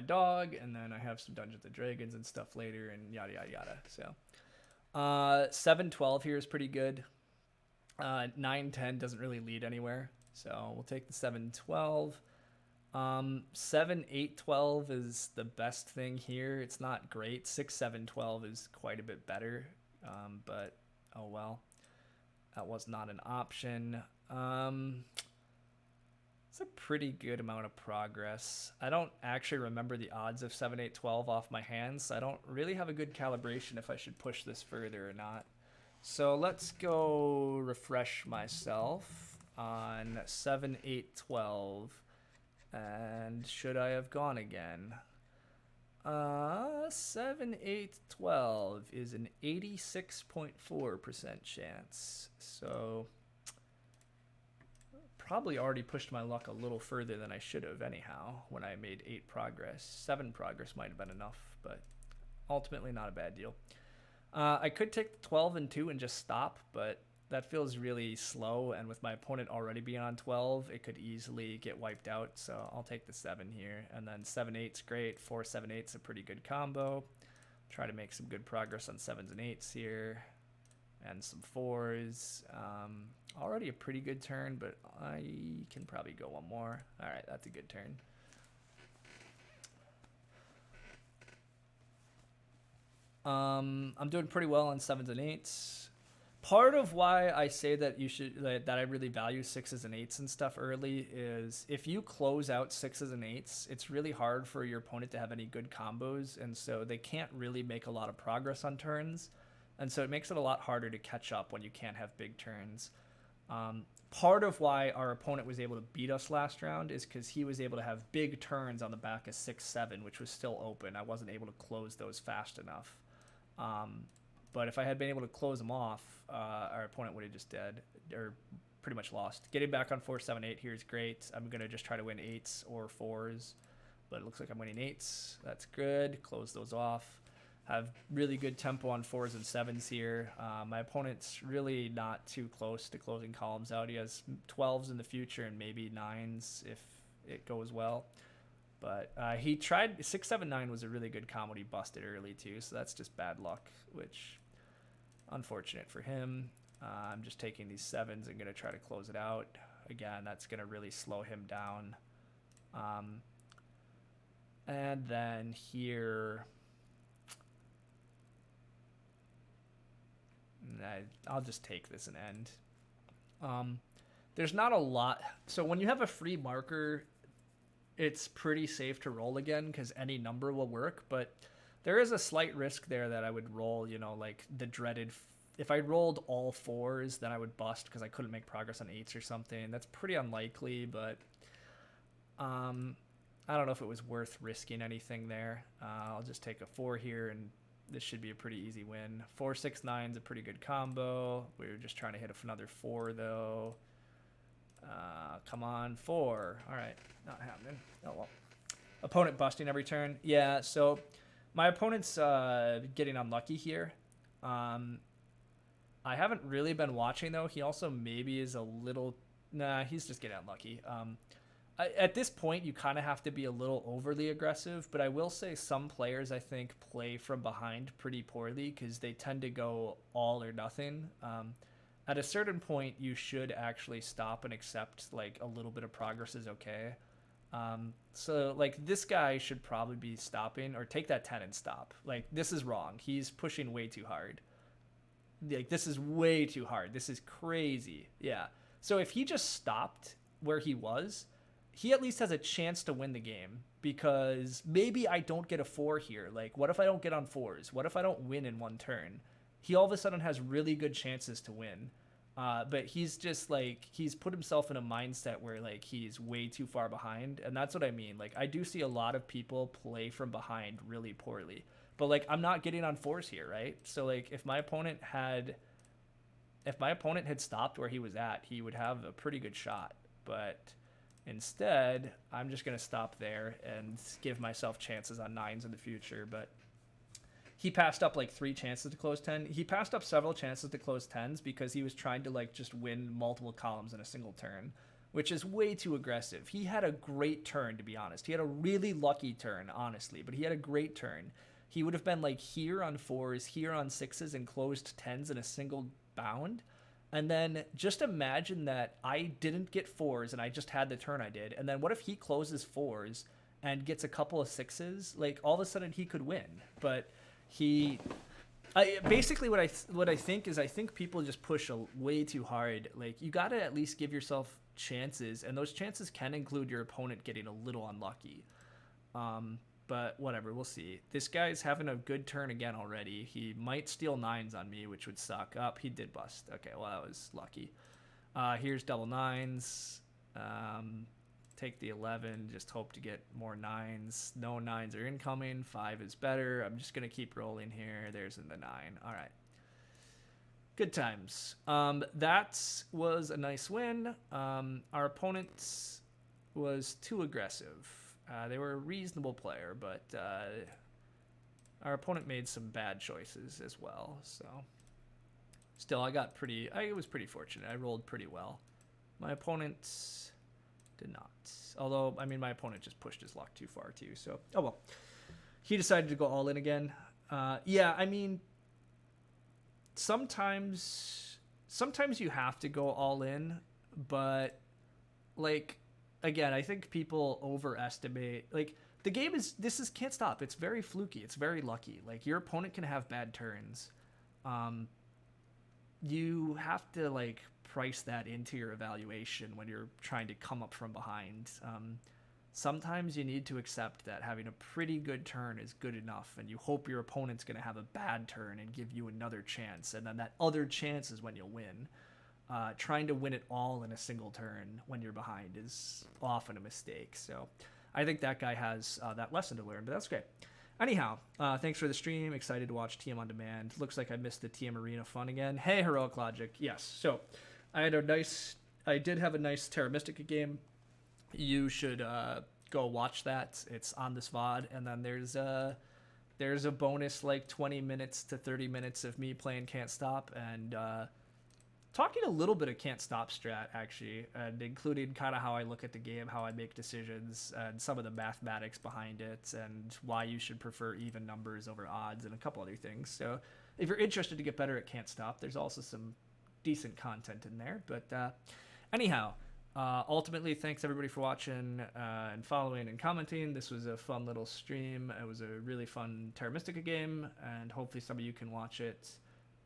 dog, and then I have some Dungeons and Dragons and stuff later, and yada yada yada. So 7-12 here is pretty good. 9-10 doesn't really lead anywhere, so we'll take the 7-12. 7-8-12 is the best thing here. It's not great. 6-7-12 is quite a bit better, but oh well. That was not an option. It's a pretty good amount of progress. I don't actually remember the odds of 7-8-12 off my hands, so I don't really have a good calibration if I should push this further or not. So let's go refresh myself on 7-8-12. And should I have gone again? 7-8-12 is an 86.4% chance. So probably already pushed my luck a little further than I should have anyhow when I made 8 progress. 7 progress might have been enough, but ultimately not a bad deal. I could take the 12 and 2 and just stop, but that feels really slow, and with my opponent already being on 12, it could easily get wiped out, so I'll take the 7 here. And then 7-8's great. 4-7-8's a pretty good combo. Try to make some good progress on 7s and 8s here, and some 4s. Already a pretty good turn, but I can probably go one more. All right, that's a good turn. I'm doing pretty well on 7s and 8s. Part of why I say that that I really value 6s and 8s and stuff early is if you close out 6s and 8s, it's really hard for your opponent to have any good combos, and so they can't really make a lot of progress on turns, and so it makes it a lot harder to catch up when you can't have big turns. Part of why our opponent was able to beat us last round is because he was able to have big turns on the back of 6-7, which was still open. I wasn't able to close those fast enough. But if I had been able to close them off, our opponent would have just dead or pretty much lost. Getting back on 4-7-8 here is great. I'm going to just try to win 8s or 4s, but it looks like I'm winning 8s. That's good. Close those off. Have really good tempo on 4s and 7s here. My opponent's really not too close to closing columns out. He has 12s in the future and maybe 9s if it goes well. But he tried 6-7-9 was a really good combo. He busted early too, so that's just bad luck, which unfortunate for him. I'm just taking these 7s and gonna try to close it out. Again, that's gonna really slow him down. And then here, I'll just take this and end. There's not a lot. So when you have a free marker, it's pretty safe to roll again because any number will work, but there is a slight risk there that I would roll, like the dreaded, if I rolled all 4s, then I would bust because I couldn't make progress on 8s or something. That's pretty unlikely, but I don't know if it was worth risking anything there. I'll just take a 4 here, and this should be a pretty easy win. 4-6-9's a pretty good combo. We were just trying to hit another 4, though. Come on, 4. All right, not happening. Oh, well. Opponent busting every turn. Yeah, so my opponent's getting unlucky here. I haven't really been watching, though. He also maybe is a little... Nah, he's just getting unlucky. At this point, you kind of have to be a little overly aggressive, but I will say some players, I think, play from behind pretty poorly because they tend to go all or nothing. At a certain point, you should actually stop and accept, like, a little bit of progress is okay. So, like, this guy should probably be stopping, or take that 10 and stop. Like, this is wrong. He's pushing way too hard. Like, this is way too hard. This is crazy. Yeah. So if he just stopped where he was, he at least has a chance to win the game, because maybe I don't get a 4 here. Like, what if I don't get on 4s? What if I don't win in one turn? He all of a sudden has really good chances to win. But he's just like, he's put himself in a mindset where like he's way too far behind. And that's what I mean. Like, I do see a lot of people play from behind really poorly. But like, I'm not getting on 4s here, right? So like, if my opponent had stopped where he was at, he would have a pretty good shot. But instead, I'm just going to stop there and give myself chances on 9s in the future. But he passed up like 3 chances to close 10. He passed up several chances to close 10s because he was trying to like just win multiple columns in a single turn, which is way too aggressive. He had a great turn, to be honest. He had a really lucky turn, honestly, but he had a great turn. He would have been like here on 4s, here on 6s, and closed 10s in a single bound. And then just imagine that I didn't get 4s and I just had the turn I did. And then what if he closes 4s and gets a couple of 6s? Like, all of a sudden he could win. But basically what I think is, I think people just push way too hard. Like, you got to at least give yourself chances, and those chances can include your opponent getting a little unlucky. But whatever, we'll see. This guy's having a good turn again already. He might steal 9s on me, which would suck. He did bust. Okay, well, that was lucky. Here's double 9s. Take the 11, just hope to get more 9s. No 9s are incoming. 5 is better. I'm just going to keep rolling here. There's the 9. All right. Good times. That was a nice win. Our opponent was too aggressive. They were a reasonable player, but our opponent made some bad choices as well. So still, I was pretty fortunate. I rolled pretty well. My opponent did not. Although, I mean, my opponent just pushed his luck too far too. So, oh well. He decided to go all in again. Yeah, I mean, sometimes you have to go all in, but like, again, I think people overestimate, like, the game can't stop. It's very fluky. It's very lucky. Like, your opponent can have bad turns. You have to like price that into your evaluation when you're trying to come up from behind. Sometimes you need to accept that having a pretty good turn is good enough, and you hope your opponent's going to have a bad turn and give you another chance, and then that other chance is when you'll win. Trying to win it all in a single turn when you're behind is often a mistake. So I think that guy has that lesson to learn, but that's great. Anyhow, thanks for the stream. Excited to watch TM on demand. Looks like I missed the TM Arena fun again. Hey, Heroic Logic. Yes. So I did have a nice Terra Mystica game. You should go watch that. It's on this VOD. And then there's a bonus like 20 minutes to 30 minutes of me playing Can't Stop and talking a little bit of Can't Stop strat, actually, and including kind of how I look at the game, how I make decisions, and some of the mathematics behind it, and why you should prefer even numbers over odds, and a couple other things. So if you're interested to get better at Can't Stop, there's also some decent content in there. But anyhow, ultimately, thanks everybody for watching and following and commenting. This was a fun little stream. It was a really fun Terra Mystica game, and hopefully some of you can watch it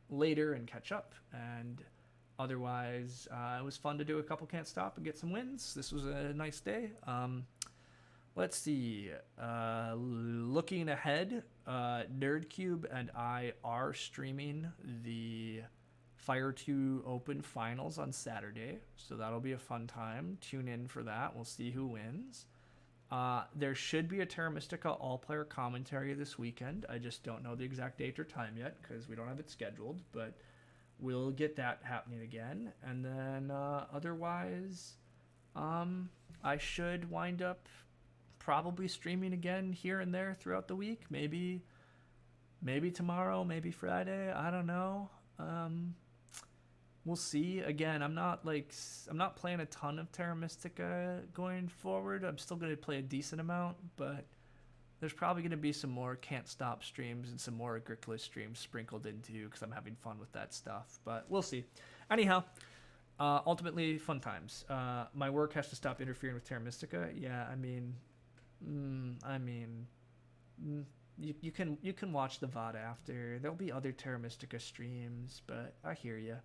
later and catch up. And otherwise, it was fun to do a couple Can't Stop and get some wins. This was a nice day. Let's see. Looking ahead, NerdCube and I are streaming the Fire 2 Open Finals on Saturday, so that'll be a fun time. Tune in for that. We'll see who wins. There should be a Terra Mystica all-player commentary this weekend. I just don't know the exact date or time yet because we don't have it scheduled, but we'll get that happening again. And then otherwise, I should wind up probably streaming again here and there throughout the week. Maybe tomorrow, maybe Friday. I don't know. We'll see. Again, I'm not playing a ton of Terra Mystica going forward. I'm still going to play a decent amount, but there's probably going to be some more Can't Stop streams and some more Agricola streams sprinkled into because I'm having fun with that stuff. But we'll see. Anyhow, ultimately, fun times. My work has to stop interfering with Terra Mystica. Yeah, you can watch the VOD after. There'll be other Terra Mystica streams, but I hear you.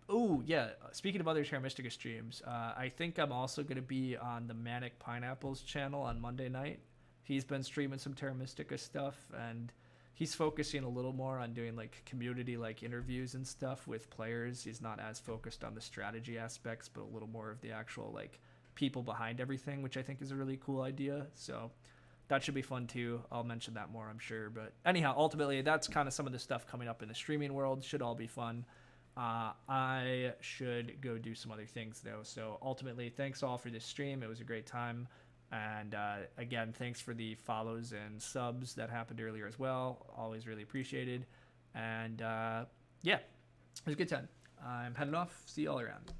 Oh yeah. Speaking of other Terra Mystica streams, I think I'm also gonna be on the Manic Pineapples channel on Monday night. He's been streaming some Terra Mystica stuff, and he's focusing a little more on doing like community like interviews and stuff with players. He's not as focused on the strategy aspects, but a little more of the actual like people behind everything, which I think is a really cool idea. So that should be fun too. I'll mention that more, I'm sure. But anyhow, ultimately, that's kind of some of the stuff coming up in the streaming world. Should all be fun. I should go do some other things though. So ultimately, thanks all for this stream. It was a great time. And again, thanks for the follows and subs that happened earlier as well. Always really appreciated. And yeah, it was a good time. I'm heading off. See you all around.